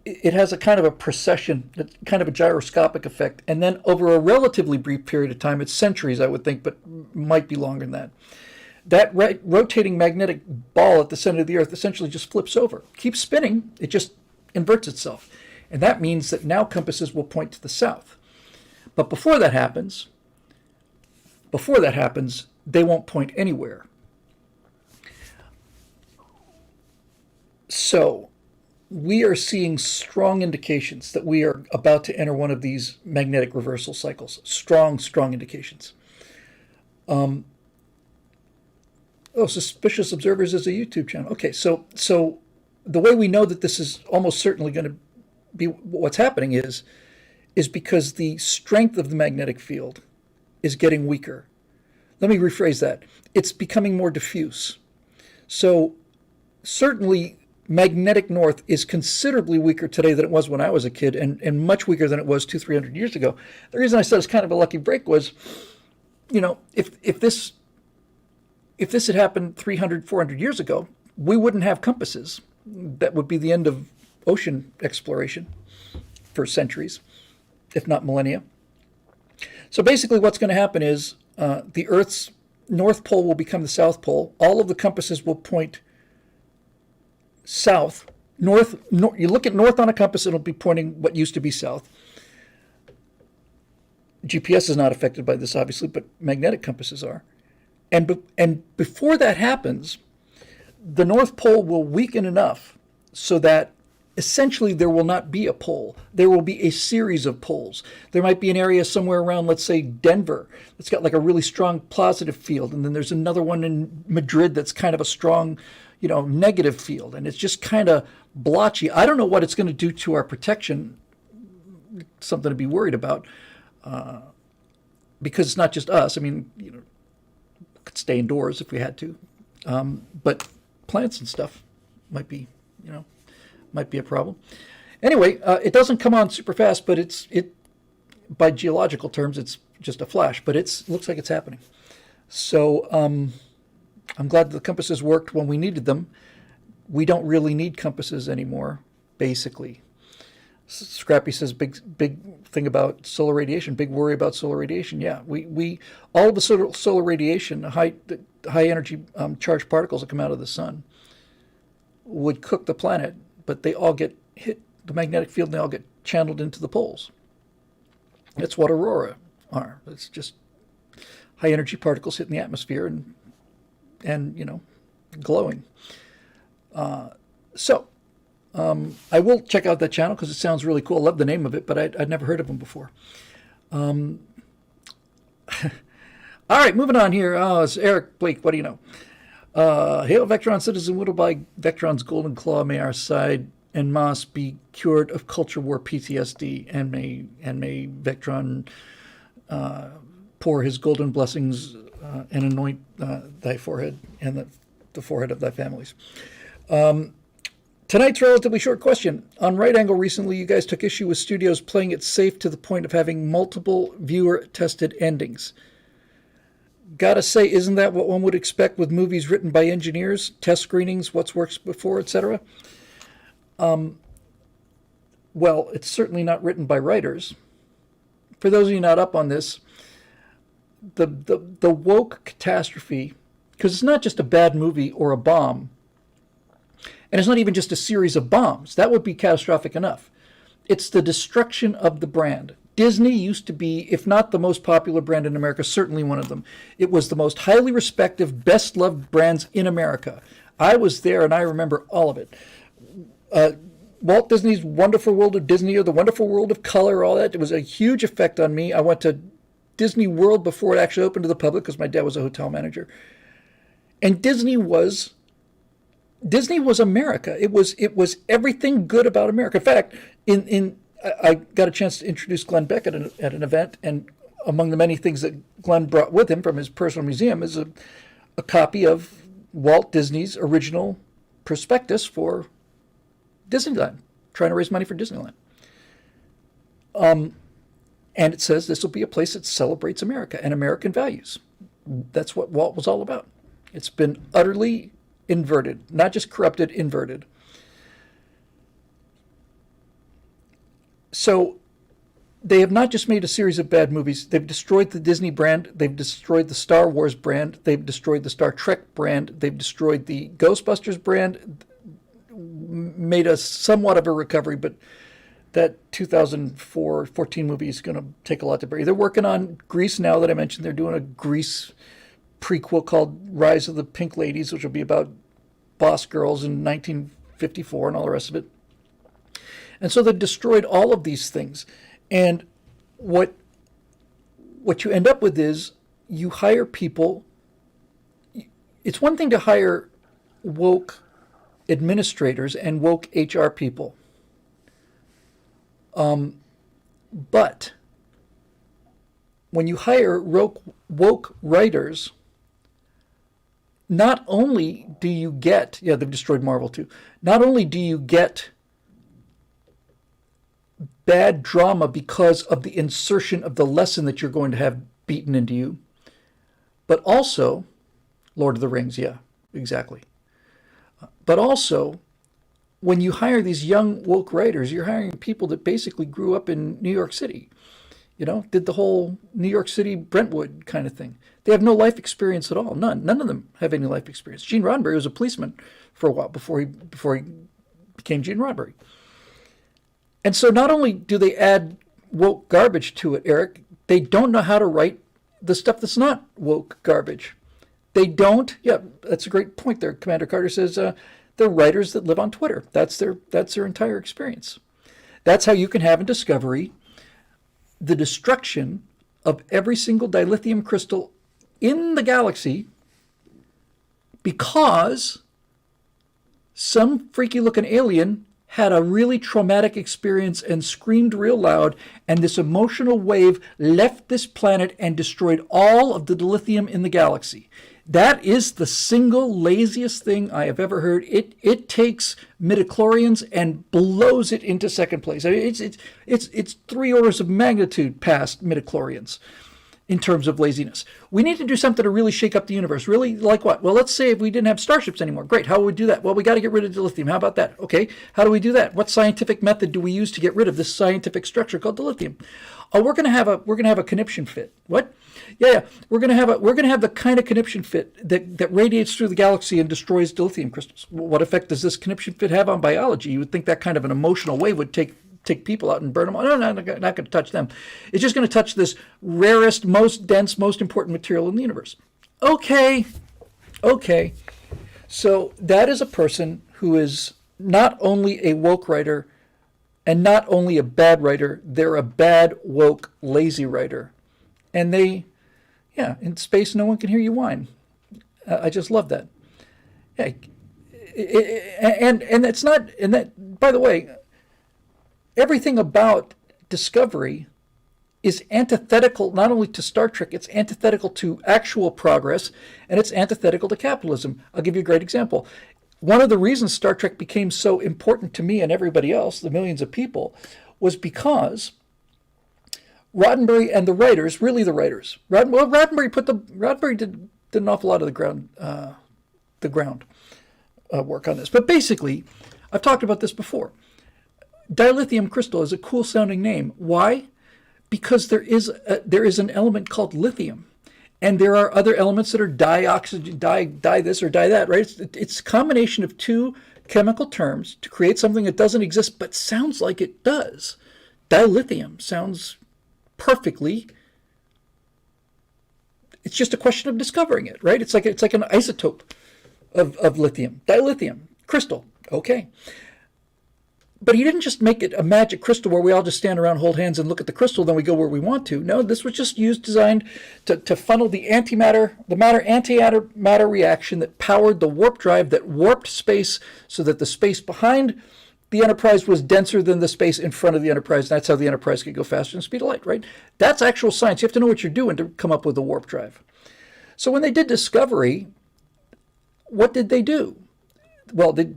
it has a kind of a precession, kind of a gyroscopic effect. And then over a relatively brief period of time, it's centuries, I would think, but might be longer than that. That rotating magnetic ball at the center of the Earth essentially just flips over, keeps spinning, it just inverts itself. And that means that now compasses will point to the south. But before that happens, they won't point anywhere. So we are seeing strong indications that we are about to enter one of these magnetic reversal cycles. Strong indications. Suspicious Observers is a YouTube channel. Okay, so the way we know that this is almost certainly going to be what's happening is because the strength of the magnetic field is getting weaker. Let me rephrase that. It's becoming more diffuse. So certainly magnetic north is considerably weaker today than it was when I was a kid, and much weaker than it was 200-300 years ago. The reason I said it's kind of a lucky break was, if this had happened 300-400 years ago, we wouldn't have compasses. That would be the end of ocean exploration for centuries, if not millennia. So basically what's going to happen is the Earth's North Pole will become the South Pole. All of the compasses will point south. North. You look at north on a compass, it'll be pointing what used to be south. GPS is not affected by this, obviously, but magnetic compasses are. And before that happens, the North Pole will weaken enough so that essentially there will not be a pole. There will be a series of poles. There might be an area somewhere around, let's say, Denver, that's got like a really strong positive field. And then there's another one in Madrid that's kind of a strong, negative field. And it's just kind of blotchy. I don't know what it's going to do to our protection. Something to be worried about. Because it's not just us. I mean, could stay indoors if we had to. But plants and stuff might be a problem. Anyway, it doesn't come on super fast, but it by geological terms, it's just a flash, but it looks like it's happening. So I'm glad the compasses worked when we needed them. We don't really need compasses anymore, basically. Scrappy says big thing about solar radiation, big worry about solar radiation. Yeah, we all of the solar radiation, high energy charged particles that come out of the sun would cook the planet, but they all get hit the magnetic field and they all get channeled into the poles. That's what aurora are. It's just high energy particles hitting the atmosphere and glowing. So I will check out that channel because it sounds really cool. I love the name of it, but I'd never heard of him before. All right, moving on here. Oh, it's Eric Blake. What do you know? Hail Vectron citizen, whittle by Vectron's golden claw, may our side and Moss be cured of culture war PTSD, and may Vectron pour his golden blessings and anoint thy forehead and the forehead of thy families. Tonight's relatively short question. On Right Angle recently, you guys took issue with studios playing it safe to the point of having multiple viewer-tested endings. Gotta say, isn't that what one would expect with movies written by engineers? Test screenings, what's worked before, etc.? Well, it's certainly not written by writers. For those of you not up on this, the woke catastrophe, because it's not just a bad movie or a bomb, and it's not even just a series of bombs. That would be catastrophic enough. It's the destruction of the brand. Disney used to be, if not the most popular brand in America, certainly one of them. It was the most highly respected, best-loved brands in America. I was there, and I remember all of it. Walt Disney's Wonderful World of Disney, or The Wonderful World of Color, all that. It was a huge effect on me. I went to Disney World before it actually opened to the public because my dad was a hotel manager. And Disney was America. It was everything good about America. In fact, I got a chance to introduce Glenn Beck at an event, and among the many things that Glenn brought with him from his personal museum is a copy of Walt Disney's original prospectus for Disneyland, trying to raise money for Disneyland. And it says this will be a place that celebrates America and American values. That's what Walt was all about. It's been utterly inverted, not just corrupted, inverted. So they have not just made a series of bad movies. They've destroyed the Disney brand. They've destroyed the Star Wars brand. They've destroyed the Star Trek brand. They've destroyed the Ghostbusters brand. Made a somewhat of a recovery, but that 2014 movie is going to take a lot to bury. They're working on Grease now that I mentioned. They're doing a Grease prequel called Rise of the Pink Ladies, which will be about boss girls in 1954 and all the rest of it. And so they've destroyed all of these things. And what you end up with is you hire people. It's one thing to hire woke administrators and woke HR people. But when you hire woke writers, not only do you get, they've destroyed Marvel too, not only do you get bad drama because of the insertion of the lesson that you're going to have beaten into you, but also, Lord of the Rings, yeah, exactly. But also, when you hire these young woke writers, you're hiring people that basically grew up in New York City, did the whole New York City Brentwood kind of thing. They have no life experience at all. None of them have any life experience. Gene Roddenberry was a policeman for a while before he became Gene Roddenberry. And so not only do they add woke garbage to it, Eric, they don't know how to write the stuff that's not woke garbage. They don't. Yeah, that's a great point there. Commander Carter says they're writers that live on Twitter. That's their entire experience. That's how you can have in Discovery the destruction of every single dilithium crystal in the galaxy because some freaky looking alien had a really traumatic experience and screamed real loud, and this emotional wave left this planet and destroyed all of the dilithium in the galaxy. That is the single laziest thing I have ever heard. It takes midichlorians and blows it into second place. I mean, it's 3 orders of magnitude past midichlorians. in terms of laziness. We need to do something to really shake up the universe. Really, like what? Well, let's say if we didn't have starships anymore. Great. How would we do that? Well, we got to get rid of dilithium. How about that? Okay. How do we do that? What scientific method do we use to get rid of this scientific structure called dilithium? Oh, we're gonna have a conniption fit. What? Yeah. We're gonna have the kind of conniption fit that radiates through the galaxy and destroys dilithium crystals. What effect does this conniption fit have on biology? You would think that kind of an emotional wave would take people out and burn them. No, not going to touch them. It's just going to touch this rarest, most dense, most important material in the universe. Okay. So that is a person who is not only a woke writer and not only a bad writer, they're a bad, woke, lazy writer. And in space, no one can hear you whine. I just love that. Yeah, and it's not, and that, by the way, everything about Discovery is antithetical not only to Star Trek, it's antithetical to actual progress, and it's antithetical to capitalism. I'll give you a great example. One of the reasons Star Trek became so important to me and everybody else, the millions of people, was because Roddenberry and the writers, really the writers, Roddenberry did an awful lot of the ground work on this. But basically, I've talked about this before. Dilithium crystal is a cool sounding name. Why? Because there is an element called lithium, and there are other elements that are dioxygen, di this or di that, right? It's a combination of two chemical terms to create something that doesn't exist but sounds like it does. Dilithium sounds perfectly. It's just a question of discovering it, right? It's like an isotope of lithium. Dilithium crystal. Okay. But he didn't just make it a magic crystal where we all just stand around, hold hands, and look at the crystal, then we go where we want to. No, this was just designed to funnel the matter-antimatter reaction that powered the warp drive that warped space so that the space behind the Enterprise was denser than the space in front of the Enterprise. And that's how the Enterprise could go faster than the speed of light, right? That's actual science. You have to know what you're doing to come up with a warp drive. So when they did Discovery, what did they do? Well, they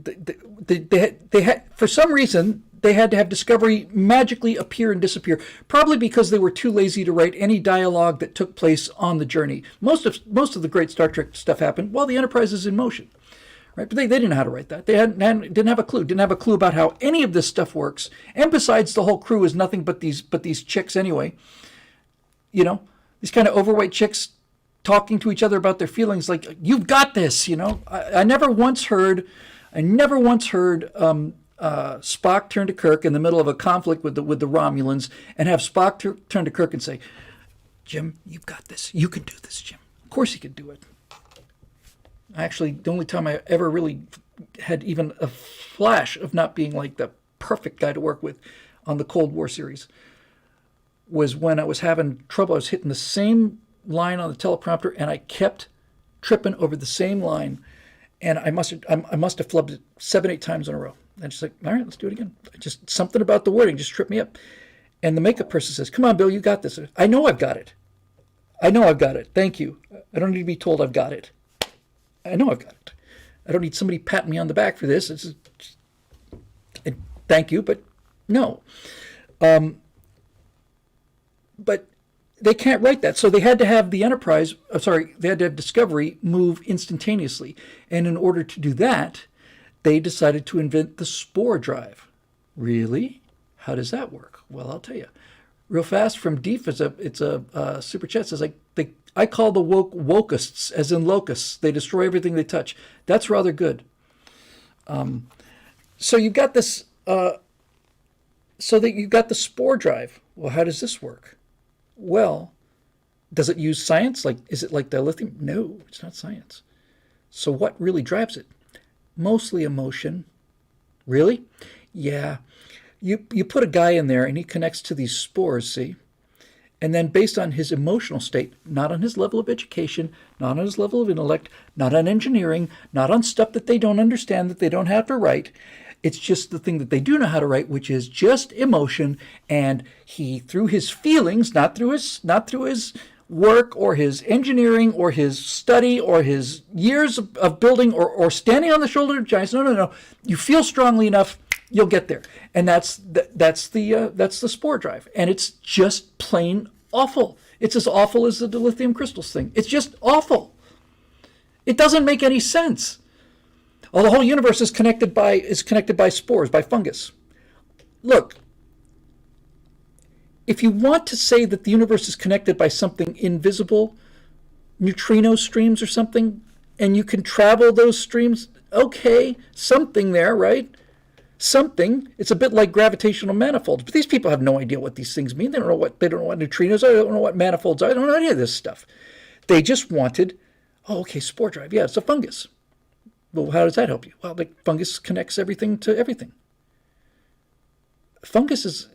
had, for some reason, they had to have Discovery magically appear and disappear, probably because they were too lazy to write any dialogue that took place on the journey. Most of the great Star Trek stuff happened while the Enterprise is in motion, right? But they didn't know how to write that. They didn't have a clue. Didn't have a clue about how any of this stuff works. And besides, the whole crew is nothing but these chicks anyway. You know, these kind of overweight chicks talking to each other about their feelings, like, you've got this, you know. I never once heard Spock turn to Kirk in the middle of a conflict with the Romulans and have Spock turn to Kirk and say, Jim, you've got this. You can do this, Jim. Of course he could do it. Actually, the only time I ever really had even a flash of not being like the perfect guy to work with on the Cold War series was when I was having trouble. I was hitting the same line on the teleprompter, and I kept tripping over the same line, and I must have flubbed it 7-8 times in a row. And she's like, all right, let's do it again. Just something about the wording just tripped me up. And the makeup person says, come on, Bill, you got this. I know I've got it. Thank you. I don't need to be told I've got it. I know I've got it. I don't need somebody patting me on the back for this. Thank you, but no. But they can't write that. So they had to have the Enterprise, they had to have Discovery move instantaneously. And in order to do that, they decided to invent the spore drive. Really? How does that work? Well, I'll tell you. Real fast from Deef, it's a super chat, says, I call the wokeists, as in locusts. They destroy everything they touch. That's rather good. So you've got this, you've got the spore drive. Well, how does this work? Well, does it use science? Is it like dilithium? No, it's not science. So what really drives it? Mostly emotion. Really? Yeah. You put a guy in there and he connects to these spores, see? And then based on his emotional state, not on his level of education, not on his level of intellect, not on engineering, not on stuff that they don't understand, that they don't have to write, it's just the thing that they do know how to write, which is just emotion. And he, through his feelings, not through his work or his engineering or his study or his years of building or standing on the shoulder of giants. No. You feel strongly enough, you'll get there. And that's the spore drive. And it's just plain awful. It's as awful as the dilithium crystals thing. It's just awful. It doesn't make any sense. Well, the whole universe is connected by spores, by fungus. Look, if you want to say that the universe is connected by something invisible, neutrino streams or something, and you can travel those streams, okay, something there, right? Something. It's a bit like gravitational manifolds. But these people have no idea what these things mean. They don't know what neutrinos are. They don't know what manifolds are. They don't know any of this stuff. They just wanted, oh, okay, spore drive. Yeah, it's a fungus. Well, how does that help you? Well, the fungus connects everything to everything. Fungus is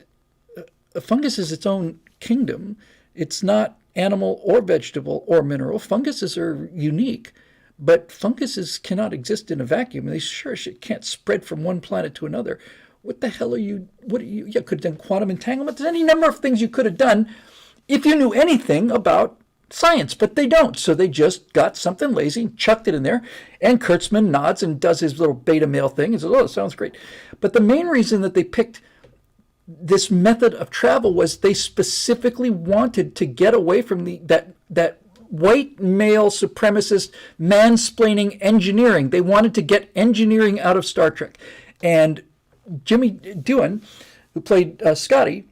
its own kingdom. It's not animal or vegetable or mineral. Funguses are unique, but funguses cannot exist in a vacuum. They sure shit can't spread from one planet to another. What the hell are you? What are you? You could have done quantum entanglement. There's any number of things you could have done if you knew anything about science, but they don't. So they just got something lazy and chucked it in there. And Kurtzman nods and does his little beta male thing and says, "Oh, it sounds great." But the main reason that they picked this method of travel was they specifically wanted to get away from that white male supremacist mansplaining engineering. They wanted to get engineering out of Star Trek. And Jimmy Doohan, who played Scotty,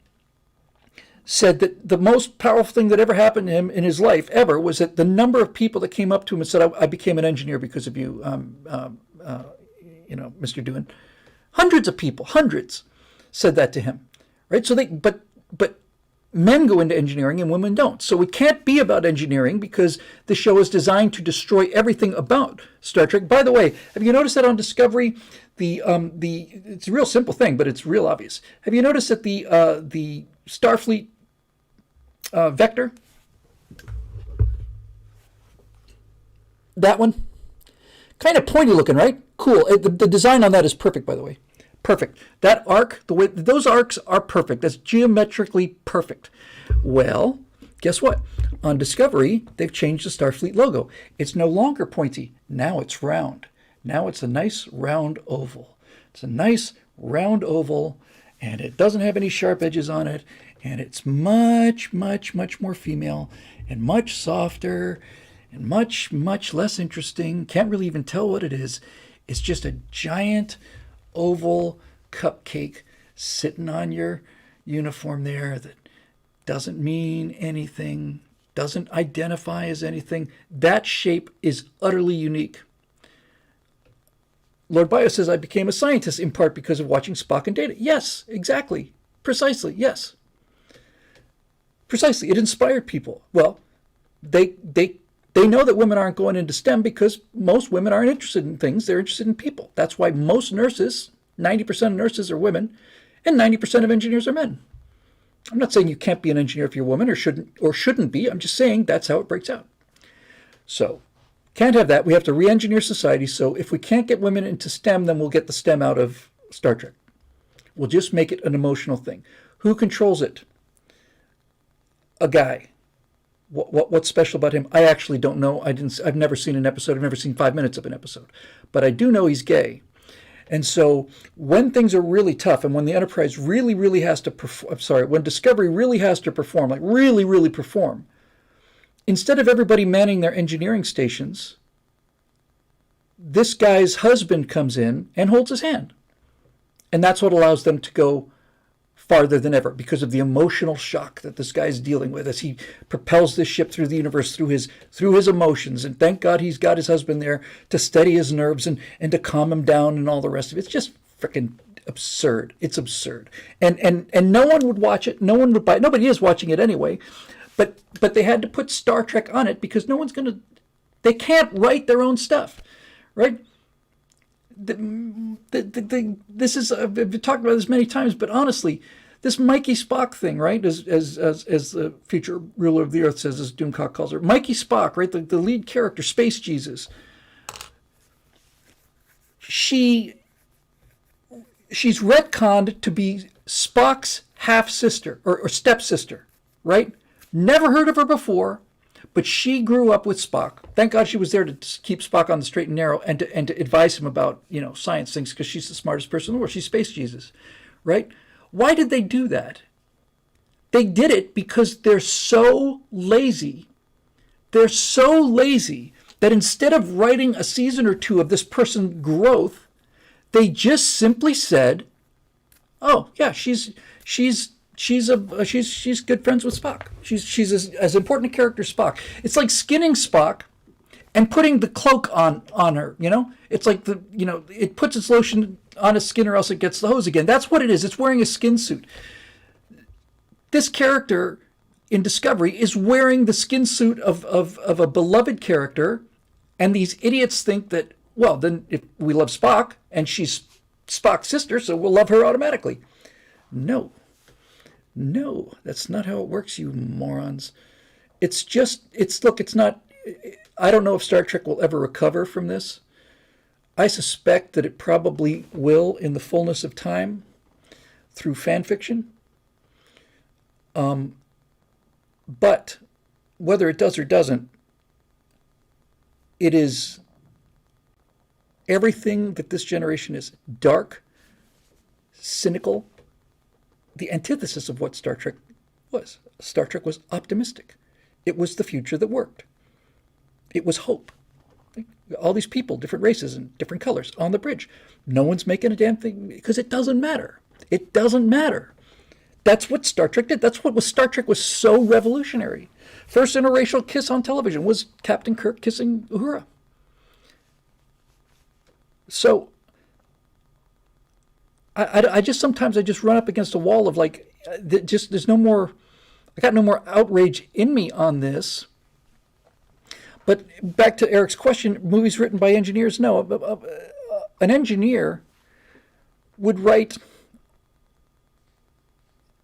said that the most powerful thing that ever happened to him in his life ever was that the number of people that came up to him and said, I became an engineer because of you, Mr. Doohan. Hundreds of people, hundreds, said that to him, right? So but men go into engineering and women don't. So it can't be about engineering because the show is designed to destroy everything about Star Trek. By the way, have you noticed that on Discovery, it's a real simple thing, but it's real obvious. Have you noticed that the Starfleet Vector, that one, kind of pointy looking, right? Cool. The design on that is perfect, by the way. Perfect. That arc, the way those arcs are perfect. That's geometrically perfect. Well, guess what? On Discovery, they've changed the Starfleet logo. It's no longer pointy. Now it's round. Now it's a nice round oval. It's a nice round oval, and it doesn't have any sharp edges on it, and it's much, much, much more female and much softer and much, much less interesting. Can't really even tell what it is. It's just a giant oval cupcake sitting on your uniform there that doesn't mean anything, doesn't identify as anything. That shape is utterly unique. Lord Bio says, I became a scientist in part because of watching Spock and Data. Yes, exactly. Precisely, yes. Precisely. It inspired people. Well, they know that women aren't going into STEM because most women aren't interested in things. They're interested in people. That's why most nurses, 90% of nurses are women, and 90% of engineers are men. I'm not saying you can't be an engineer if you're a woman or shouldn't be. I'm just saying that's how it breaks out. So, can't have that. We have to re-engineer society. So if we can't get women into STEM, then we'll get the STEM out of Star Trek. We'll just make it an emotional thing. Who controls it? A guy. What's special about him? I actually don't know. I've never seen an episode. I've never seen 5 minutes of an episode. But I do know he's gay. And so when things are really tough and when the Enterprise really, really has to perform, when Discovery really has to perform, like really, really perform, instead of everybody manning their engineering stations, this guy's husband comes in and holds his hand. And that's what allows them to go farther than ever because of the emotional shock that this guy's dealing with as he propels this ship through the universe through his emotions. And thank God he's got his husband there to steady his nerves and to calm him down and all the rest of it. It's just freaking absurd. It's absurd. And no one would watch it. No one would buy it. Nobody is watching it anyway. But they had to put Star Trek on it because they can't write their own stuff, right? This is, I've talked about this many times, but honestly, this Mikey Spock thing, right, as the future ruler of the Earth says, as Doomcock calls her, Mikey Spock, right, the lead character, Space Jesus, she's retconned to be Spock's half-sister or stepsister, right? Never heard of her before, but she grew up with Spock. Thank God she was there to keep Spock on the straight and narrow and to advise him about, science things because she's the smartest person in the world. She's Space Jesus, right? Why did they do that? They did it because they're so lazy. They're so lazy that instead of writing a season or two of this person's growth, they just simply said, "Oh yeah, she's good friends with Spock. She's as important a character as Spock." It's like skinning Spock and putting the cloak on her. It's like it puts its lotion on his skin or else it gets the hose again. That's what it is. It's wearing a skin suit. This character in Discovery is wearing the skin suit of a beloved character, and these idiots think that, well, then if we love Spock and she's Spock's sister, so we'll love her automatically. No, that's not how it works, you morons. It's not, I don't know if Star Trek will ever recover from this. I suspect that it probably will in the fullness of time through fan fiction. But whether it does or doesn't, it is everything that this generation is: dark, cynical, the antithesis of what Star Trek was. Star Trek was optimistic. It was the future that worked. It was hope. All these people, different races and different colors on the bridge. No one's making a damn thing because it doesn't matter. It doesn't matter. That's what Star Trek did. That's what Star Trek was so revolutionary. First interracial kiss on television was Captain Kirk kissing Uhura. So I just sometimes run up against a wall of like, there's no more, I got no more outrage in me on this. But back to Eric's question, movies written by engineers? No, an engineer would write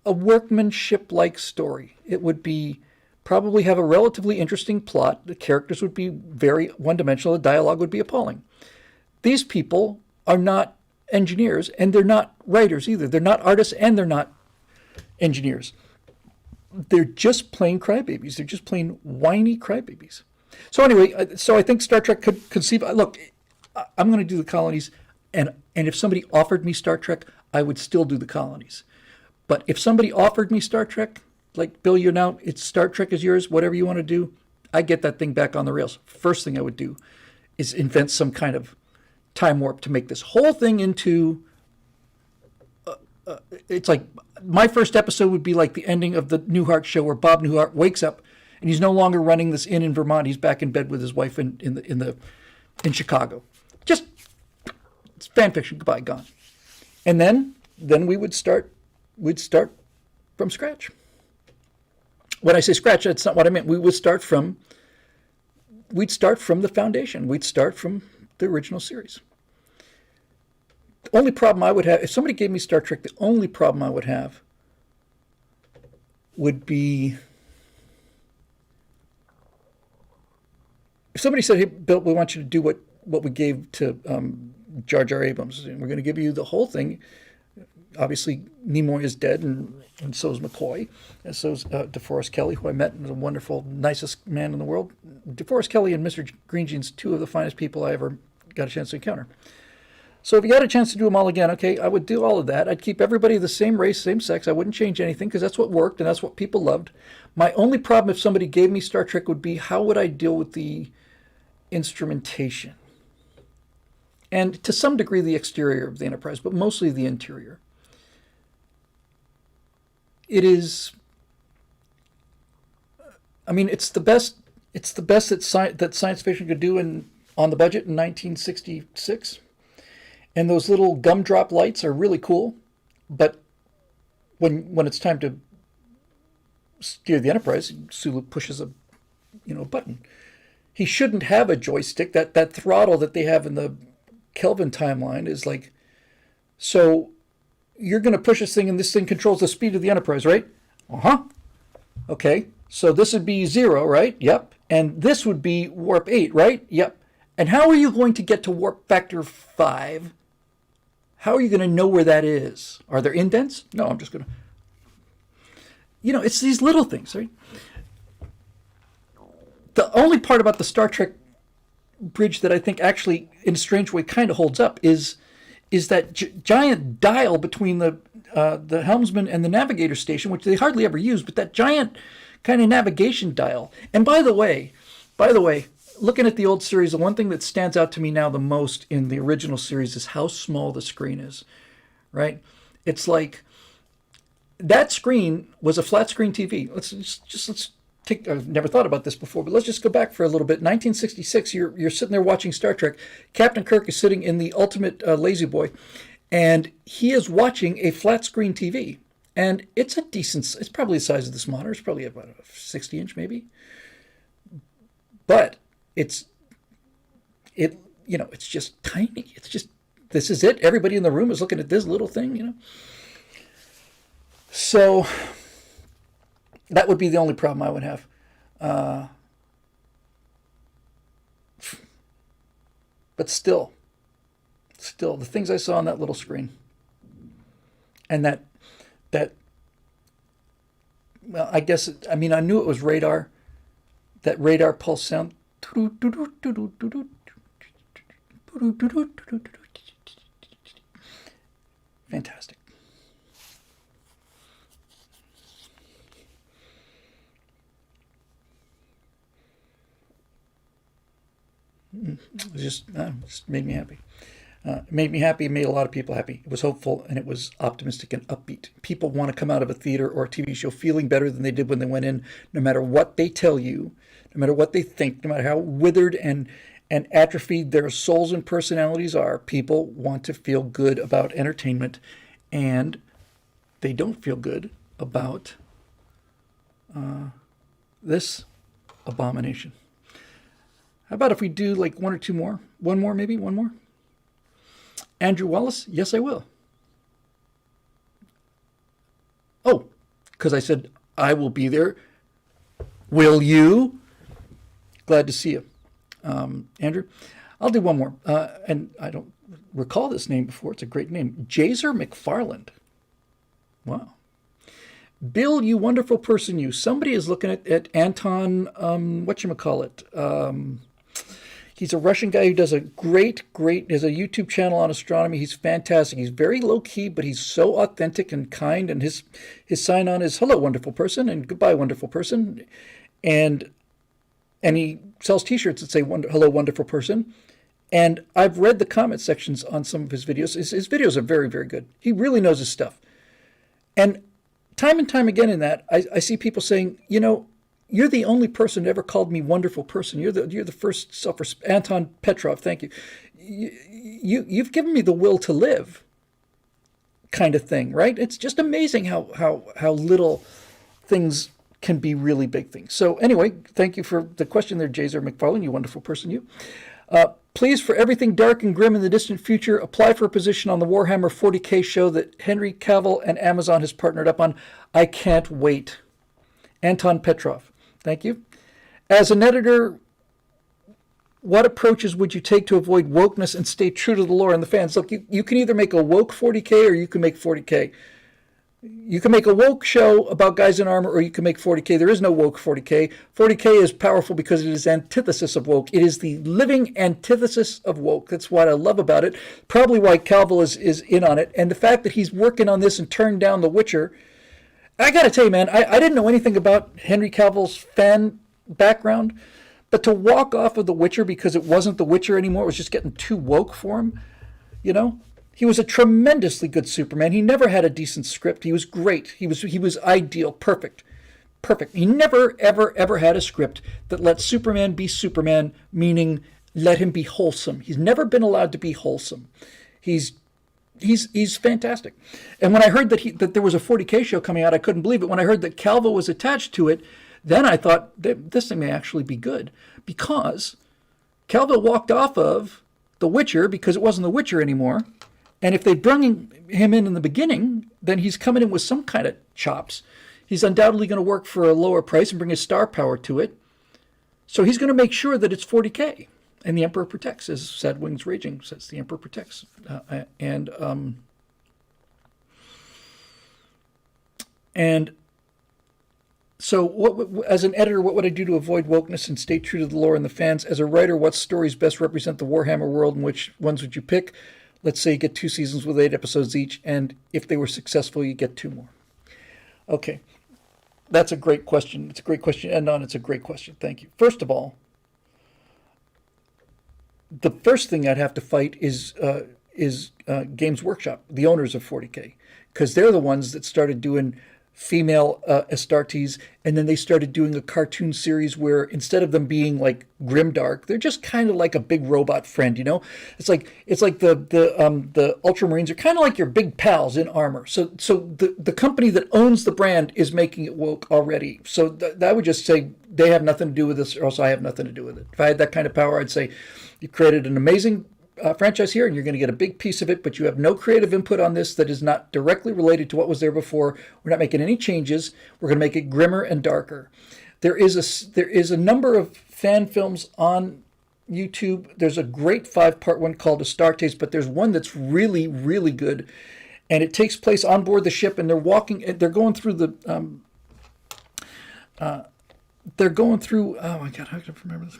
a workmanship-like story. It would be probably have a relatively interesting plot. The characters would be very one-dimensional. The dialogue would be appalling. These people are not engineers, and they're not writers either. They're not artists, and they're not engineers. They're just plain crybabies. They're just plain whiny crybabies. So anyway, so I think Star Trek could conceive. Look, I'm going to do the Colonies, and if somebody offered me Star Trek, I would still do the Colonies. But if somebody offered me Star Trek, like, Bill, it's Star Trek is yours, whatever you want to do, I get that thing back on the rails. First thing I would do is invent some kind of time warp to make this whole thing into, it's like, my first episode would be like the ending of the Newhart show where Bob Newhart wakes up and he's no longer running this inn in Vermont. He's back in bed with his wife in Chicago. Just, it's fan fiction, goodbye, gone. And then we'd start from scratch. When I say scratch, that's not what I meant. We'd start from the foundation. We'd start from the original series. The only problem I would have, if somebody gave me Star Trek, the only problem I would have would be if somebody said, "Hey, Bill, we want you to do what we gave to Jar Jar Abrams, and we're going to give you the whole thing." Obviously, Nimoy is dead, and so is McCoy, and so is DeForest Kelley, who I met and was a wonderful, nicest man in the world. DeForest Kelley and Mr. Green Jeans, two of the finest people I ever got a chance to encounter. So if you got a chance to do them all again, okay, I would do all of that. I'd keep everybody the same race, same sex. I wouldn't change anything because that's what worked and that's what people loved. My only problem if somebody gave me Star Trek would be how would I deal with the instrumentation? And to some degree the exterior of the Enterprise, but mostly the interior. It is, I mean, it's the best that science fiction could do on the budget in 1966. And those little gumdrop lights are really cool, but when it's time to steer the Enterprise, Sulu pushes a button. He shouldn't have a joystick. That throttle that they have in the Kelvin timeline is like, so you're going to push this thing and this thing controls the speed of the Enterprise, right? Uh-huh. Okay, so this would be 0, right? Yep. And this would be warp 8, right? Yep. And how are you going to get to warp factor 5? How are you going to know where that is? Are there indents? No, I'm just going to... it's these little things, right? The only part about the Star Trek bridge that I think actually, in a strange way, kind of holds up is that giant dial between the the helmsman and the navigator station, which they hardly ever use, but that giant kind of navigation dial. And by the way, looking at the old series, the one thing that stands out to me now the most in the original series is how small the screen is, right? It's like that screen was a flat screen TV. Let's take, I've never thought about this before, but let's just go back for a little bit. 1966, you're sitting there watching Star Trek. Captain Kirk is sitting in the ultimate lazy boy, and he is watching a flat screen TV. And it's a decent, it's probably the size of this monitor. It's probably about a 60-inch maybe. But it's just tiny. It's just, this is it. Everybody in the room is looking at this little thing, So that would be the only problem I would have. But still, the things I saw on that little screen, and that, well, I guess, I knew it was radar, that radar pulse sound. Fantastic. It just made me happy. It made me happy. It made a lot of people happy. It was hopeful, and it was optimistic and upbeat. People want to come out of a theater or a TV show feeling better than they did when they went in, no matter what they tell you, no matter what they think, no matter how withered and atrophied their souls and personalities are. People want to feel good about entertainment, and they don't feel good about this abomination. How about if we do like one or two more? One more, maybe? One more? Andrew Wallace? Yes, I will. Oh, because I said I will be there. Will you? Glad to see you, Andrew. I'll do one more. And I don't recall this name before. It's a great name. Jaser McFarland. Wow. Bill, you wonderful person, you. Somebody is looking at Anton, whatchamacallit. He's a Russian guy who does a great, has a YouTube channel on astronomy. He's fantastic. He's very low-key, but he's so authentic and kind. And his sign-on is, hello, wonderful person, and goodbye, wonderful person. And he sells T-shirts that say, hello, wonderful person. And I've read the comment sections on some of his videos. His videos are very, very good. He really knows his stuff. And time again in that, I see people saying, you're the only person that ever called me wonderful person. You're the first Anton Petrov, thank you. You've given me the will to live, kind of thing, right? It's just amazing how little things can be really big things. So anyway, thank you for the question there, Jaser McFarlane, you wonderful person, you. Please, for everything dark and grim in the distant future, apply for a position on the Warhammer 40K show that Henry Cavill and Amazon has partnered up on. I can't wait. Anton Petrov. Thank you. As an editor, what approaches would you take to avoid wokeness and stay true to the lore and the fans? Look, you can either make a woke 40K or you can make 40K. You can make a woke show about guys in armor or you can make 40K. There is no woke 40K. 40K is powerful because it is antithesis of woke. It is the living antithesis of woke. That's what I love about it. Probably why Cavill is in on it. And the fact that he's working on this and turned down The Witcher. I got to tell you, man, I didn't know anything about Henry Cavill's fan background, but to walk off of The Witcher because it wasn't The Witcher anymore, it was just getting too woke for him, He was a tremendously good Superman. He never had a decent script. He was great. He was ideal, perfect. He never, ever had a script that let Superman be Superman, meaning let him be wholesome. He's never been allowed to be wholesome. He's fantastic. And when I heard that there was a 40K show coming out, I couldn't believe it. When I heard that Cavill was attached to it, then I thought this thing may actually be good because Cavill walked off of The Witcher because it wasn't The Witcher anymore. And if they bring him in the beginning, then he's coming in with some kind of chops. He's undoubtedly going to work for a lower price and bring his star power to it. So he's going to make sure that it's 40K. And the Emperor protects, as Sad Wings Raging says, the Emperor protects. And so as an editor, what would I do to avoid wokeness and stay true to the lore and the fans? As a writer, what stories best represent the Warhammer world and which ones would you pick? Let's say you get 2 seasons with 8 episodes each, and if they were successful, you get 2 more. Okay, that's a great question. It's a great question to end on. It's a great question. Thank you. First of all, the first thing I'd have to fight is Games Workshop, the owners of 40K, because they're the ones that started doing female Astartes, and then they started doing a cartoon series where instead of them being like grimdark, they're just kind of like a big robot friend. You know, it's like the Ultramarines are kind of like your big pals in armor. So the company that owns the brand is making it woke already. So I would just say they have nothing to do with this, or else I have nothing to do with it. If I had that kind of power, I'd say you created an amazing franchise here, and you're going to get a big piece of it, but you have no creative input on this that is not directly related to what was there before. We're not making any changes. We're going to make it grimmer and darker. There is a number of fan films on YouTube. There's a great 5-part one called Astartes, but there's one that's really, really good, and it takes place on board the ship, and they're going through the oh my god, how can I remember this?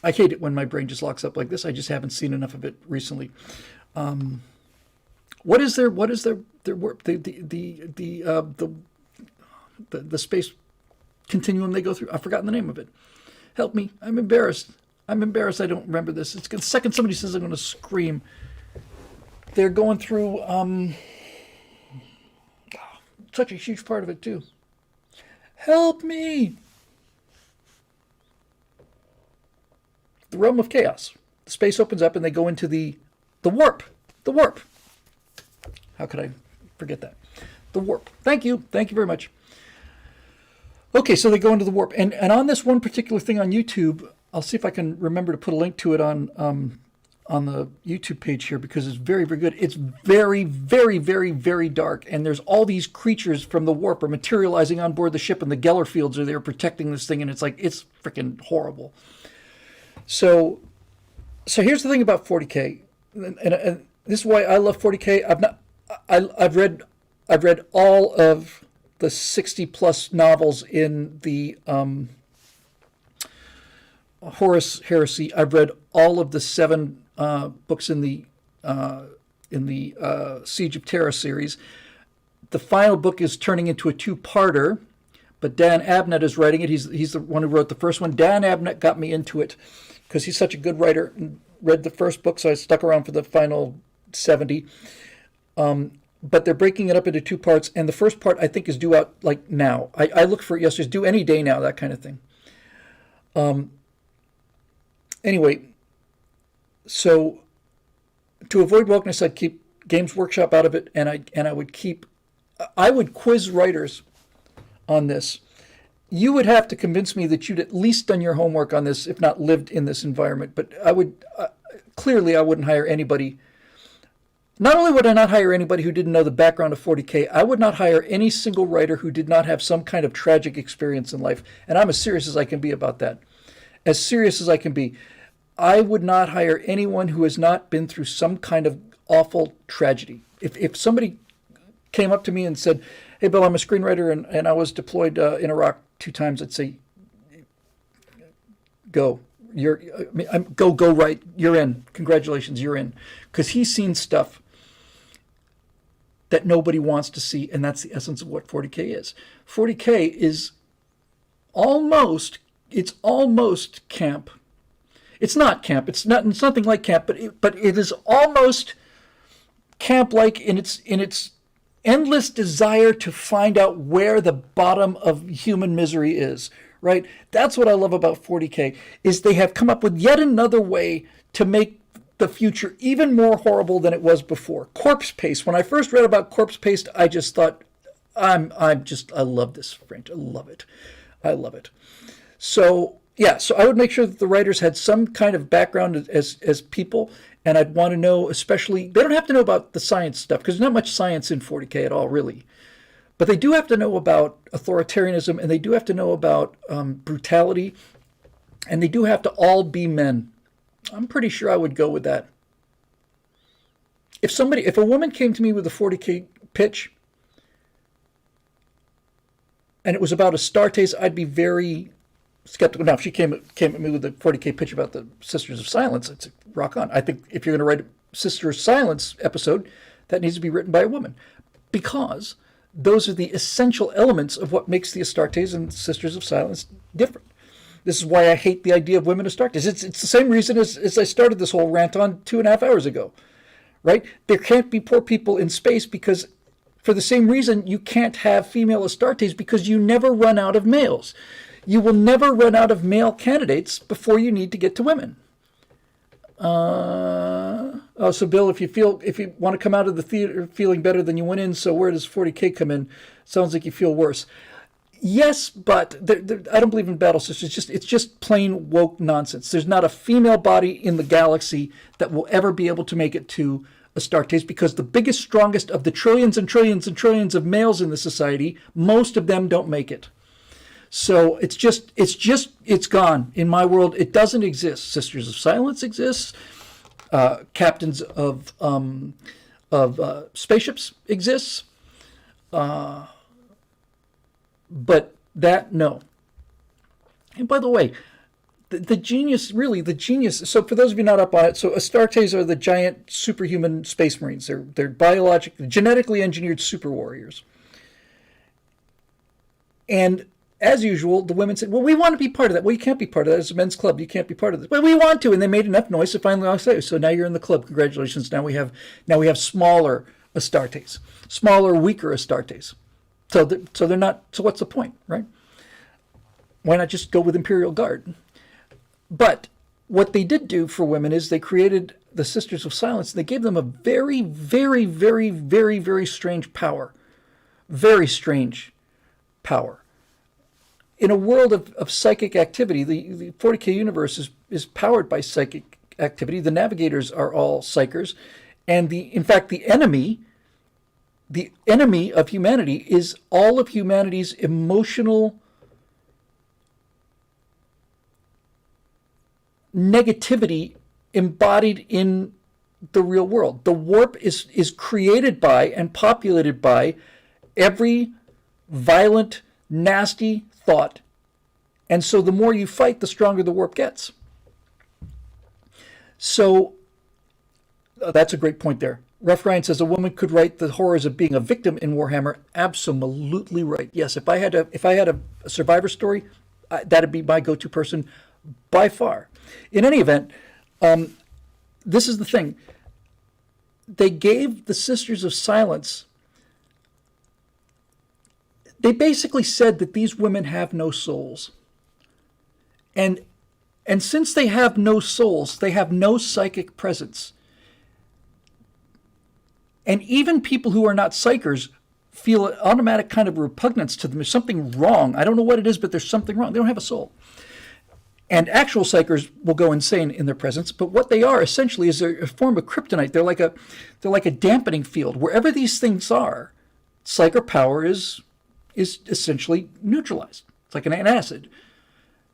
I hate it when my brain just locks up like this. I just haven't seen enough of it recently. What is their work? The space continuum they go through? I've forgotten the name of it. Help me! I'm embarrassed. I don't remember this. It's the second somebody says I'm going to scream. They're going through such a huge part of it too. Help me! The realm of chaos. The space opens up and they go into the warp. The warp. How could I forget that? The warp. Thank you. Thank you very much. Okay, so they go into the warp. And on this one particular thing on YouTube, I'll see if I can remember to put a link to it on the YouTube page here, because it's very, very good. It's very, very, very, very dark. And there's all these creatures from the warp are materializing on board the ship, and the Geller fields are there protecting this thing. And it's like, it's freaking horrible. So here's the thing about 40K, and this is why I love 40K. I've read all of the 60 plus novels in the Horus Heresy. I've read all of the 7 books in the Siege of Terra series. The final book is turning into a 2-parter. But Dan Abnett is writing it. He's the one who wrote the first one. Dan Abnett got me into it because he's such a good writer. Read the first book, so I stuck around for the final 70. But they're breaking it up into 2 parts, and the first part I think is due out like now. I look for it yesterday. Due any day now, that kind of thing. Anyway, so to avoid wokeness, I'd keep Games Workshop out of it, and I would quiz writers on this. You would have to convince me that you'd at least done your homework on this, if not lived in this environment. But I would clearly I wouldn't hire anybody. Not only would I not hire anybody who didn't know the background of 40K, I would not hire any single writer who did not have some kind of tragic experience in life. And I'm as serious as I can be about that. As serious as I can be. I would not hire anyone who has not been through some kind of awful tragedy. If somebody came up to me and said, "Hey, Bill, I'm a screenwriter and I was deployed in Iraq 2 times," I'd say, "Go. Go write. You're in. Congratulations, you're in." Because he's seen stuff that nobody wants to see, and that's the essence of what 40K is. 40K is almost camp. It's not camp. It's nothing like camp, but it is almost camp-like in its endless desire to find out where the bottom of human misery is, right? That's what I love about 40K, is they have come up with yet another way to make the future even more horrible than it was before. Corpse paste. When I first read about corpse paste, I just thought, I love this, French. I love it. I love it. So I would make sure that the writers had some kind of background as people, and I'd want to know, especially, they don't have to know about the science stuff, because there's not much science in 40K at all, really. But they do have to know about authoritarianism, and they do have to know about brutality, and they do have to all be men. I'm pretty sure I would go with that. If a woman came to me with a 40K pitch, and it was about Astartes, I'd be very skeptical. Now, if she came at me with a 40K pitch about the Sisters of Silence, I'd say, rock on. I think if you're going to write a Sister of Silence episode, that needs to be written by a woman, because those are the essential elements of what makes the Astartes and Sisters of Silence different. This is why I hate the idea of women Astartes. It's the same reason as I started this whole rant on 2.5 hours ago, right? There can't be poor people in space, because for the same reason you can't have female Astartes, because you never run out of males. You will never run out of male candidates before you need to get to women. So Bill, if you want to come out of the theater feeling better than you went in, so where does 40K come in? Sounds like you feel worse. Yes, but I don't believe in battle sisters. It's just plain woke nonsense. There's not a female body in the galaxy that will ever be able to make it to Astartes, because the biggest, strongest of the trillions and trillions and trillions of males in the society, most of them don't make it. So it's gone. In my world, it doesn't exist. Sisters of Silence exists. Captains of spaceships exists. But that, no. And by the way, the genius, so for those of you not up on it, so Astartes are the giant superhuman space marines. They're genetically engineered super warriors. And as usual, the women said, well, we want to be part of that. Well, you can't be part of that. It's a men's club. You can't be part of this. Well, we want to. And they made enough noise to finally say, so now you're in the club. Congratulations. Now we have smaller Astartes, smaller, weaker Astartes. So they're not, so what's the point, right? Why not just go with Imperial Guard? But what they did do for women is they created the Sisters of Silence. They gave them a very, very, very, very, very strange power. Very strange power. In a world of psychic activity, the 40K universe is powered by psychic activity. The navigators are all psychers. And in fact, the enemy of humanity is all of humanity's emotional negativity embodied in the real world. The warp is created by and populated by every violent, nasty thought. And so the more you fight, the stronger the warp gets. So that's a great point there. Rough Ryan says a woman could write the horrors of being a victim in Warhammer. Absolutely right. Yes, if I had a survivor story, that'd be my go-to person by far. In any event, this is the thing. They gave the Sisters of Silence, they basically said that these women have no souls. And since they have no souls, they have no psychic presence. And even people who are not psychers feel an automatic kind of repugnance to them. There's something wrong. I don't know what it is, but there's something wrong. They don't have a soul. And actual psychers will go insane in their presence. But what they are essentially is they're a form of kryptonite. They're like a dampening field. Wherever these things are, psychic power is essentially neutralized. It's like an acid.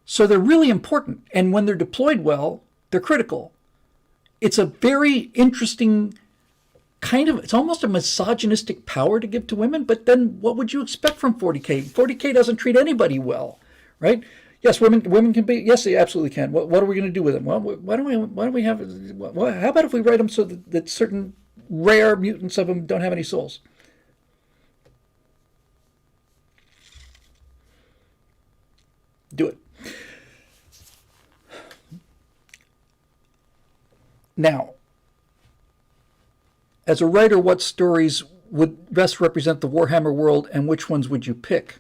So they're really important. And when they're deployed well, they're critical. It's a very interesting it's almost a misogynistic power to give to women, but then what would you expect from 40K? 40K doesn't treat anybody well, right? Yes, women can be, yes, they absolutely can. What are we going to do with them? Well, why don't we have, how about if we write them so that certain rare mutants of them don't have any souls? Do it. Now, as a writer, what stories would best represent the Warhammer world, and which ones would you pick?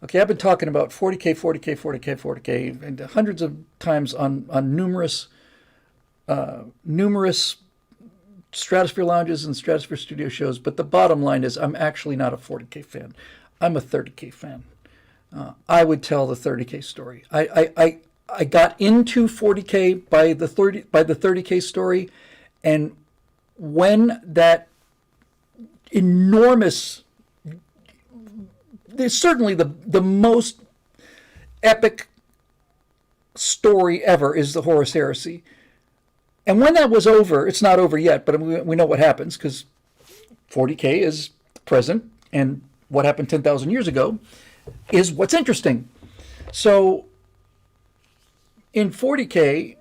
Okay, I've been talking about 40K, 40K, 40K, 40K, and hundreds of times on numerous Stratosphere Lounges and Stratosphere Studio shows, but the bottom line is I'm actually not a 40K fan. I'm a 30K fan. I would tell the 30K story. I got into 40K by the 30K story, and when that enormous, there's certainly the most epic story ever is the Horus Heresy. And when that was over, it's not over yet, but we know what happens because 40K is present, and what happened 10,000 years ago, is what's interesting. So in 40K,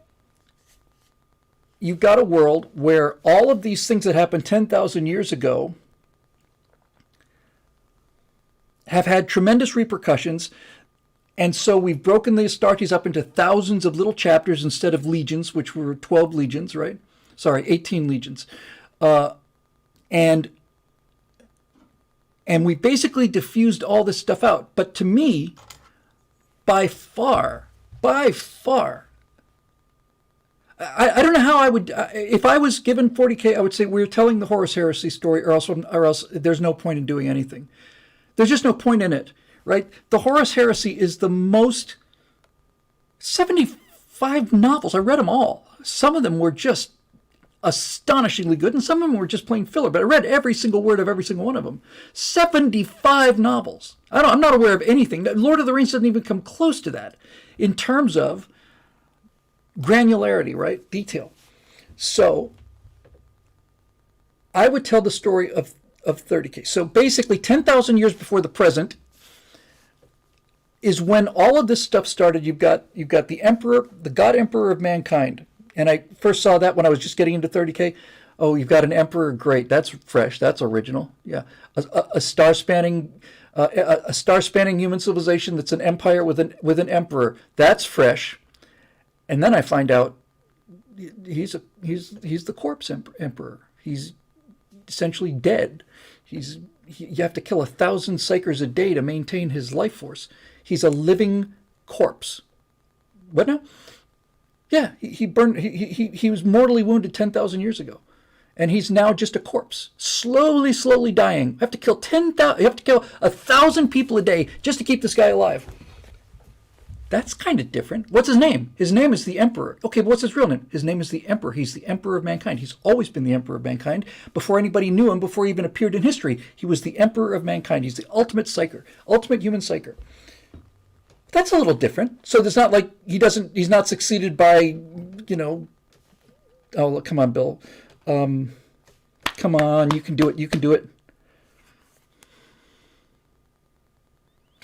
you've got a world where all of these things that happened 10,000 years ago have had tremendous repercussions. And so we've broken the Astartes up into thousands of little chapters instead of legions, which were 12 legions, right? Sorry, 18 legions. And we basically diffused all this stuff out. But to me, by far, I don't know how I would, if I was given 40K, I would say we're telling the Horus Heresy story, or else there's no point in doing anything. There's just no point in it, right? The Horus Heresy is the most 75 novels. I read them all. Some of them were just astonishingly good, and some of them were just plain filler, but I read every single word of every single one of them. 75 novels. I'm not aware of anything. Lord of the Rings doesn't even come close to that in terms of granularity, right? Detail. So I would tell the story of 30K. So basically 10,000 years before the present is when all of this stuff started. You've got the emperor, the god emperor of mankind. And I first saw that when I was just getting into 30K. Oh, you've got an emperor. Great. That's fresh. That's original. Yeah. A star-spanning human civilization that's an empire with an emperor. That's fresh. And then I find out he's the corpse emperor. He's essentially dead. You have to kill 1,000 psychers a day to maintain his life force. He's a living corpse. What now? Yeah, he burned. He was mortally wounded 10,000 years ago, and he's now just a corpse, slowly dying. You have to kill 10,000. You have to kill 1,000 people a day just to keep this guy alive. That's kind of different. What's his name? His name is the Emperor. Okay, but what's his real name? His name is the Emperor. He's the Emperor of mankind. He's always been the Emperor of mankind. Before anybody knew him, before he even appeared in history, he was the Emperor of mankind. He's the ultimate psycher, ultimate human psycher. That's a little different. So it's not like he's not succeeded by, oh, come on, Bill. Come on, you can do it.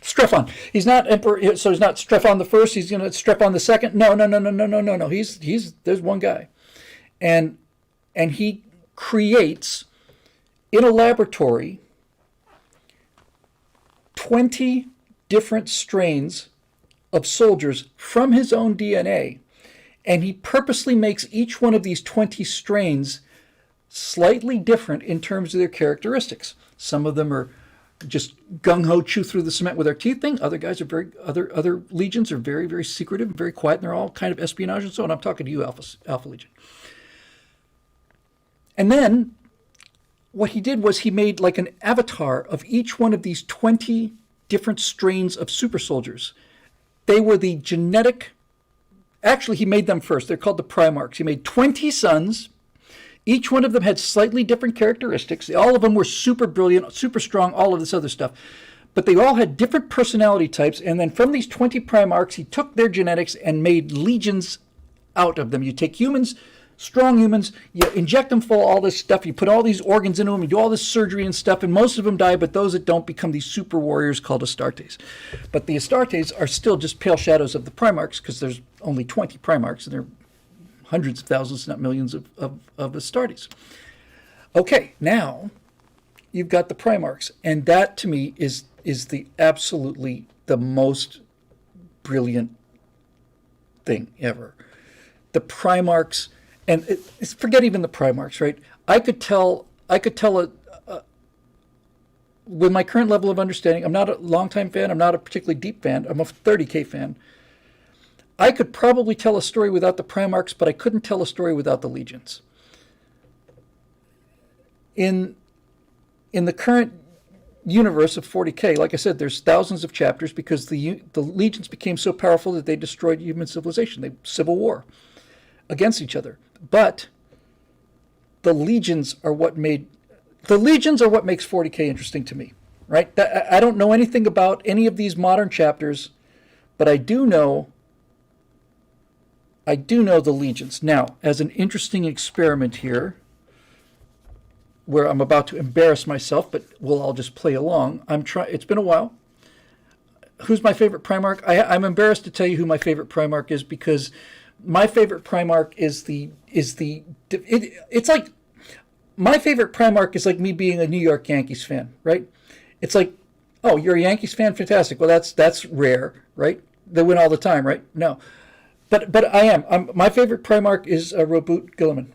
Strephon. He's not emperor, so he's not Strephon the first. He's Strephon the second. No. He's there's one guy, and he creates in a laboratory 20 different strains of soldiers from his own DNA, and he purposely makes each one of these 20 strains slightly different in terms of their characteristics. Some of them are just gung-ho, chew through the cement with their teeth thing. Other guys are other legions are very, very secretive, very quiet, and they're all kind of espionage and so on. I'm talking to you, Alpha Legion. And then what he did was he made like an avatar of each one of these 20 different strains of super soldiers. They were the genetic, actually he made them first. They're called the Primarchs. He made 20 sons. Each one of them had slightly different characteristics. All of them were super brilliant, super strong, all of this other stuff. But they all had different personality types. And then from these 20 Primarchs, he took their genetics and made legions out of them. You take humans, strong humans, you inject them full of all this stuff, you put all these organs into them, you do all this surgery and stuff, and most of them die, but those that don't become these super warriors called Astartes. But the Astartes are still just pale shadows of the Primarchs, because there's only 20 Primarchs, and they're hundreds of thousands, not millions of Astartes. Okay, now you've got the Primarchs, and that to me is the absolutely the most brilliant thing ever. The Primarchs, and forget even the Primarchs, right? I could tell with my current level of understanding, I'm not a longtime fan, I'm not a particularly deep fan, I'm a 30K fan. I could probably tell a story without the Primarchs, but I couldn't tell a story without the legions. In the current universe of 40K, like I said, there's thousands of chapters because the legions became so powerful that they destroyed human civilization. They civil war against each other. But the legions are what makes 40K interesting to me, right? I don't know anything about any of these modern chapters, but I do know the legions. Now, as an interesting experiment here, where I'm about to embarrass myself, but we'll all just play along. It's been a while. Who's my favorite Primarch? I'm embarrassed to tell you who my favorite Primarch is, because my favorite Primarch it's like, my favorite Primarch is like me being a New York Yankees fan, right? It's like, oh, you're a Yankees fan? Fantastic. Well, that's rare, right? They win all the time, right? No. But I am. My favorite Primarch is Roboute Guilliman.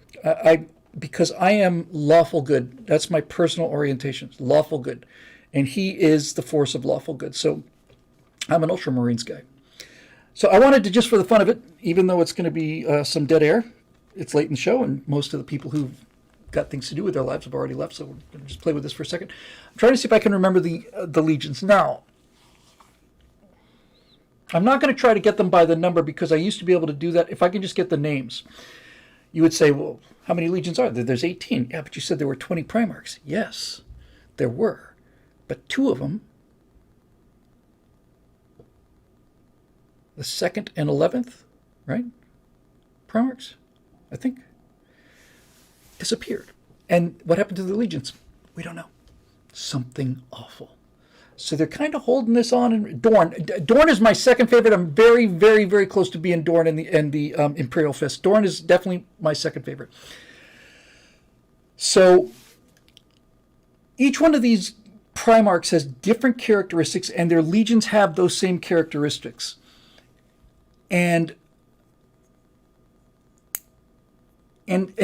Because I am lawful good. That's my personal orientation, lawful good. And he is the force of lawful good. So I'm an Ultramarines guy. So I wanted to, just for the fun of it, even though it's going to be some dead air, it's late in the show, and most of the people who've got things to do with their lives have already left, so we're going to just play with this for a second. I'm trying to see if I can remember the legions. Now, I'm not going to try to get them by the number, because I used to be able to do that. If I can just get the names, you would say, well, how many legions are there? There's 18. Yeah, but you said there were 20 Primarchs. Yes, there were. But 2 of them, the 2nd and 11th, right? Primarchs, I think, disappeared. And what happened to the legions? We don't know. Something awful. So they're kind of holding this on. And Dorn is my second favorite. I'm very, very, very close to being Dorn in the Imperial Fist. Dorn is definitely my second favorite. So each one of these Primarchs has different characteristics, and their legions have those same characteristics. And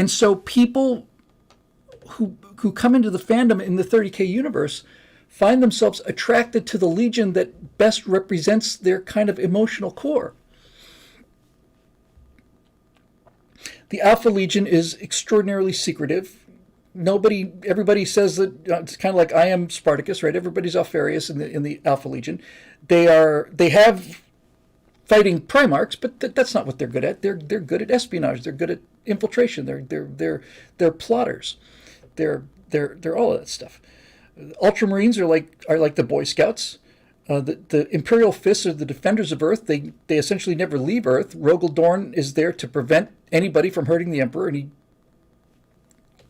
so people who come into the fandom in the 30K universe find themselves attracted to the legion that best represents their kind of emotional core. The Alpha Legion is extraordinarily secretive. Everybody says that it's kind of like I am Spartacus, right? Everybody's Alpharius in the Alpha Legion. They have fighting Primarchs, but that's not what they're good at. They're good at espionage. They're good at infiltration. They're plotters. They're all of that stuff. Ultramarines are like the Boy Scouts. The Imperial Fists are the defenders of Earth. They essentially never leave Earth. Rogel Dorn is there to prevent anybody from hurting the Emperor, and he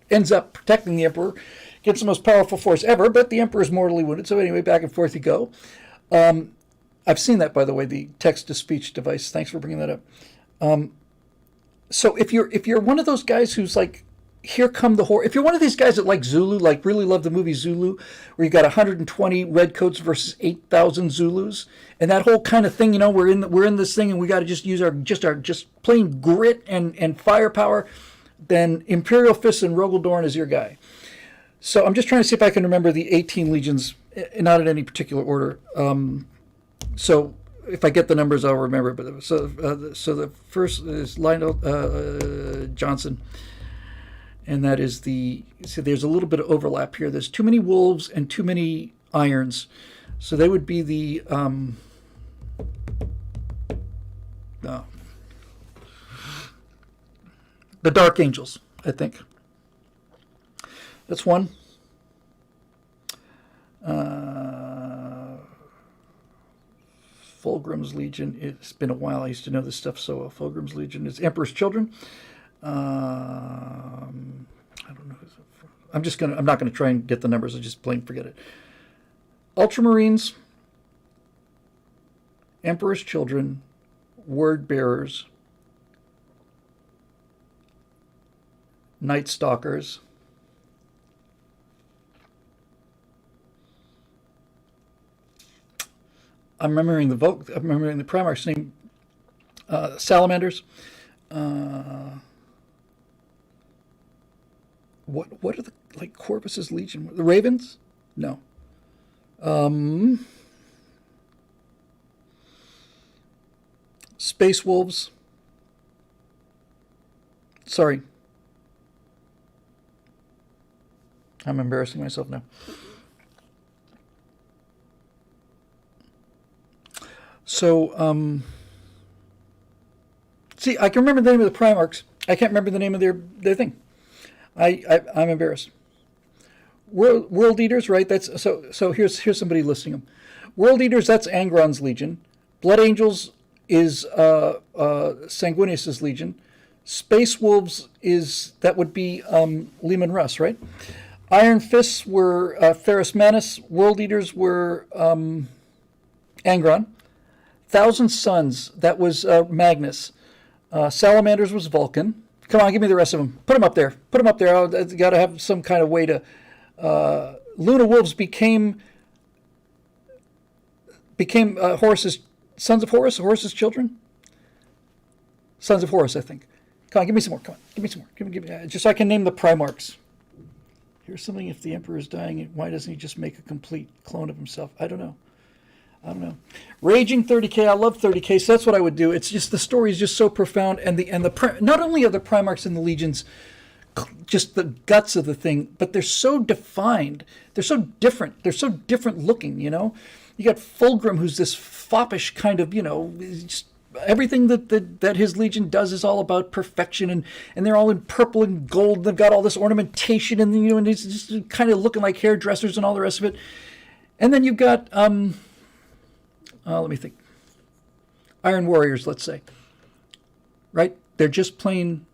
ends up protecting the Emperor against the most powerful force ever, but the Emperor is mortally wounded. So anyway, back and forth you go. I've seen that, by the way, the text-to-speech device. Thanks for bringing that up. So if you're one of those guys who's like, here come the horror. If you're one of these guys that like Zulu, like really love the movie Zulu, where you got 120 redcoats versus 8,000 Zulus, and that whole kind of thing, we're in this thing, and we got to just use our plain grit and firepower, then Imperial Fist and Rogel Dorn is your guy. So I'm just trying to see if I can remember the 18 legions, not in any particular order. So if I get the numbers, I'll remember. But so the first is Lionel Johnson. And that is there's a little bit of overlap here. There's too many wolves and too many irons. So they would be the, the Dark Angels, I think. That's one. Fulgrim's Legion. It's been a while. I used to know this stuff so well. Fulgrim's Legion is Emperor's Children. I don't know. I'm not gonna try and get the numbers. I just plain forget it. Ultramarines, Emperor's Children, Word Bearers, Night Stalkers, I'm remembering the Primarch's name. Salamanders. What are the Corvus's Legion? The Ravens? No. Space Wolves. Sorry. I'm embarrassing myself now. So, see, I can remember the name of the Primarchs. I can't remember the name of their thing. I'm embarrassed. World Eaters, right? That's so. Here's somebody listing them. World Eaters, that's Angron's Legion. Blood Angels is Sanguinius's Legion. Space Wolves would be Lehman Russ, right? Iron Fists were Ferrus Manus. World Eaters were Angron. Thousand Suns, that was Magnus. Salamanders was Vulcan. Come on, give me the rest of them. Put them up there. Put them up there. I've got to have some kind of way to... Luna Wolves became Horus's... Sons of Horus? Horus's children? Sons of Horus, I think. Come on, give me some more. Come on, give me some more. Give me, just so I can name the Primarchs. Here's something: if the Emperor is dying, why doesn't he just make a complete clone of himself? I don't know. Raging 30K, I love 30K, so that's what I would do. It's just the story is just so profound, and not only are the Primarchs and the Legions just the guts of the thing, but they're so defined. They're so different. They're so different looking, you know? You got Fulgrim, who's this foppish kind of, just everything that his Legion does is all about perfection, and they're all in purple and gold. They've got all this ornamentation, and and it's just kind of looking like hairdressers and all the rest of it. And then you've got, let me think, Iron Warriors, let's say, right? They're just plain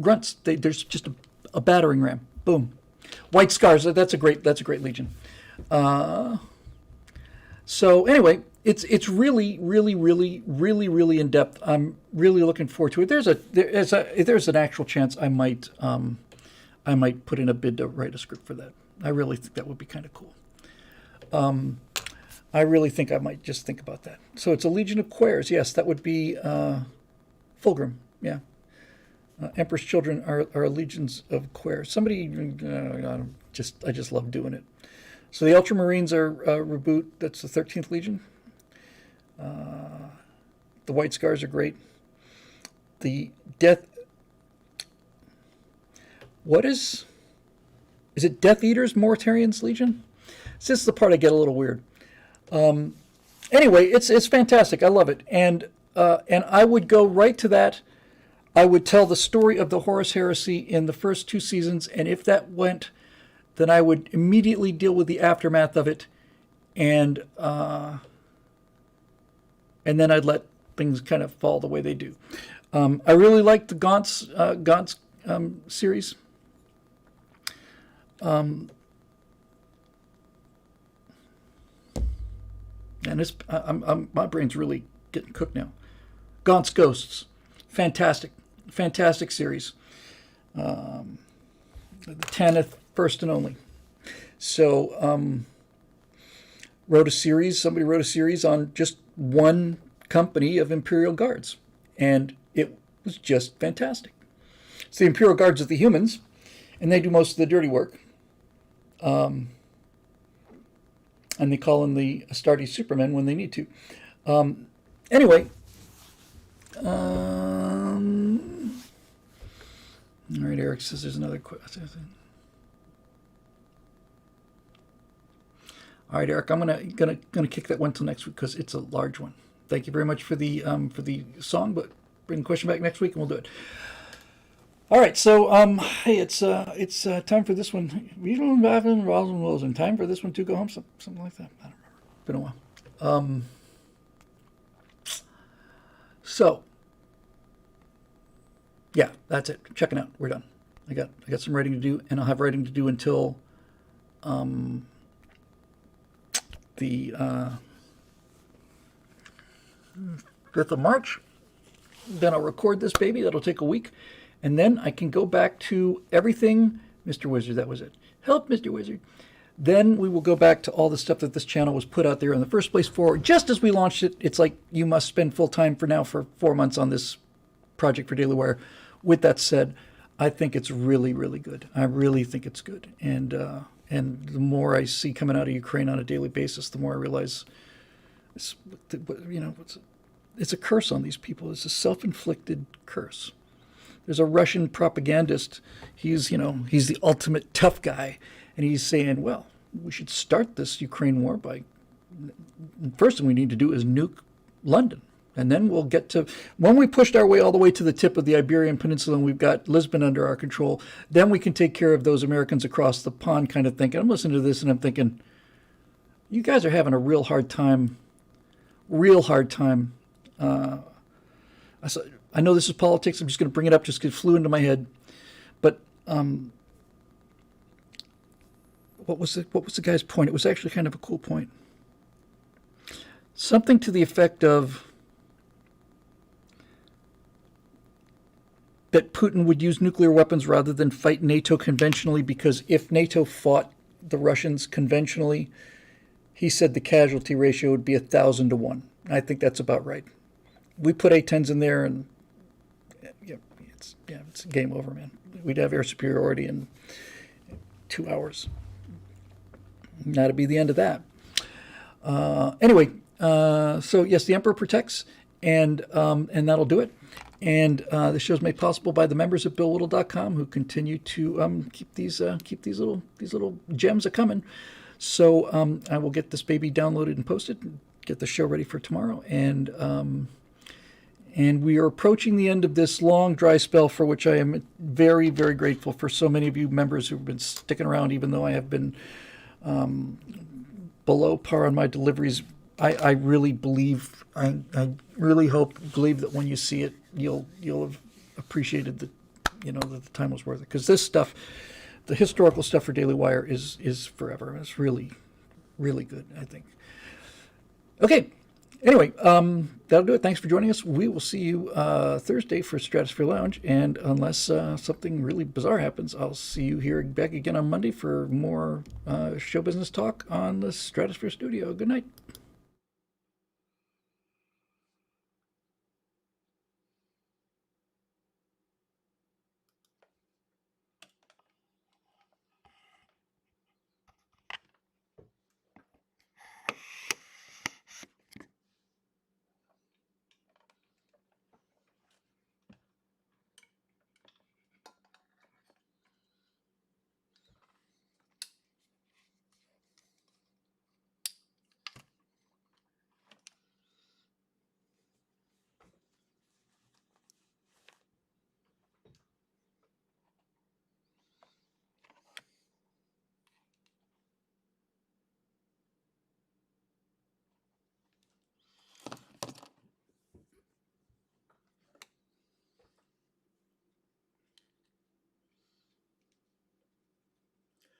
grunts. There's just a battering ram. Boom. White Scars. That's a great Legion. So anyway, it's really, really, really, really, really in depth. I'm really looking forward to it. There's an actual chance I might put in a bid to write a script for that. I really think that would be kind of cool. I really think I might just think about that. So it's a Legion of Quares. Yes, that would be Fulgrim. Yeah. Emperor's Children are legions of Quares. Somebody, I just love doing it. So the Ultramarines are Reboot. That's the 13th Legion. The White Scars are great. The Death... What is it Death Eaters, Moritarians Legion? This is the part I get a little weird. Anyway, it's fantastic. I love it. And I would go right to that. I would tell the story of the Horus Heresy in the first 2 seasons, and if that went, then I would immediately deal with the aftermath of it, and then I'd let things kind of fall the way they do. I really like the Gaunt's series. And my brain's really getting cooked now. Gaunt's Ghosts, fantastic series. The Tanith, first and only. So, somebody wrote a series on just one company of Imperial Guards, and it was just fantastic. So the Imperial Guards are the humans, and they do most of the dirty work. And they call in the Astartes Supermen when they need to. Anyway, all right, Eric says there's another question. All right, Eric, I'm gonna kick that one till next week because it's a large one. Thank you very much for the song, but bring the question back next week and we'll do it. All right, so hey, it's time for this one. We don't have in Roslyn Wills, and time for this one to go home, something like that. I don't remember. Been a while. So yeah, that's it. Checking out. We're done. I got some writing to do, and I'll have writing to do until the 5th of March. Then I'll record this baby. That'll take a week. And then I can go back to everything. Mr. Wizard, that was it. Help, Mr. Wizard. Then we will go back to all the stuff that this channel was put out there in the first place for. Just as we launched it, it's like you must spend full time for 4 months on this project for Daily Wire. With that said, I think it's really, really good. I really think it's good. And the more I see coming out of Ukraine on a daily basis, the more I realize it's a curse on these people. It's a self-inflicted curse. There's a Russian propagandist. He's the ultimate tough guy. And he's saying, well, we should start this Ukraine war by, first thing we need to do is nuke London. And then we'll get to, when we pushed our way all the way to the tip of the Iberian Peninsula and we've got Lisbon under our control, then we can take care of those Americans across the pond kind of thinking. I'm listening to this and I'm thinking, you guys are having a real hard time. I know this is politics. I'm just going to bring it up just because it flew into my head. But what was the guy's point? It was actually kind of a cool point. Something to the effect of that Putin would use nuclear weapons rather than fight NATO conventionally, because if NATO fought the Russians conventionally, he said the casualty ratio would be 1,000 to 1. I think that's about right. We put A-10s in there, and it's game over, man. We'd have air superiority in 2 hours. That'd be the end of that. Anyway, so yes, the Emperor protects, and that'll do it. And the show's made possible by the members at BillWhittle.com, who continue to keep these little gems a coming. So I will get this baby downloaded and posted, get the show ready for tomorrow, and we are approaching the end of this long dry spell, for which I am very, very grateful for so many of you members who've been sticking around, even though I have been below par on my deliveries. I really believe, I really believe that when you see it, you'll have appreciated that the time was worth it. Because this stuff, the historical stuff for Daily Wire is forever. And it's really, really good, I think. Okay. Anyway, that'll do it. Thanks for joining us. We will see you Thursday for Stratosphere Lounge. And unless something really bizarre happens, I'll see you here back again on Monday for more show business talk on the Stratosphere Studio. Good night.